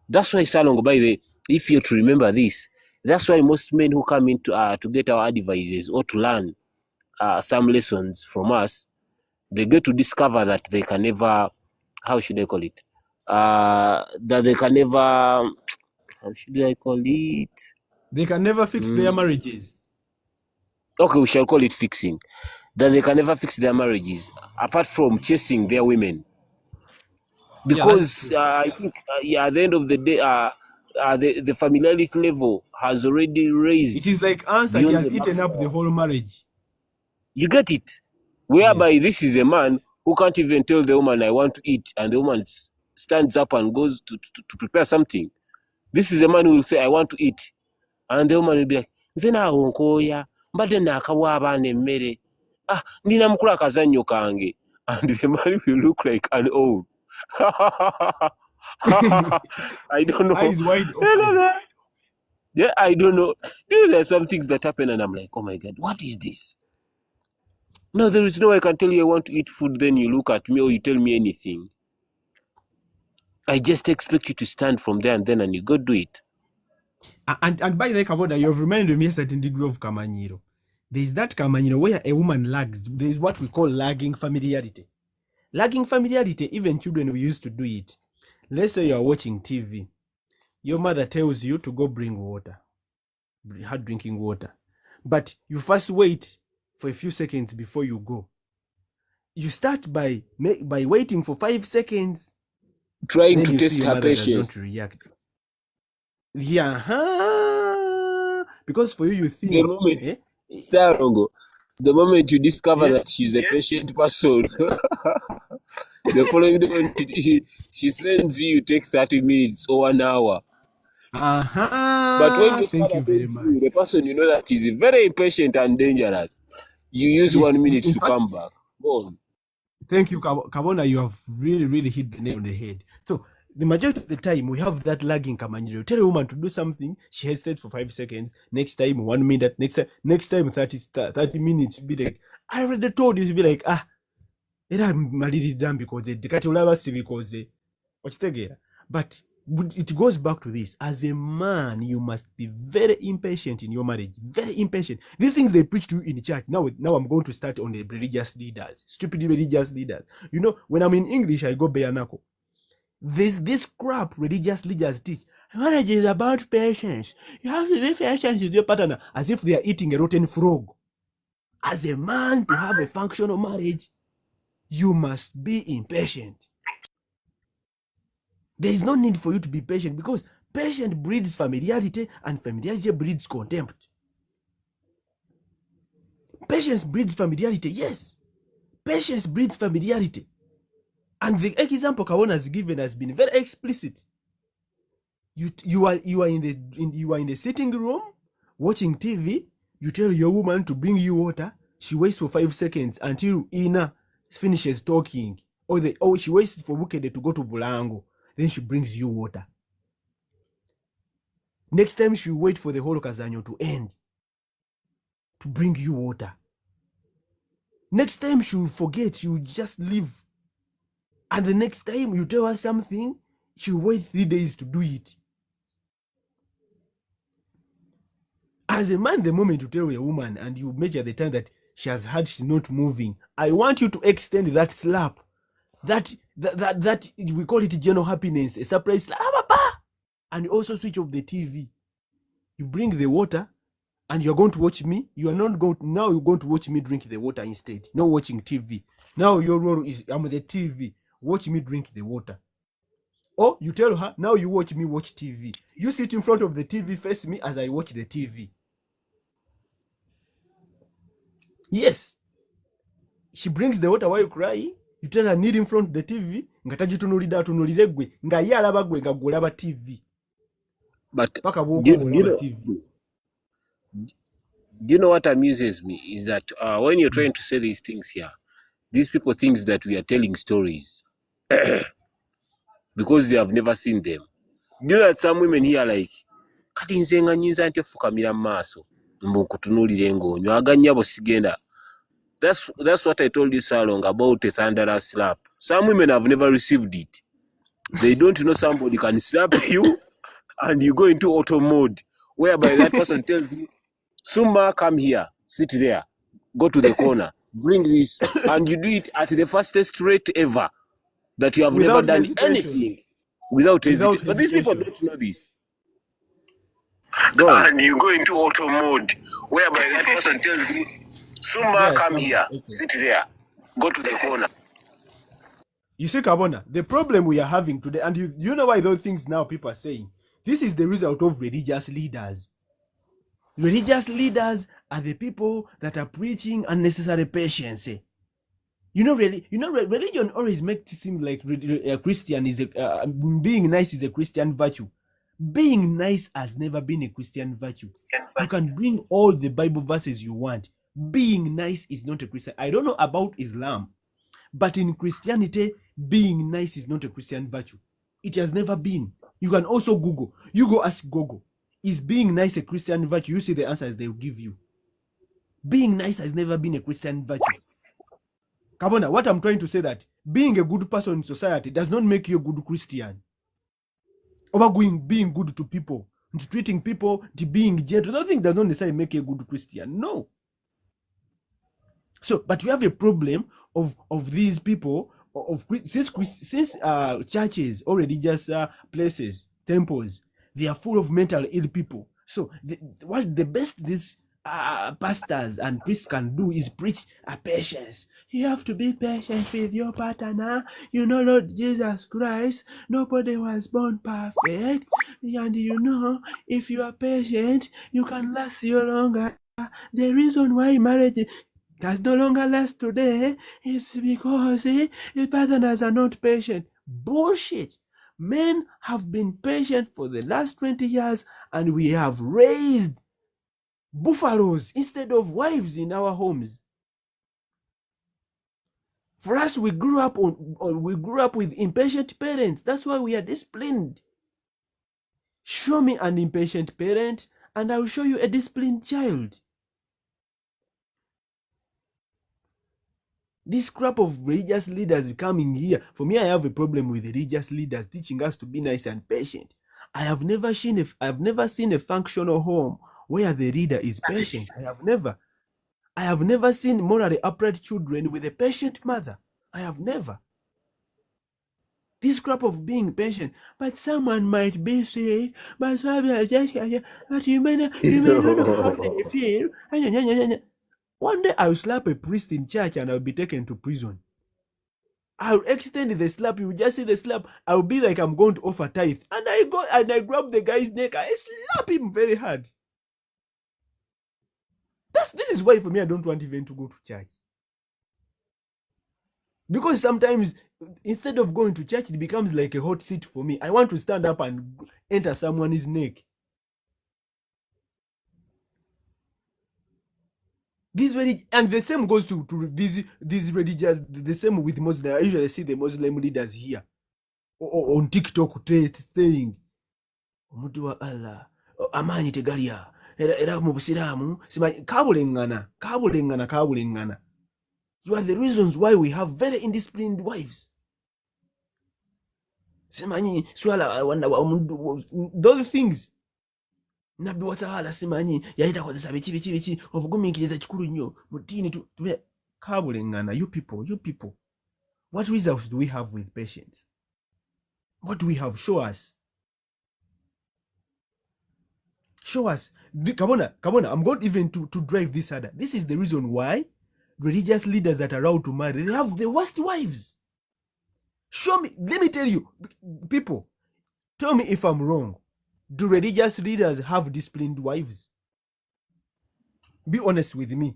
That's why Salongo, by the way, if you're to remember this, that's why most men who come in to get our advices or to learn some lessons from us, they get to discover that they can never, how should I call it? That they can never, how should I call it? They can never fix their marriages. Okay, we shall call it fixing. That they can never fix their marriages, apart from chasing their women. Because I think at the end of the day, the familiarity level has already raised. It is like answer has eaten up the whole marriage. You get it? Whereby this is a man who can't even tell the woman, I want to eat, and the woman stands up and goes to prepare something. This is a man who will say, I want to eat. And the woman will be like, Zena wonkoya, mbade nakawa abana emmere. Nina mukula kazanyo kange. And the man will look like an old. I don't know. Eyes wide open. Yeah, I don't know. There are some things that happen and I'm like, oh my God, what is this? No, there is no way I can tell you I want to eat food, then you look at me or you tell me anything. I just expect you to stand from there and you go do it. And by the way, Kabona, you have reminded me a certain degree of kamanyiro. There is that kamanyiro where a woman lags. There is what we call lagging familiarity. Lagging familiarity, even children, we used to do it. Let's say you are watching TV. Your mother tells you to go bring water, hard drinking water. But you first wait for a few seconds before you go. You start by waiting for 5 seconds. Trying to test her patience. React. Yeah. Because for you think... The moment, the moment you discover that she's a patient person, the following day she sends you, take 30 minutes or 1 hour. But when thank you very much. The person you know that is very impatient and dangerous, you use 1 minute to come back. Go on. Thank you, Kabona. You have really hit the nail on the head. So the majority of the time we have that lagging kamanyiro. Tell a woman to do something, she hesitates for 5 seconds. Next time 1 minute. Next time 30 minutes. Be like, I already told you. To be like, era maliri done because kati olaba si because okitegera. But it goes back to this. As a man, you must be very impatient in your marriage. Very impatient. These things they preach to you in the church. Now I'm going to start on the religious leaders. Stupid religious leaders. You know, when I'm in English, I go Beyanako. This crap religious leaders teach. Marriage is about patience. You have to be patient with your partner, as if they are eating a rotten frog. As a man, to have a functional marriage, you must be impatient. There is no need for you to be patient because patience breeds familiarity and familiarity breeds contempt. Patience breeds familiarity, yes. Patience breeds familiarity. And the example Kawona has given has been very explicit. You are in the sitting room watching TV. You tell your woman to bring you water. She waits for 5 seconds until Ina finishes talking. Or she waits for Bukede to go to Bulango. Then she brings you water. Next time she wait for the whole Kazanyo to end to bring you water. Next time she will forget, she will just leave. And the next time you tell her something, she will wait 3 days to do it. As a man, the moment you tell a woman and you measure the time that she has had, she's not moving, I want you to extend that slap. That we call it general happiness, a surprise slap. And also switch off the TV. You bring the water and you're going to watch me. You are not going now you're going to watch me drink the water instead. Not watching TV. Now your role is I'm the TV. Watch me drink the water. Or you tell her, now you watch me watch TV. You sit in front of the TV, face me as I watch the TV. Yes. She brings the water while you cry. You tell her kneel in front of the TV. TV. But do you know what amuses me is that when you're trying to say these things here, these people think that we are telling stories because they have never seen them. Do you know that some women here are like, kati nzenga nyinza nte fukamira maso mbukutunulire ngonyo aganyabo sigenda. That's what I told you so long about a thunderous slap. Some women have never received it. They don't know somebody can slap you and you go into auto mode whereby that person tells you, Suma, come here, sit there, go to the corner, bring this, and you do it at the fastest rate ever that you have never done anything without hesitation. But these people don't know this. And you go into auto mode whereby that person tells you, Suma, come here, sit there, go to the corner. You see, Kabona, the problem we are having today, and you know why those things now people are saying, this is the result of religious leaders. Religious leaders are the people that are preaching unnecessary patience. Religion always makes it seem like a Christian is being nice is a Christian virtue. Being nice has never been a Christian virtue. You can bring all the Bible verses you want. Being nice is not a Christian. I don't know about Islam, but in Christianity, being nice is not a Christian virtue. It has never been. You can also Google. You go ask Google, is being nice a Christian virtue? You see the answers they will give you. Being nice has never been a Christian virtue. Kabona, what I'm trying to say that being a good person in society does not make you a good Christian. Being good to people, to treating people, to being gentle, nothing does not necessarily make you a good Christian. No. So, but we have a problem of these people, since churches or religious places, temples, they are full of mentally ill people. So what the best these pastors and priests can do is preach patience. You have to be patient with your partner. You know, Lord Jesus Christ, nobody was born perfect. And you know, if you are patient, you can last you longer. The reason why marriage does no longer last today is because the partners are not patient. Bullshit. Men have been patient for the last 20 years and we have raised buffaloes instead of wives in our homes. For us, we grew up with impatient parents. That's why we are disciplined. Show me an impatient parent and I will show you a disciplined child. This crap of religious leaders coming here. For me, I have a problem with religious leaders teaching us to be nice and patient. I have never seen a functional home where the leader is patient. I have never seen morally upright children with a patient mother. I have never. This crap of being patient, but someone might be sick, but you may not know how they feel. One day I'll slap a priest in church and I'll be taken to prison. I'll extend the slap. You just see the slap. I'll be like I'm going to offer tithe. And I go and I grab the guy's neck. I slap him very hard. This is why for me I don't want even to go to church. Because sometimes instead of going to church, it becomes like a hot seat for me. I want to stand up and enter someone's neck. And the same goes to these religious, the same with Muslim. I usually see the Muslim leaders here or on TikTok saying, Omuntu wa Allah, amaanyi tegalya, era mu Busiraamu, kabulengana. You are the reasons why we have very indisciplined wives. Simanyi swala those things. Nabbi wataala simanyi yayita kozesa biki obugumiikiriza kikulu nnyo mu ddiini kabulengana. You people, what results do we have with patience? What do we have? Show us. Kabona, I'm going even to drive this harder. This is the reason why religious leaders that are allowed to marry, they have the worst wives. Show me, let me tell you, people, tell me if I'm wrong. Do religious leaders have disciplined wives? Be honest with me.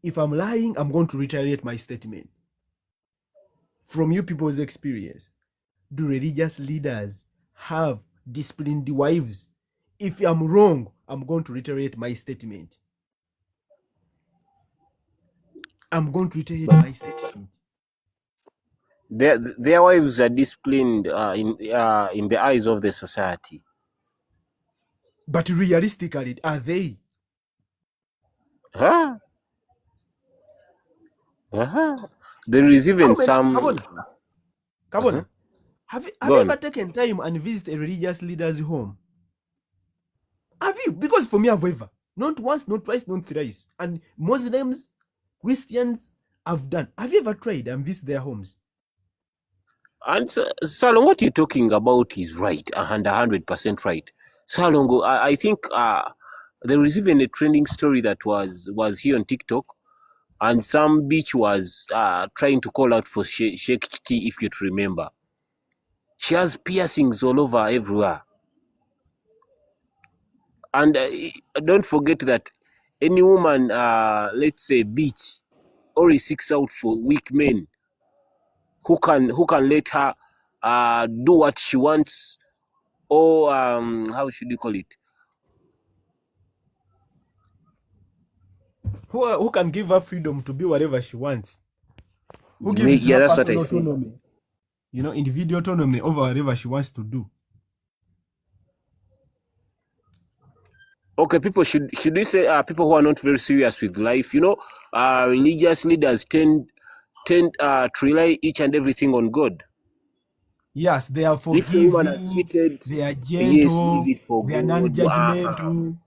If I'm lying, I'm going to reiterate my statement. From you people's experience, do religious leaders have disciplined wives? If I'm wrong, I'm going to reiterate my statement. Their wives are disciplined in the eyes of the society. But realistically, are they? There is even some. Kabona, have you ever taken time and visit a religious leader's home? Have you? Because for me, I've ever. Not once, not twice, not thrice. And Muslims, Christians have done. Have you ever tried and visit their homes? And Salong, what you're talking about is right, 100% right. Salong, I think there is even a trending story that was here on TikTok, and some bitch was trying to call out for Sheikh Chiti, if you remember. She has piercings all over everywhere. And don't forget that any woman, let's say bitch, already seeks out for weak men who can let her do what she wants, or how should you call it? Who can give her freedom to be whatever she wants? Who gives her personal autonomy? You know, individual autonomy over whatever she wants to do. Okay, people, should we say people who are not very serious with life? You know, religious leaders tend to rely each and everything on God. Yes, they are forgiving, they are gentle, they are non-judgmental.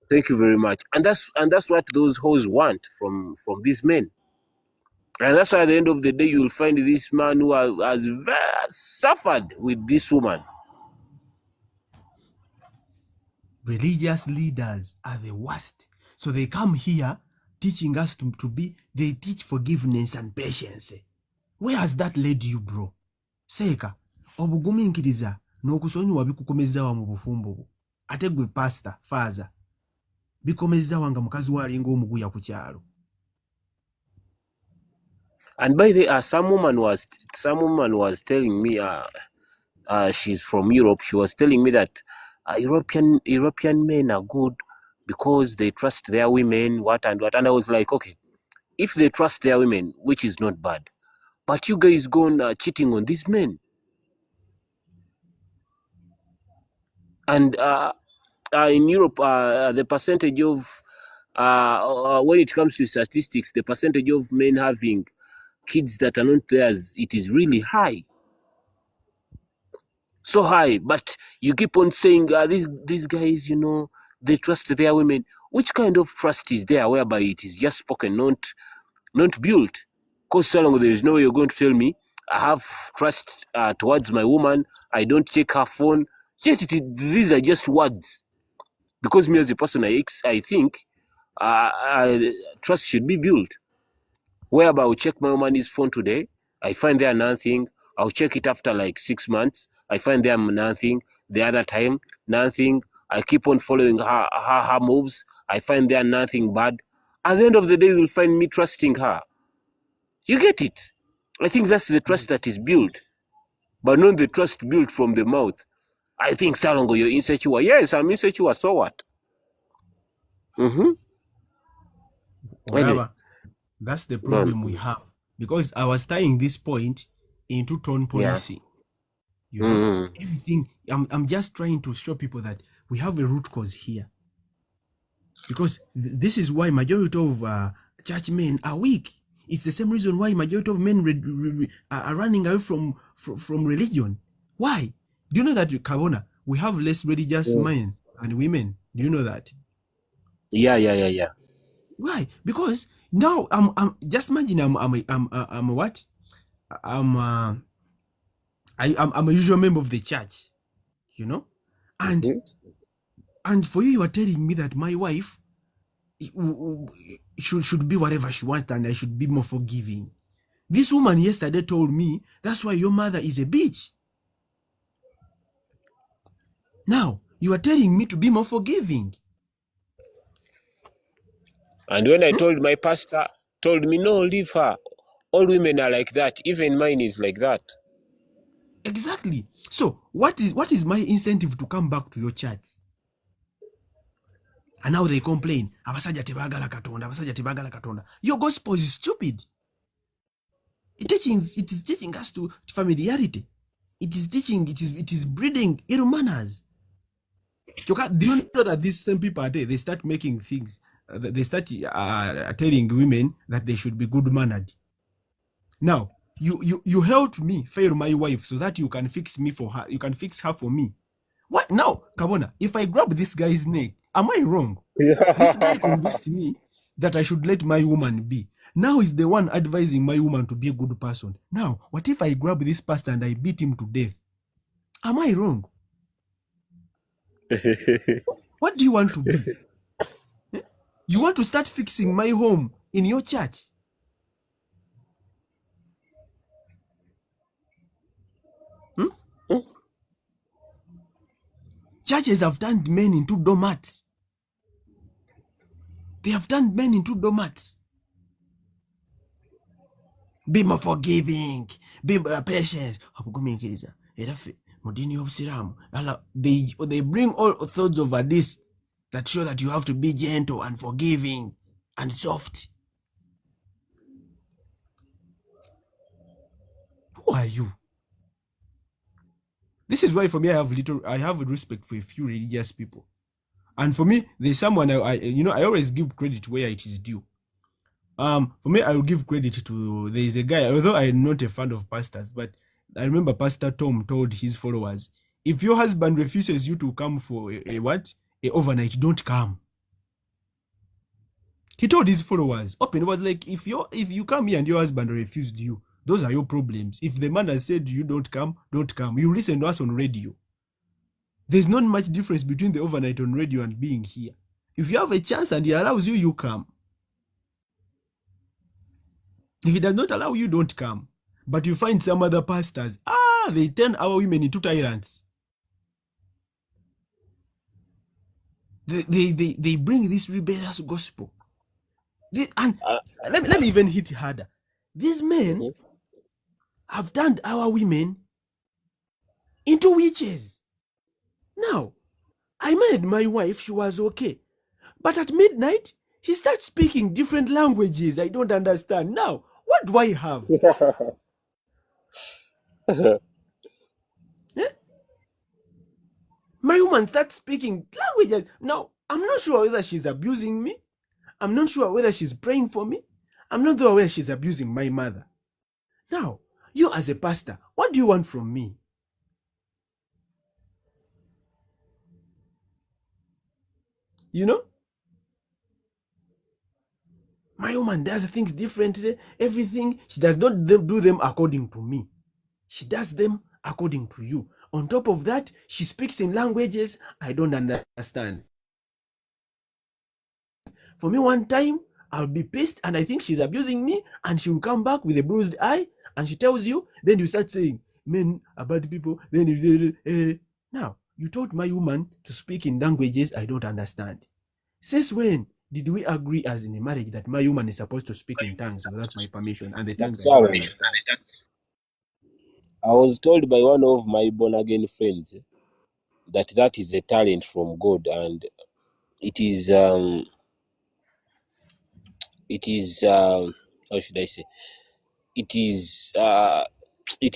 Thank you very much. And that's what those hoes want from these men. And that's why at the end of the day, you will find this man who has very suffered with this woman. Religious leaders are the worst. So they come here teaching us to be, they teach forgiveness and patience. Where has that led you, bro? Seeka, obugumiikiriza n'okusonyiwa bikukomezaawa mu bufumbo bwo. Ate gwe pastor, father, bikomezaawa nga mukazi walinga omuguya ku kyalo. And by the way, some woman was telling me, she's from Europe. She was telling me that European men are good because they trust their women, what and what. And I was like, okay, if they trust their women, which is not bad, but you guys go cheating on these men. And in Europe, the percentage of, when it comes to statistics, the percentage of men having kids that are not theirs, it is really high. So high. But you keep on saying, these guys, you know, they trust their women. Which kind of trust is there whereby it is just spoken, not built? Because so long there is no way you're going to tell me I have trust towards my woman, I don't check her phone. Yet these are just words. Because me as a person, I think trust should be built. Whereby I will check my woman's phone today, I find there nothing. I'll check it after like 6 months. I find there nothing. The other time, nothing. I keep on following her moves. I find there nothing bad. At the end of the day, you'll find me trusting her. You get it? I think that's the trust that is built, but not the trust built from the mouth. I think, Salongo, you're insecure. Yes, I'm insecure. So what? Anyway, Whatever. That's the problem we have. Because I was tying this point into tone policy. You know, everything. I'm just trying to show people that we have a root cause here. Because this is why majority of church men are weak. It's the same reason why majority of men are running away from religion. Why? Do you know that, Kabona, we have less religious men and women? Do you know that? Yeah. Why? Because now I'm just imagine I'm what? I'm a usual member of the church, you know, and for you are telling me that my wife should be whatever she wants and I should be more forgiving. This woman yesterday told me that's why your mother is a bitch. Now you are telling me to be more forgiving. And when I told my pastor, told me, no, leave her. All women are like that. Even mine is like that. Exactly. So what is my incentive to come back to your church? And now they complain. Your gospel is stupid. It is teaching us to familiarity. It is breeding ill manners. Do you know that these same people are there? They start making things. They start telling women that they should be good mannered. Now you helped me fail my wife so that you can fix me for her. You can fix her for me. What now, Kabona? If I grab this guy's neck, am I wrong? This guy convinced me that I should let my woman be. Now he's the one advising my woman to be a good person. Now, what if I grab this pastor and I beat him to death? Am I wrong? What do you want to be? You want to start fixing my home in your church? Churches have turned men into doormats. They have turned men into doormats. Be more forgiving. Be more patient. They bring all thoughts over this that show that you have to be gentle and forgiving and soft. Who are you? This is why for me I have respect for a few religious people. And for me, there's someone I always give credit where it is due. For me, I will give credit to, there is a guy, although I'm not a fan of pastors, but I remember Pastor Tom told his followers, if your husband refuses you to come for a overnight, don't come. He told his followers, open, it was like, if you come here and your husband refused you, those are your problems. If the man has said you don't come, don't come. You listen to us on radio. There's not much difference between the overnight on radio and being here. If you have a chance and he allows you, you come. If he does not allow you, don't come. But you find some other pastors, they turn our women into tyrants. They bring this rebellious gospel. Let me even hit harder. These men have turned our women into witches. Now, I married my wife, she was okay. But at midnight, she starts speaking different languages I don't understand. Now, what do I have? My woman starts speaking languages. Now, I'm not sure whether she's abusing me. I'm not sure whether she's praying for me. I'm not sure whether she's abusing my mother. Now, you as a pastor, what do you want from me? You know? My woman does things differently. Everything, she does not do them according to me. She does them according to you. On top of that, she speaks in languages I don't understand. For me, one time, I'll be pissed and I think she's abusing me and she will come back with a bruised eye and she tells you, then you start saying men are bad people. Then now you told my woman to speak in languages I don't understand. Since when did we agree as in a marriage that my woman is supposed to speak in tongues without my permission and the tongues I don't Sorry. understand? I was told by one of my born again friends that is a talent from God, and it is how should I say, it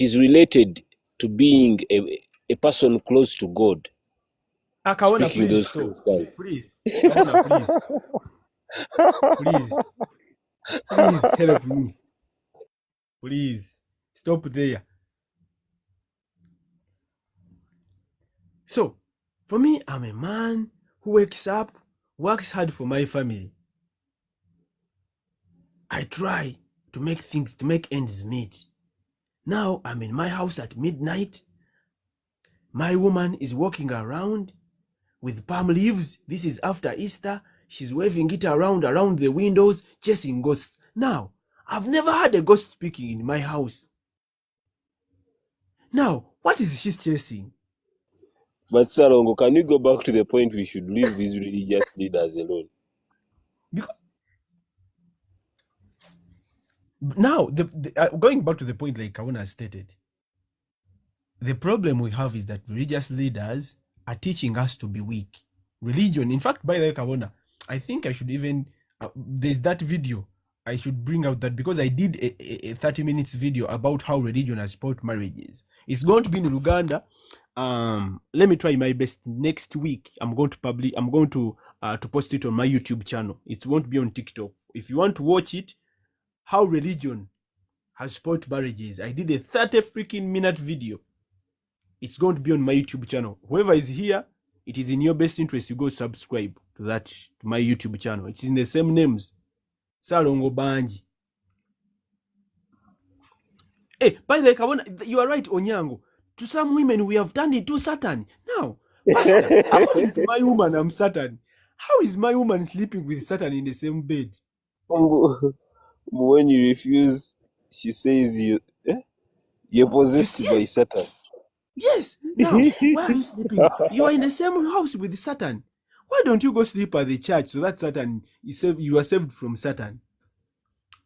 is related to being a person close to God, Akaona, speaking please those stop. tongues. Please, Kaona, please help me. Please stop there. So, for me, I'm a man who wakes up, works hard for my family. I try to make ends meet. Now I'm in my house at midnight. My woman is walking around with palm leaves. This is after Easter. She's waving it around the windows, chasing ghosts. Now, I've never had a ghost speaking in my house. Now, what is she chasing? But Salongo, can you go back to the point we should leave these religious leaders alone? Because now, going back to the point like Kauna stated, the problem we have is that religious leaders are teaching us to be weak. Religion, in fact, by the way, Kauna, I think I should even, there's that video, I should bring out that because I did a 30 minutes video about how religion has spoiled marriages. It's going to be in Uganda. Let me try my best. Next week, I'm going to post it on my YouTube channel. It won't be on TikTok. If you want to watch it, how religion has spoiled marriages, I did a 30 freaking minute video. It's going to be on my YouTube channel. Whoever is here, it is in your best interest you go subscribe to my YouTube channel. It's in the same names. Salongo Banji. Hey, by the way, you are right, Onyango. To some women, we have turned into Satan. Now, Pastor, according to my woman, I'm Satan. How is my woman sleeping with Satan in the same bed? When you refuse, she says you're possessed by Satan. Yes. Now, why are you sleeping? You are in the same house with Satan. Why don't you go sleep at the church so that Satan is saved? You are saved from Satan.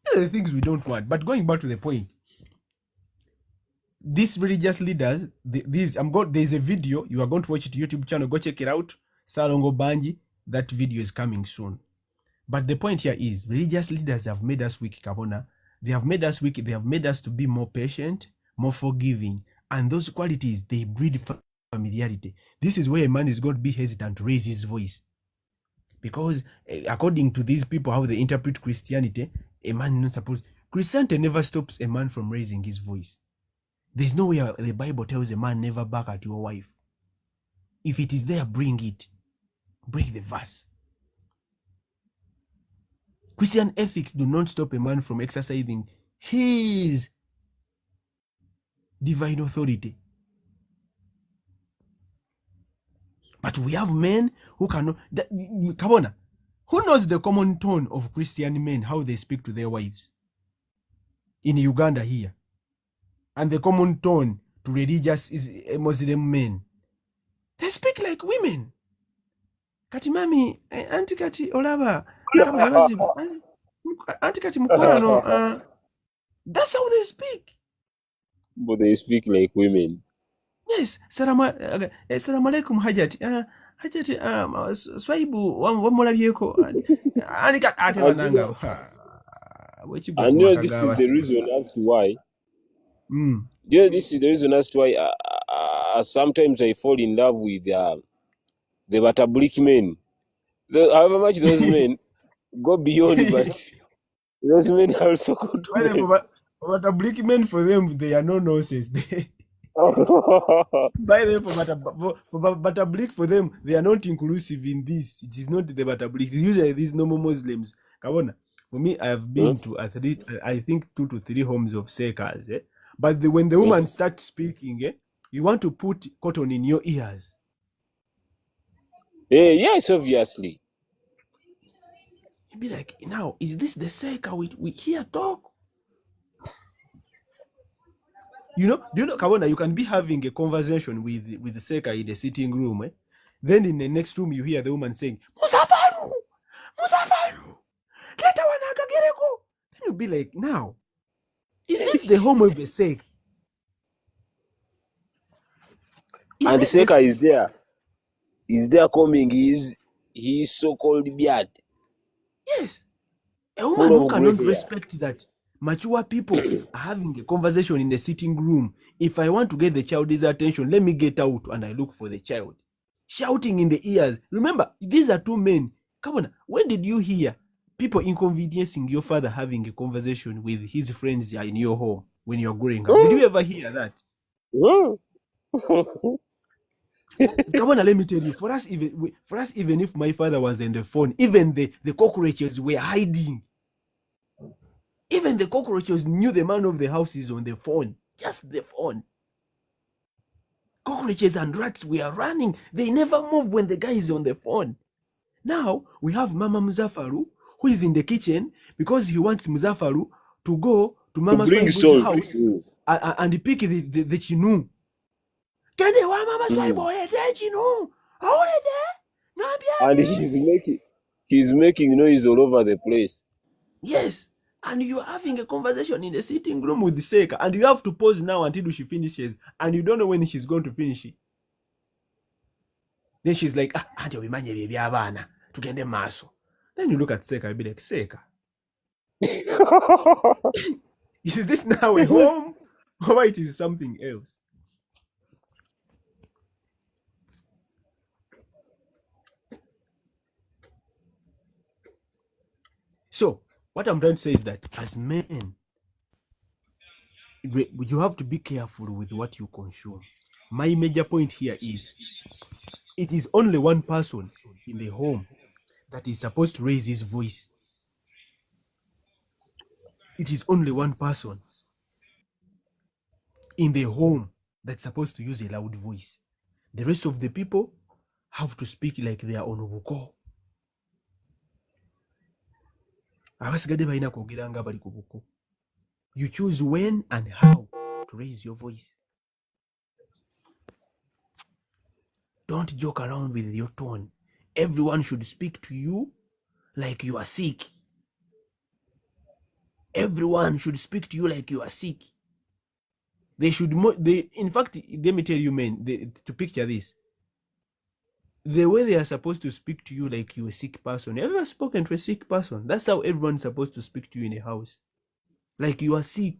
These are the things we don't want. But going back to the point, these religious leaders, there's a video, you are going to watch it YouTube channel, go check it out. Salongo Banji, that video is coming soon. But the point here is, religious leaders have made us weak, Kabona. They have made us weak. They have made us to be more patient, more forgiving. And those qualities, they breed familiarity. This is where a man is going to be hesitant to raise his voice. Because according to these people, how they interpret Christianity, a man is not supposed... Christianity never stops a man from raising his voice. There's no way the Bible tells a man never back at your wife. If it is there, bring it. Break the verse. Christian ethics do not stop a man from exercising his divine authority. But we have men who cannot... Kabona, who knows the common tone of Christian men, how they speak to their wives? In Uganda here. And the common tone to religious Muslim men. They speak like women. Kati mami, anti kati olaba, kama yabazi, anti kati mukwano. That's how they speak. But they speak like women. Yes, salamu alaikum hajati. Hajati, swaibu wamulabyeko. Ani kati ate bananga. I know this is the reason as to why. Yeah, this is the reason as to why sometimes I fall in love with the Batablic men. However much those men go beyond, but those men are also good. Batablic men, for them, they are no nonsense. By the way, for Batablic, for them, they are not inclusive in this. It is not the Batablic. It's usually these normal Muslims. Kabona, for me, I have been to at least, I think 2 to 3 homes of Sekas. But when the woman starts speaking, you want to put cotton in your ears. Yes, obviously. You'd be like, now, is this the Seka we hear talk? do you know, Kawona, you can be having a conversation with Seka in the sitting room, eh? Then in the next room you hear the woman saying, Musafaru! Musafaru! Leta wanagagereko! Then you'll be like, now, is this the home of the Seka? And Is this Seka is there. Is there coming his so-called beard yes, a woman full who of gray cannot hair? respect that mature people are having a conversation in the sitting room. If I want to get the child's attention, let me get out and I look for the child. Shouting in the ears. Remember, these are two men. Come on, when did you hear people inconveniencing your father having a conversation with his friends in your home when you're growing up? Did you ever hear that? Come on, let me tell you. For us, even if my father was on the phone, even the cockroaches were hiding. Even the cockroaches knew the man of the house is on the phone. Just the phone. Cockroaches and rats were running. They never move when the guy is on the phone. Now we have Mama Muzafaru who is in the kitchen because he wants Muzafaru to go to Mama Bring Swaibu's salt. house and pick the chinu. Kende wa Mama Swaibu olete chinu. Aolete. And she's making noise all over the place. Yes. And you're having a conversation in the sitting room with the Seka, and you have to pause now until she finishes, and you don't know when she's going to finish it. Then she's like, Auntie, we manje baby abana, tugende maso. Then you look at Seka and be like, Seka, is this now a home? Or it is something else? So, what I'm trying to say is that as men, you have to be careful with what you consume. My major point here is it is only one person in the home that is supposed to raise his voice. It is only one person in the home that's supposed to use a loud voice. The rest of the people have to speak like they are on buko. Abasigadde balina kwogera nga bali ku buko. You choose when and how to raise your voice. Don't joke around with your tone. Everyone should speak to you like you are sick. Everyone should speak to you like you are sick. They should, in fact, let me tell you, men, to picture this. The way they are supposed to speak to you like you're a sick person. Have you ever spoken to a sick person? That's how everyone's supposed to speak to you in a house. Like you are sick.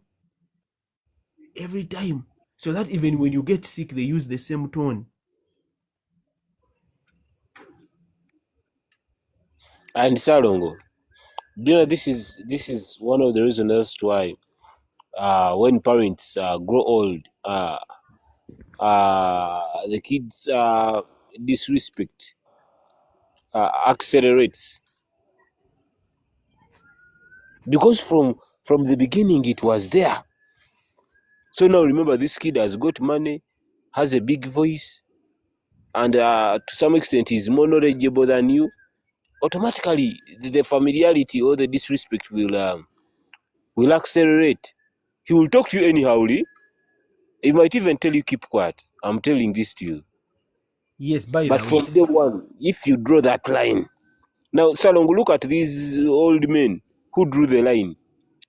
Every time. So that even when you get sick, they use the same tone. And Salongo, do you know this is one of the reasons as to why when parents grow old, the kids disrespect accelerates, because from the beginning it was there. So now remember, this kid has got money, has a big voice, and to some extent is more knowledgeable than you. Automatically, the familiarity or the disrespect will accelerate. He will talk to you anyhow. He might even tell you keep quiet. I'm telling this to you. Yes, by But the way. from day one, if you draw that line, now Salongo, look at these old men who drew the line.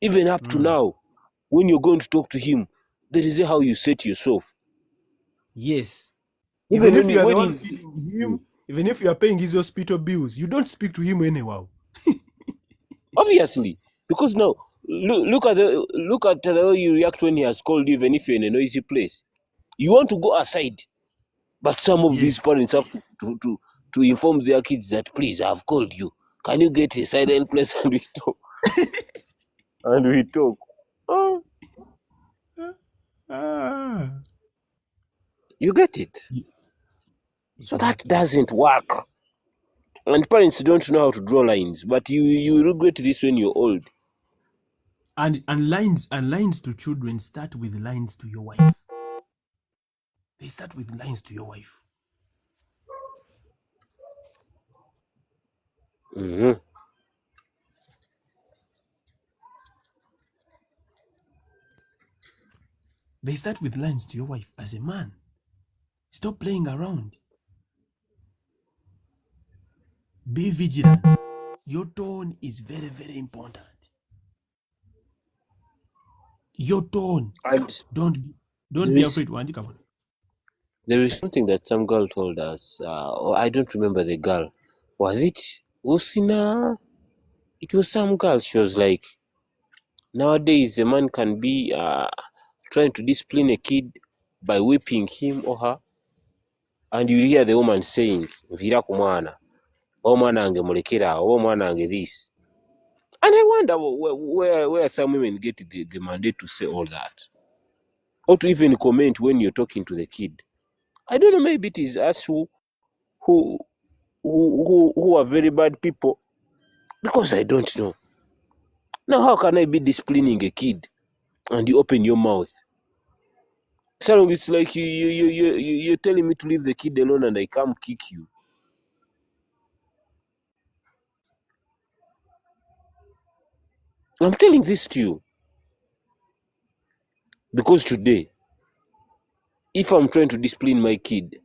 Even up to now, when you're going to talk to him, that is how you set yourself. Yes. Even Even if you are the when one he's feeding him, even if you are paying his hospital bills, you don't speak to him anyhow. obviously, because now look at the way you react when he has called you, even if you're in a noisy place. You want to go aside, but some of these Yes. parents have to inform their kids that, please, I've called you. Can you get a silent place and we talk? And we talk. Oh, you get it. So that doesn't work. And parents don't know how to draw lines, but you regret this when you're old. And lines to children start with lines to your wife. They start with lines to your wife. Mm-hmm. They start with lines to your wife. As a man, stop playing around. Be vigilant. Your tone is very, very important. Your tone. And Don't there be is afraid. Wanji, come on. there is something that some girl told us. I don't remember the girl. Was it Usina? It was some girl. She was like, nowadays a man can be trying to discipline a kid by whipping him or her, and you hear the woman saying, "Vira kumwana, omwana ange mulekera, omwana ange this." And I wonder where some women get the mandate to say all that, or to even comment when you're talking to the kid. I don't know. Maybe it is us who are very bad people, because I don't know. Now, how can I be disciplining a kid and you open your mouth? So it's like you're telling me to leave the kid alone and I come kick you. I'm telling this to you because today, if I'm trying to discipline my kid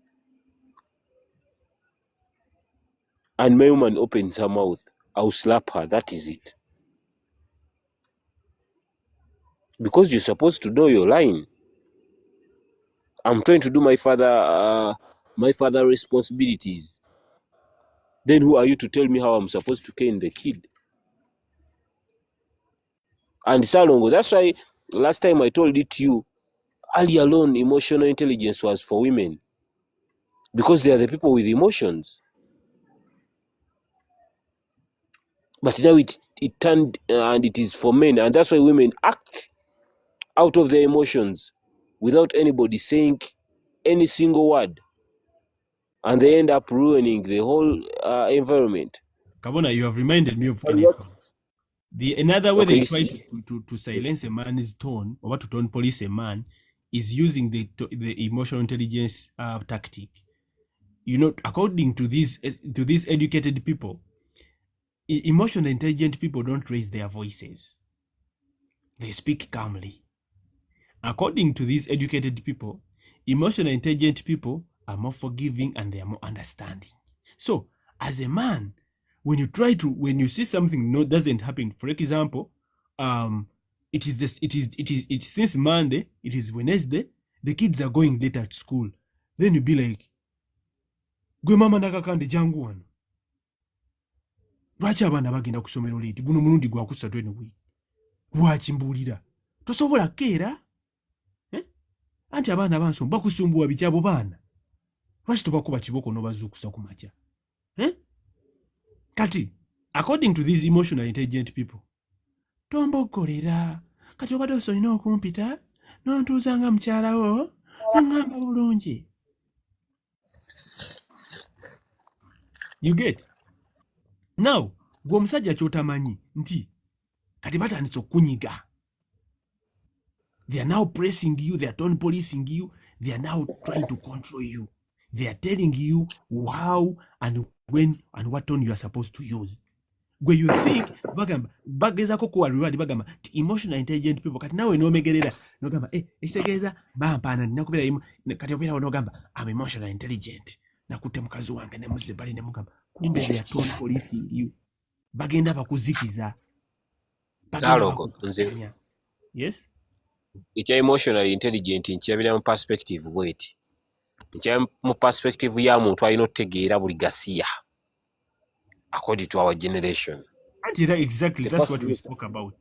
and my woman opens her mouth, I'll slap her. That is it. Because you're supposed to know your line. I'm trying to do my father responsibilities. Then who are you to tell me how I'm supposed to cane the kid? And Salongo, that's why last time I told it to you, early alone, emotional intelligence was for women. Because they are the people with emotions. But now it turned and it is for men. And that's why women act out of their emotions without anybody saying any single word. And they end up ruining the whole environment. Kabona, you have reminded me of And Kenneth Rose. Another way Okay, they try to silence a man's tone, or to tone police a man, is using the emotional intelligence tactic. You know, according to these educated people, emotional intelligent people don't raise their voices. They speak calmly. According to these educated people, emotional intelligent people are more forgiving and they are more understanding. So, as a man, when you see something doesn't happen, for example, it is since Monday, it is Wednesday, the kids are going late at school. Then you be like, gwe mama nakakande jangu wano. Lwaki abaana bagenda ku ssomero leeti? Guno mulundi gwa kusatu eno week. Lwaki mbuulira? Tosobola keera? Anti abaana bansomba bakusumbuwa biki abo baana? Lwaki tobakuba kiboko n'obazuukusa ku makya? Kati, according to these emotional intelligent people, tombogolera. Kati obadde osolina okumpita n'ontuuza nga mukyalawo n'angamba bulungi. You get? Now, gwe omusajja ky'otamanyi nti kati batandise okkunyiga. They are now pressing you, they are tone policing you, they are now trying to control you. They are telling you how and when and what tone you are supposed to use. Where you think bagezako kuwa reward bagamba emotional intelligent people kati nawe n'omegerera n'ogamba ekitegeeza bampaana nina kubeera kati obeera n'ogamba I'm emotional intelligent nakutte mukazi wange ne muzze bali ne mugamba kumbe they are tone policing you. Bagenda bakuzikiza. Yes? Ekya emotional intelligent nkyabira mu perspective bweti. Nkya mu perspective ya muntu alina okutegeera buli gasiya. According to our generation. Exactly, that's what we spoke about.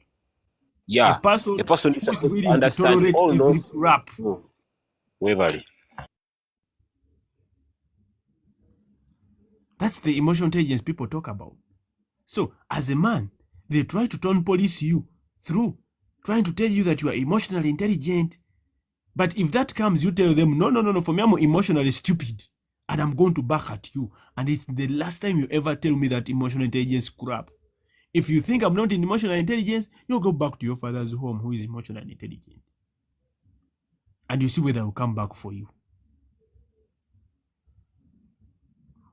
Yeah, a person is who is willing understand to tolerate all every those crap. Waverly. That's the emotional intelligence people talk about. So, as a man, they try to tone police you through trying to tell you that you are emotionally intelligent. But if that comes, you tell them, no, for me, I'm emotionally stupid. And I'm going to back at you. And it's the last time you ever tell me that emotional intelligence crap. If you think I'm not in emotional intelligence, you'll go back to your father's home who is emotionally intelligent. And you see whether I will come back for you.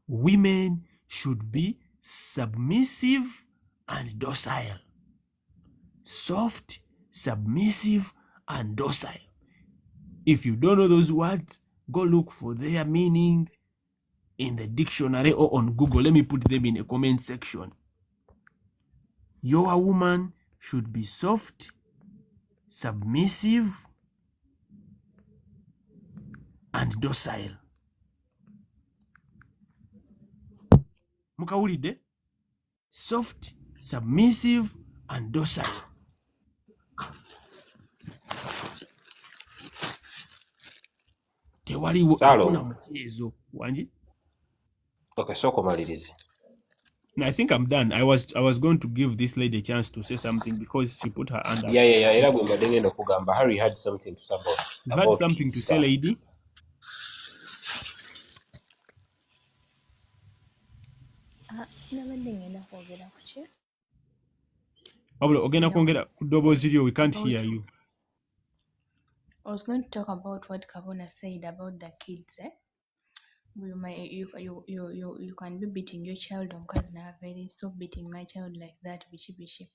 Women should be submissive and docile. Soft, submissive, and docile. If you don't know those words, go look for their meaning in the dictionary or on Google. Let me put them in a comment section. Your woman should be soft, submissive, and docile. Mukawulide? Soft, submissive, and docile. Tewaliwo hakuna Salongo. mchezo. Wanji? Okay, soko malirize. No, I think I'm done. I was going to give this lady a chance to say something because she put her hand up. Yeah. Era gwe mbadde ngenda okugamba. Harry had something to say You had something to kids, say, lady? Nabadde ngenda kwogera ku ki? Wabula ogenda kwongera ku ddoboozi lyo, we can't hear you. I was going to talk about what Kabona said about the kids. You can be beating your child on very stop beating my child like that, bishi.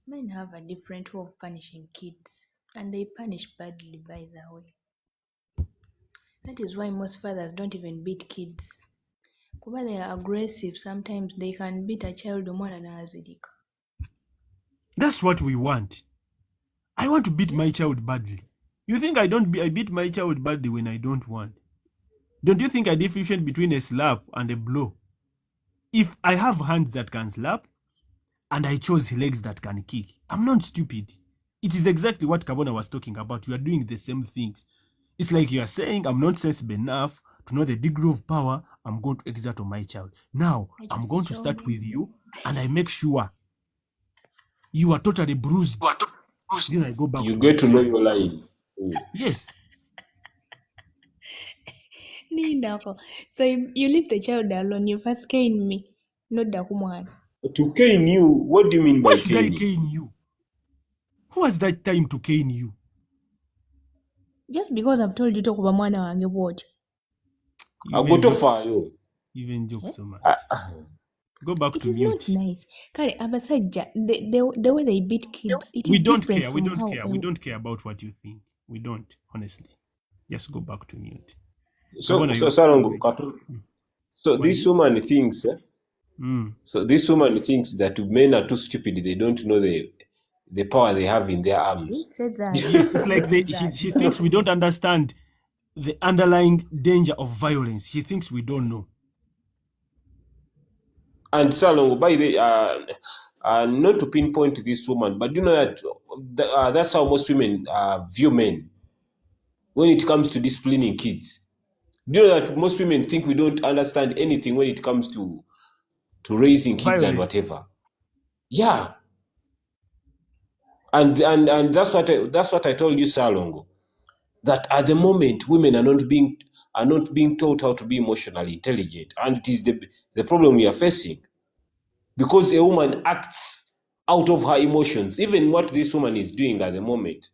Men have a different way of punishing kids, and they punish badly, by the way. That is why most fathers don't even beat kids. Kuba they are aggressive, sometimes they can beat a child omwana n'azirika. That's what we want. I want to beat my child badly. You think I beat my child badly when I don't want? Don't you think I differentiate between a slap and a blow? If I have hands that can slap and I chose legs that can kick, I'm not stupid. It is exactly what Kabona was talking about. You are doing the same things. It's like you are saying I'm not sensible enough to know the degree of power I'm going to exert on my child. Now, I'm going to start with you and I make sure you are totally bruised. Then I go back. You get to know your line. Yes. Nindako. So you leave the child alone. You first cane me, not the woman. To cane you, what do you mean by Why should I caning? cane you? Who has that time to cane you? Just because I've told you to talk about mwana wange what? Even joke Eh? so much. Go back It to is mute. not nice. Kale, abasajja, the way they beat kids, it We is don't different care. We from don't how care. We don't care about what you think. We don't, honestly. Just go back to mute. So Kabona, Salongo, so Why? this woman thinks, Mm. so this woman thinks that men are too stupid. They don't know the power they have in their I arms. didn't say that. Yes, it's like I didn't say that. she thinks we don't understand the underlying danger of violence. She thinks we don't know. And Salongo, by the not to pinpoint this woman, but you know that that's how most women view men when it comes to disciplining kids. Do you know that most women think we don't understand anything when it comes to raising kids Violence. and whatever? Yeah. And that's what I told you, Salongo, that at the moment women are not being taught how to be emotionally intelligent, and it is the problem we are facing, because a woman acts out of her emotions. Even what this woman is doing at the moment,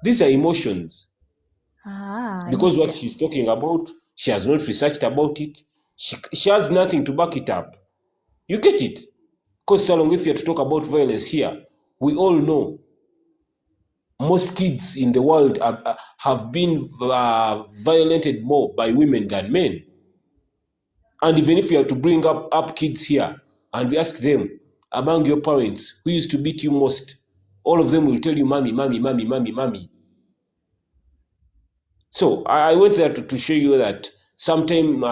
these are emotions, because what she's talking about, she has not researched about it. She has nothing to back it up. You get it? Because Salongo, if you are to talk about violence here, we all know most kids in the world have been violated more by women than men. And even if you are to bring up kids here and we ask them, among your parents, who used to beat you most, all of them will tell you, mommy, mommy, mommy, mommy, mommy. So I went there to show you that sometimes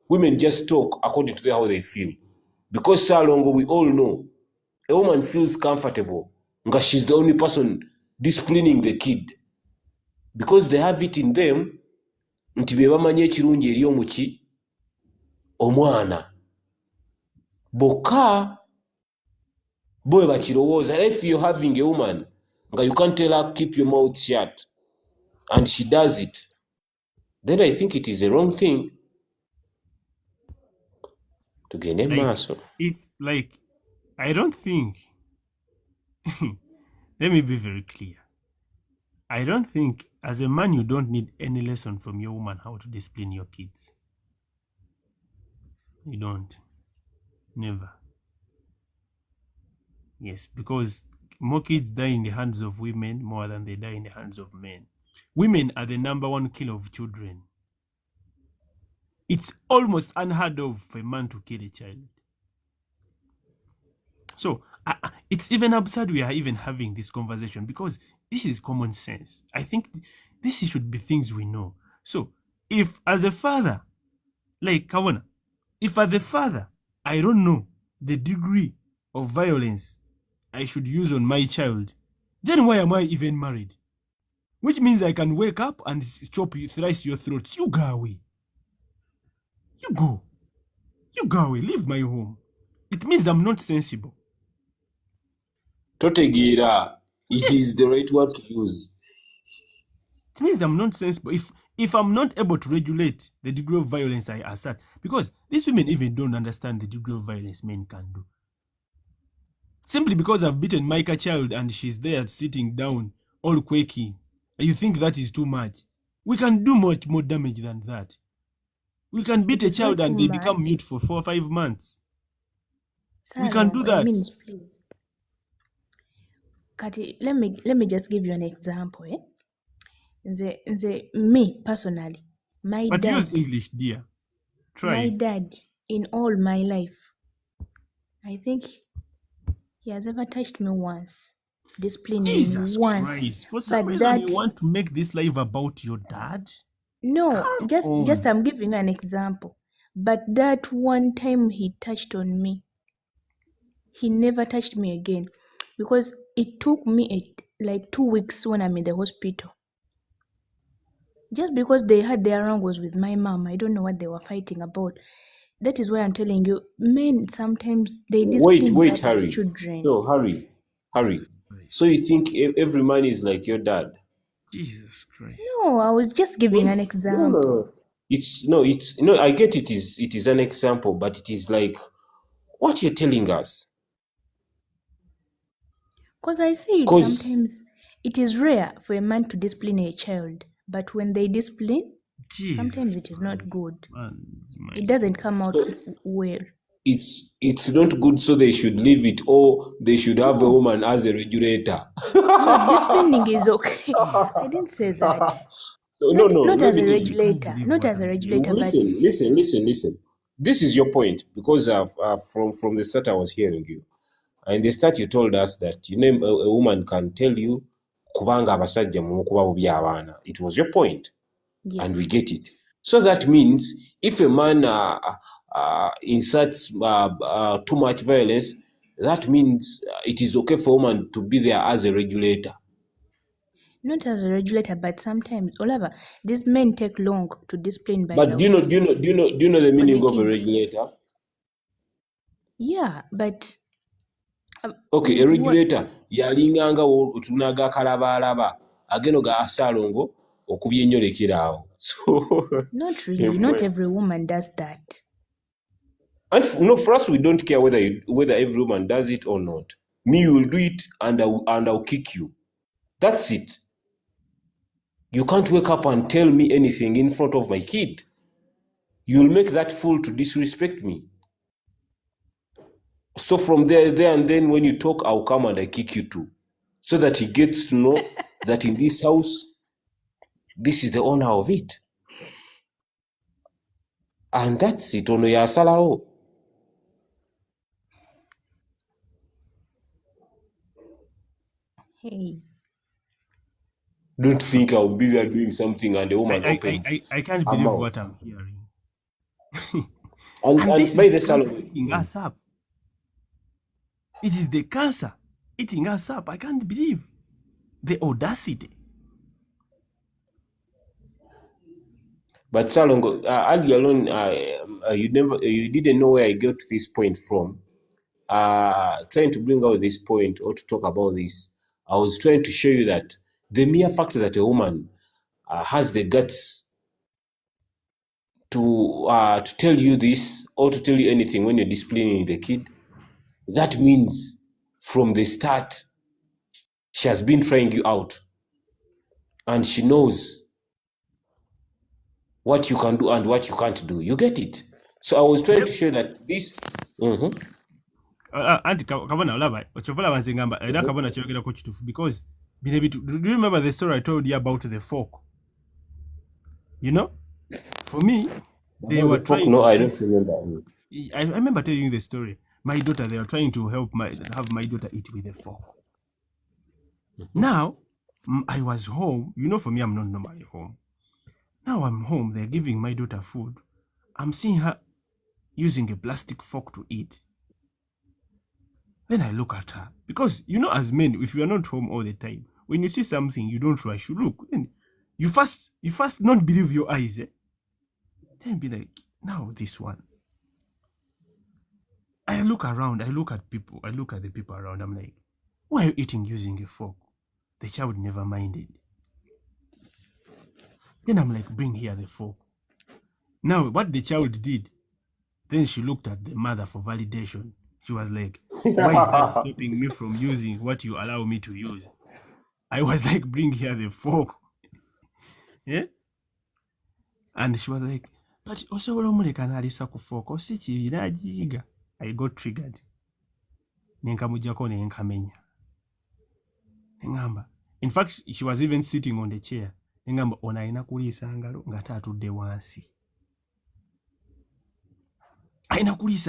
women just talk according to how they feel. Because Salongo, we all know, a woman feels comfortable because she's the only person disciplining the kid, because they have it in them nti be bamanye ekirungi eri omuki omwana bokka boy bakirowooza. If you're having a woman nga you can't tell her keep your mouth shut and she does it, then I think it is a wrong thing. Tugende maaso. I don't think let me be very clear. I don't think as a man you don't need any lesson from your woman how to discipline your kids. You don't. Never. Yes, because more kids die in the hands of women more than they die in the hands of men. Women are the #1 killer of children. It's almost unheard of for a man to kill a child. So it's even absurd we are even having this conversation because this is common sense. I think this should be things we know. So if as a father, like Kawana, if as a father, I don't know the degree of violence I should use on my child, then why am I even married? Which means I can wake up and chop you, thrice your throats. You go away. You go. You go away. Leave my home. It means I'm not sensible. Totegira, it Yes. is the right word to use. It means I'm not sensible. If I'm not able to regulate the degree of violence I assert, because these women even don't understand the degree of violence men can do. Simply because I've beaten Micah child and she's there sitting down, all quaking, and you think that is too much. We can do much more damage than that. We can beat It a is not child and too they become much. mute for 4 or 5 months. We can do Salongo, that. please. Kati, let me just give you an example. Me personally, my But use dad, English, dear. Try. in all my life, I think he has ever touched me once, disciplining me Jesus once. Christ. For some But reason, you that, want to make this life about your dad? no, Come just on. I'm giving you an example. But that one time he touched on me, he never touched me again because it took me like 2 weeks when I'm in the hospital. Just because they had their wrangles with my mom, I don't know what they were fighting about. That is why I'm telling you, men sometimes they discipline Wait, their Harry. children. So, Harry. So you think every man is like your dad? Jesus Christ. No, I was just giving an Yes. example. I get it is an example, but it is like what you're telling us. Because I see it 'Cause sometimes, it is rare for a man to discipline a child, but when they discipline, sometimes Jesus it is not Christ. good. Man, my It doesn't come out so well. it's not good, so they should leave it, or they should have a No, woman as a regulator. no, disciplining is okay. I didn't say that. So Not no, not let as me a tell you. can't regulator, believe not what as a I'm hearing. regulator, but Listen. This is your point, because from the start I was hearing you. In the start you told us that a woman can tell you kubanga abasajja mumukuba bubi abaana. It was your point, and we yes. get it. So that means if a man inserts too much violence, that means it is okay for a woman to be there as a regulator. Not as a regulator, but sometimes, Olava, these men take long to discipline, by But the way. do you know the For meaning the of a kids. regulator? Yeah, but Okay, a what? regulator yalinganga otunaga kalabalaba ageno ga asalongo okubya ennyolekera awo. So Not really. Not every woman does that. and no, for us we don't care whether every woman does it or not. Me, you will do it and I'll kick you. That's it. You can't wake up and tell me anything in front of my kid. You'll make that fool to disrespect me. So from there and then when you talk, I'll come and I kick you too. So that he gets to know that in this house, this is the owner of it. And that's it. Ono yasalawo. Hey, Don't think I'll be there doing something and the woman opens I can't her believe mouth. what I'm hearing. And this by is the the cancer salon. eating us up. It is the cancer eating us up. I can't believe the audacity. But Salongo, earlier on, you didn't know where I got this point from. Trying to bring out this point or to talk about this, I was trying to show you that the mere fact that a woman has the guts to tell you this or to tell you anything when you're disciplining the kid, that means from the start she has been trying you out and she knows what you can do and what you can't do. You get it? So I was trying to show that this. Anti kabona olaba ochovola banze ngamba era kabona kyogerako kitufu because Do you remember the story I told you about the fork? You know, for me, they were trying No, to I eat. don't remember. I remember telling you the story. My daughter, they were trying to have my daughter eat with a fork. Now, I was home. You know, for me, I'm not normally home. Now I'm home. They're giving my daughter food. I'm seeing her using a plastic fork to eat. Then I look at her. Because, you know, as men, if you are not home all the time, when you see something, you don't rush. You look. Then you first not believe your eyes. Then be like, now this one. I look around. I look at people. I look at the people around. I'm like, why are you eating using a fork? The child never minded. Then I'm like, bring here the fork. Now, what the child did, then she looked at the mother for validation. She was like, why is that stopping me from using what you allow me to use? I was like, bring here the fork. Yeah? And she was like, but also fork. I got triggered. In fact, she was even sitting on the chair. Aina kulisa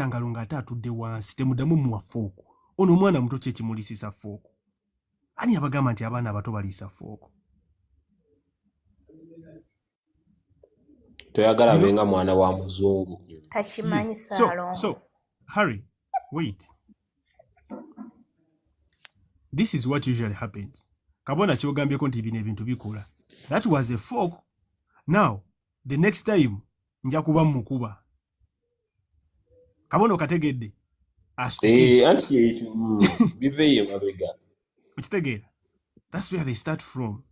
ngalo ngati atudde wansi temudamu muwa fooko. Ono omwana muto kye kimulisisa fooko. Ani abagamba nti abaana abato balisa fooko? Toyagala benga mwana wa muzungu. Tachimanyi Salongo. So, Harry, wait. This is what usually happens. Kabona kyogambyeko nti bino ebintu bikola. That was a fork. Now, the next time, nja kuba mukuba. Kabona okategedde. Anti biveye mabega. Ukitegera. That's where they start from.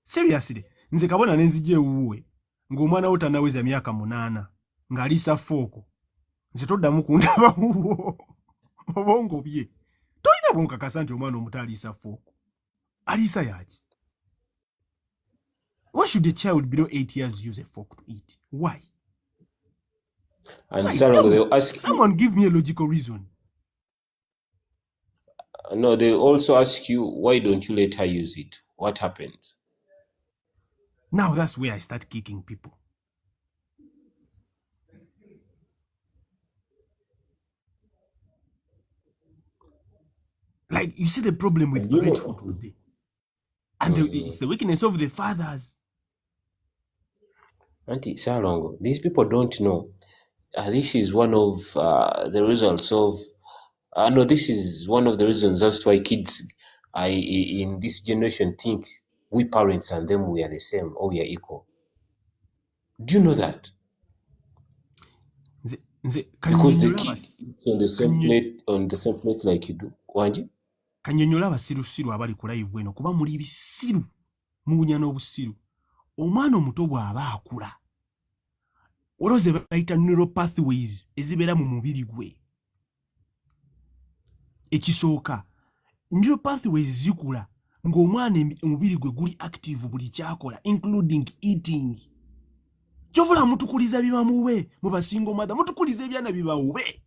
Seriously, nze kabona nenzije ewuwe. Ng'omwana wo tanaweza myaka 8 ng'alisa fooko. Nze toddamu kundaba wuwo. Obongo bye. Tolina bwonkakasa nti omwana omuto alisa fooko. Alisa yaki? Why should a child below 8 years use a fork to eat? Why? And Why? Salongo, they'll ask Someone give me a logical reason. no, they also ask you, why don't you let her use it? What happens? Now that's where I start kicking people. Like, you see the problem with parenthood today. And it's the weakness of the fathers. Auntie Salongo, these people don't know. This is one of the results of. No, this is one of the reasons that's why kids in this generation think we parents and them we are the same or we are equal. Do you know that? Because the kids on the same plate like you do. Wanji? Kanyonyola abasirusiru abali ku live eno kuba muli bisiru muwunya n'obusiru. Omwana omuto bw'aba akula. Oloze bayita neural pathways ezibeera mu mubiri gwe. Ekisooka, neural pathways zikula ng'omwana omubiri gwe guli active buli kyakola including eating. Kyovula mutukuliza biba muwe mu basingo mother mutukuliza ebyana biba muwe.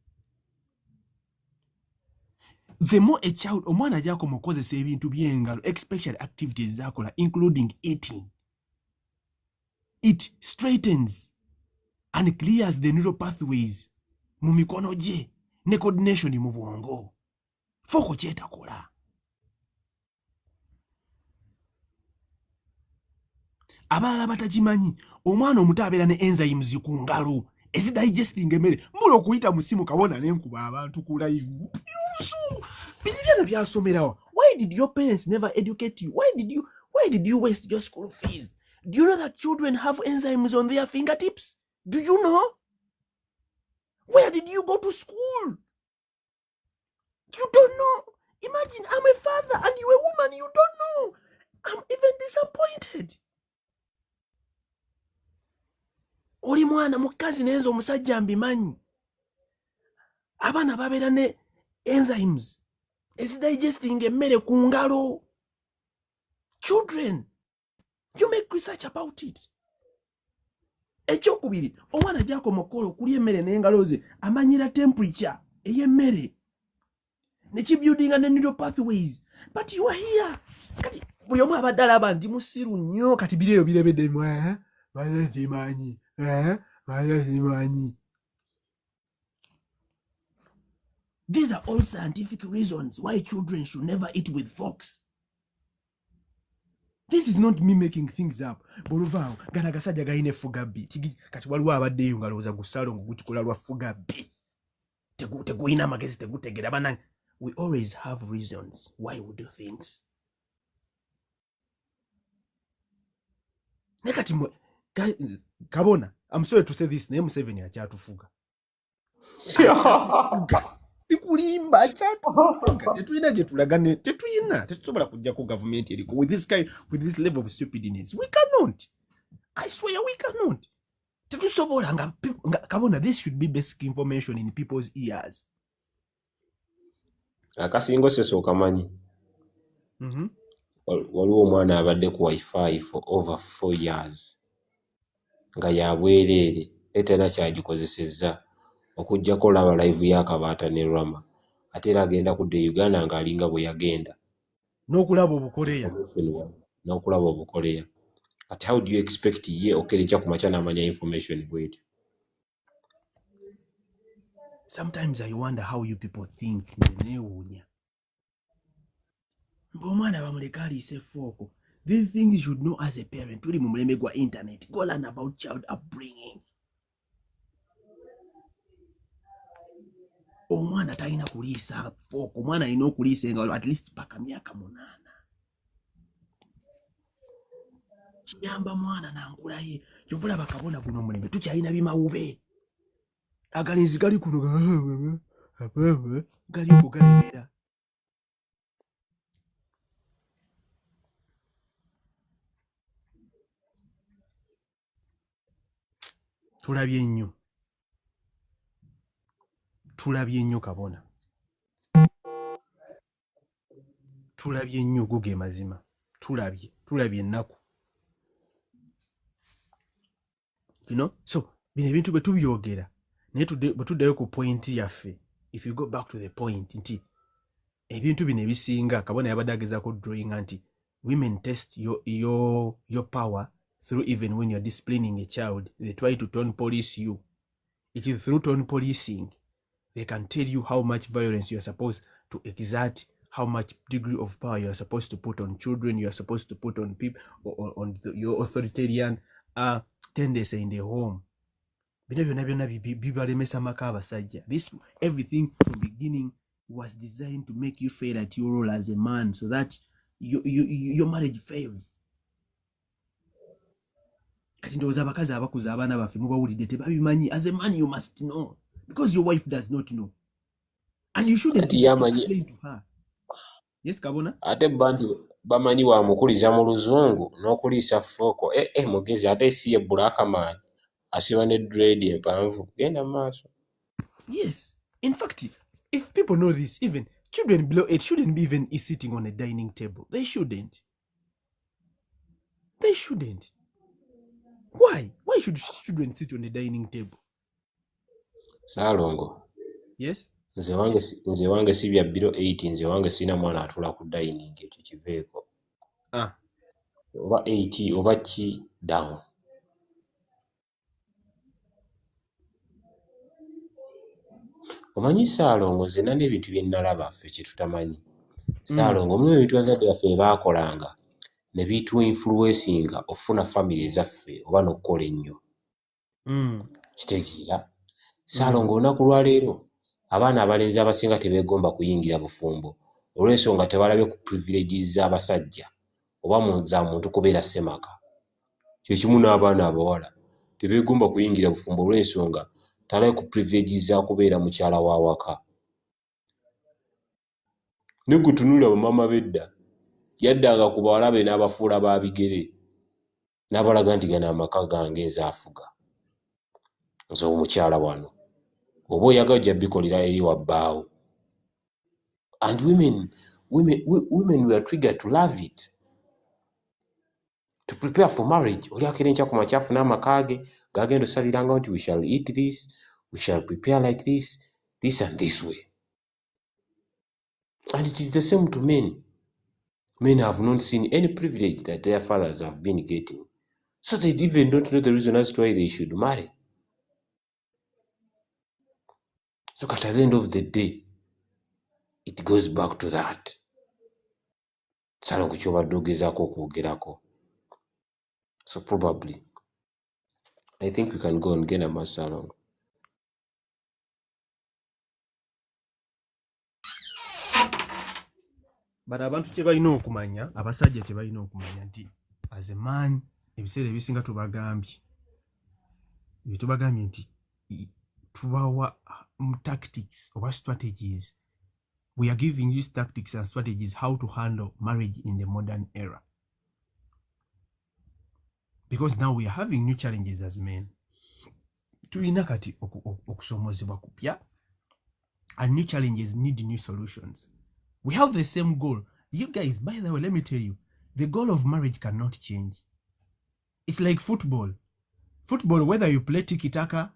The more a child, omwana jako mukozesa ebintu by'engalo, especially activities zakola, including eating, it straightens and clears the neural pathways mu mikono gye ne coordination mu bwongo. Foko kyetakola. Abalala batakimanyi, omwana omuto abeera ne enzymes ku ngalo ezidigesting emmere. Mbula okuyita mu simu kabona n'enkuba abantu ku live. Why did your parents never educate you? Why did you waste your school fees? Do you know that children have enzymes on their fingertips? Do you know? Where did you go to school? You don't know. Imagine I'm a father and you're a woman, you don't know. I'm even disappointed. Oli mwana mukazi nenzo omusajja mbimanyi. Abaana babeera ne enzymes digesting emmere ku ngalo. Children, you make research about it. Ekyokubiri, omwana gyako mukolo okulya emmere n'engalo ze amanyira temperature ey'emmere ne kibuildinga ne neural pathways. But you are here kati buli omu abadde alaba ndi musiru nnyo kati bireeyo birebedde zimanyi zimanyi. These are all scientific reasons why children should never eat with forks. This is not me making things up. Boluvao gana gasajja galina effuga bbi kati waliwo abaddeyo nga lowooza gusalo ngo gukikola lwa ffuga bbi tegulina amagezi tegutegera banange. We always have reasons why we do things. Nekati kabona, I'm sorry to say this, naye Museveni akyatufuga. Sikulimba akyatufuga. Tetulina gye tulagane, tetusobola kujja ku government eriko with this level of stupidness. We cannot. I swear we cannot. Tetusobola nga kabona, this should be basic information in people's ears. Akasingo seso okamanyi. Waliwo omwana abadde ku wifi for over 4 years nga yabwereere etera kyagikozesezza okujjako olaba live y'akabaata ne Rama ate era agenda kudda e Uganda ng'alinga bwe yagenda n'okulaba obukoleya. But how do you expect ye okerecha ku makya n'amanya information bwetyo? Sometimes I wonder how you people think. Neewuunya. Mbomwana bamuleka aliise fooko. These things you should know as a parent. Tuli mu mulembe gwa internet. Go learn about child upbringing. Omwana talina kuliisa fooko. Omwana alina okuliisa engalo at least paka myaka 8. Kiyamba mwana nankula ye. Kyovula bakabona guno omulembe tukyalina bimawube. Agalinzi gali kuno gali okugalebera. Tulabye nnyo kabona. Tulabye nnyo guge mazima. Tulabye ennaku. You know? So, bino ebintu bwe tubyogera. Naye bwe tuddayo ku point yaffe. If you go back to the point, nti ebintu bino ebisinga kabona yabadde agezaako drawing nti women test your power through even when you're disciplining a child. They try to tone police you. It is through tone policing. They can tell you how much violence you are supposed to exert, how much degree of power you are supposed to put on children, you are supposed to put on people, on your authoritarian tendency in the home. Bibalemesa maka abasajja. This everything from beginning was designed to make you fail at your role as a man, so that your marriage fails. Kati ndowooza abakazi abakuza abaana baffe mubawulidde tebabimanyi. As a man you must know, because your wife does not know, and you shouldn't explain to her. Yes kabona. Ate bamanyi wamukuliza mu luzungu n'okuliisa fooko mugezi ate si ye black man asiba ne dread empanvu genda maaso. Yes, in fact, if people know this, even children below 8 shouldn't be even sitting on a dining table. They shouldn't. Why should children sit on a dining table? Saalongo. Yes. Nze wange si bya below 8, nze wange sina mwana atula ku dining, ekyo kiveeko. Oba 8 oba ki down. Omanyi Saalongo, nze nana ebintu bye nnalaba ffe kye tutamanyi. Saalongo, mu ebintu bazadde baffe baakolanga ne bitu influencinga ofuna family ezaffe oba n'okukola ennyo. Kitegeera. Saalongo, olunaku lwaleero abaana abalenzi abasinga tebeegomba kuyingira bufumbo olw'ensonga tebalabye ku privileges z'abasajja oba mu za muntu kubeera ssemaka. Kye kimu n'abaana abawala tebeegomba kuyingira bufumbo olw'ensonga talabye ku privileges za kubeera mukyala wa waka. Ne gwe tunula bamaama b'edda yaddanga ku bawala be n'abafuula ba bigere n'abalaga nti gano amaka gange nze afuga. Nze omukyala wano. Oba oyagala ojja bikolera eri wabbaawo. And women were triggered to love it, to prepare for marriage. Oli akira enkya ku makya afuna amaka ge gagenda osaliranga nti we shall eat this, we shall prepare like this and this way. And it is the same to men. Men have not seen any privilege that their fathers have been getting. So they even don't know the reason as to why they should marry. So at the end of the day, it goes back to that. Salongo kyobadde ogezaako okwogerako. So probably, I think we can go on Gena Masalong. But abantu kye balina okumanya, abasajja kye balina okumanya nti as a man ebiseera ebisinga tubagambye nti tubawa tactics oba strategies. We are giving you tactics and strategies how to handle marriage in the modern era. Because now we are having new challenges as men. Tulina kati okusomozebwa kupya, and new challenges need new solutions. We have the same goal. You guys, by the way, let me tell you, the goal of marriage cannot change. It's like football. Football, whether you play tiki-taka,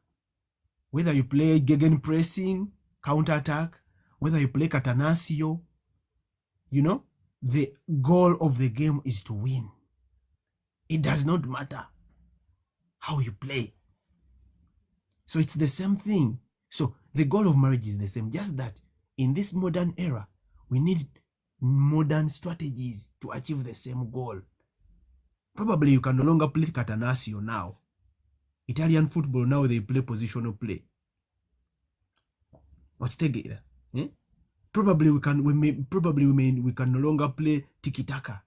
whether you play gegenpressing, counter-attack, whether you play catanaccio, you know, the goal of the game is to win. It does not matter how you play. So it's the same thing. So the goal of marriage is the same, just that in this modern era, we need modern strategies to achieve the same goal. Probably you can no longer play catanaccio now. Italian football now, they play positional play. What's together? Eh? Probably we can no longer play tiki-taka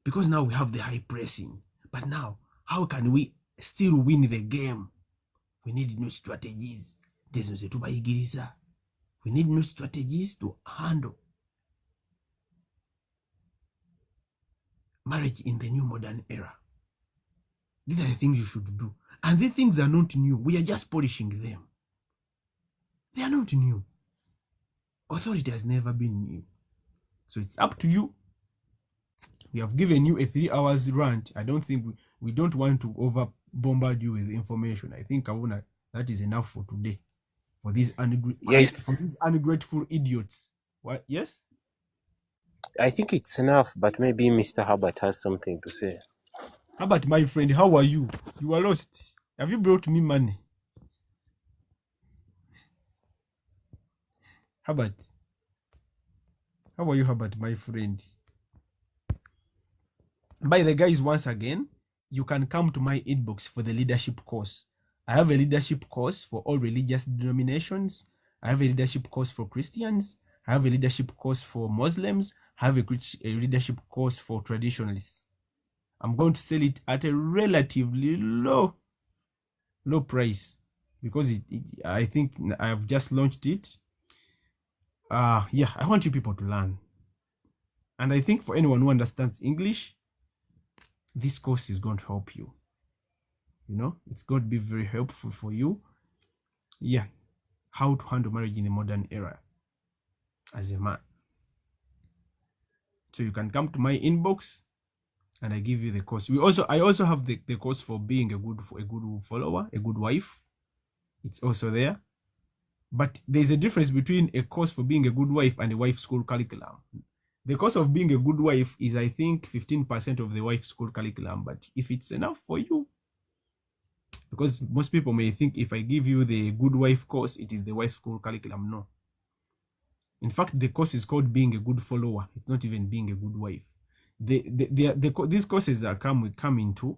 because now we have the high pressing. But now, how can we still win the game? We need new strategies. We need new strategies to handle marriage in the new modern era. These are the things you should do. And these things are not new. We are just polishing them. They are not new. Authority has never been new. So it's up to you. We have given you a 3 hours rant. I don't think we don't want to over bombard you with information. I think that is enough for today. For these ungrateful idiots. What? Yes? I think it's enough, but maybe Mr. Herbert has something to say. Herbert, my friend, how are you? You are lost. Have you brought me money? Herbert. How are you, Herbert, my friend? By the guys, once again, you can come to my inbox for the leadership course. I have a leadership course for all religious denominations. I have a leadership course for Christians. I have a leadership course for Muslims. I have a leadership course for traditionalists. I'm going to sell it at a relatively low price because I think I have just launched it. Yeah, I want you people to learn. And I think for anyone who understands English, this course is going to help you. You know, it's going to be very helpful for you. Yeah, how to handle marriage in the modern era as a man. So you can come to my inbox and I give you the course. I also have the course for being a good follower, a good wife. It's also there. But there's a difference between a course for being a good wife and a wife school curriculum. The course of being a good wife is, I think, 15% of the wife school curriculum. But if it's enough for you, because most people may think if I give you the good wife course, it is the wife school curriculum. No. In fact, the course is called being a good follower. It's not even being a good wife. These courses that come into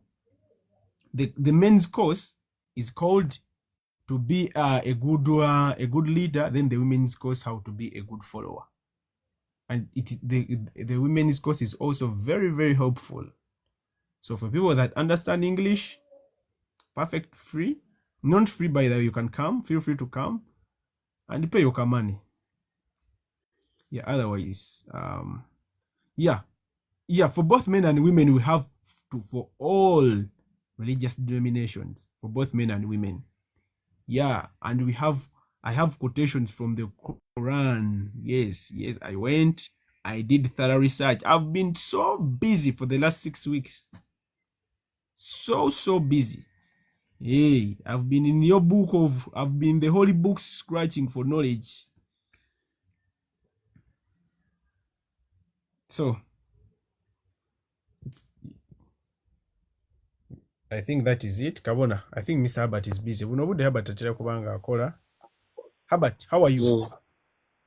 the men's course is called to be a good leader. Then the women's course, how to be a good follower. And the women's course is also very, very helpful. So for people that understand English, perfect, free, not free by the way, you can come, feel free to come and pay your money. Yeah, otherwise, yeah, for both men and women, we have for all religious denominations, for both men and women. Yeah, and I have quotations from the Quran. Yes, I did thorough research. I've been so busy for the last 6 weeks. So busy. Hey, I've been in your I've been the holy books scratching for knowledge. So it's, I think that is it. Kabona, I think Mr. Herbert is busy. Buno bude Herbert atera kubanga akola. Herbert, how are you? Mm.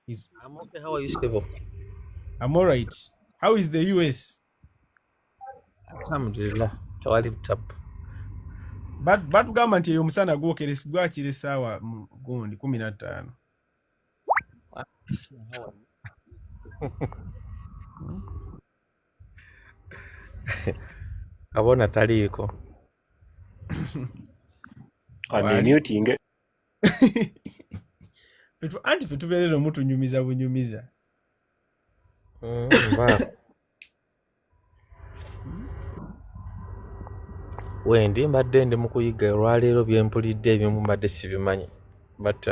Is I'm okay. How are you, Steve? I'm all right. How is the US? Alhamdulillah. Tawali tap. But tugamba nti eyo omusana gwakira essaawa gundi 15. Kabona taliiko. Unmuting. Anti fe tubeerera omutunyumiza bunyumiza. Wendi mbadde ndi mu kuyiga olwaleero bye mpulidde ebimu mbadde sibimanyi. But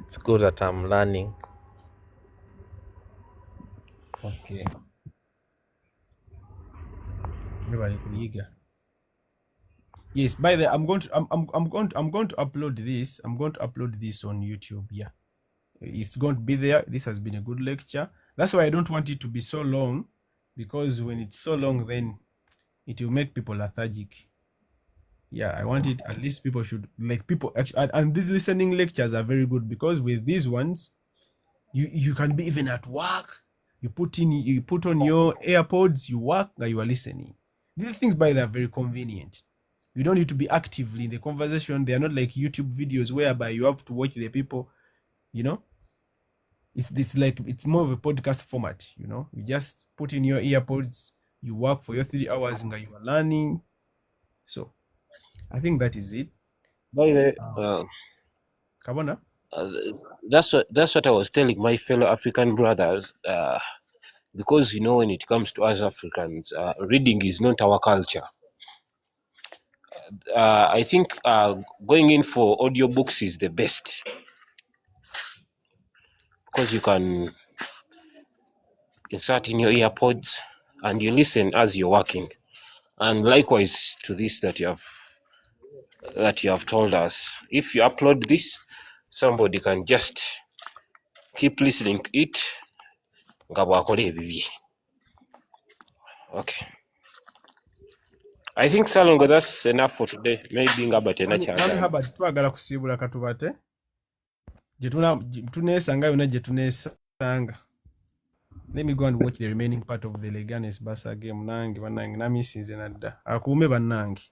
it's good that I'm learning. Okay. Nobody kuyiga. Yes, by the I'm going to upload this. I'm going to upload this on YouTube. Yeah. It's going to be there. This has been a good lecture. That's why I don't want it to be so long, because when it's so long, then it will make people lethargic. Yeah, I want it, at least people should, like, people actually, and these listening lectures are very good, because with these ones, you can be even at work, you put on your AirPods, you work, you are listening. These things, by the way, are very convenient. You don't need to be actively in the conversation. They are not like YouTube videos whereby you have to watch the people, you know. It's like, it's more of a podcast format, you know. You just put in your earpods, you work for your 3 hours and you are learning. So I think that is it. By the Kabona? that's what I was telling my fellow African brothers. Because you know, when it comes to us Africans, reading is not our culture. I think going in for audiobooks is the best, because you can insert in your earpods and you listen as you're working. And likewise to this that you have told us, if you upload this, somebody can just keep listening to it. Okay. I think Salongo, that's enough for today. Maybe ngabate na Nami kyagala. Herbert twagala kusiibula katubate. Tuneesanga yonna gye tuneesanga. Let me go and watch the remaining part of the Leganes Barca game. Nange bannange namisinze nadda. Akuume bannange.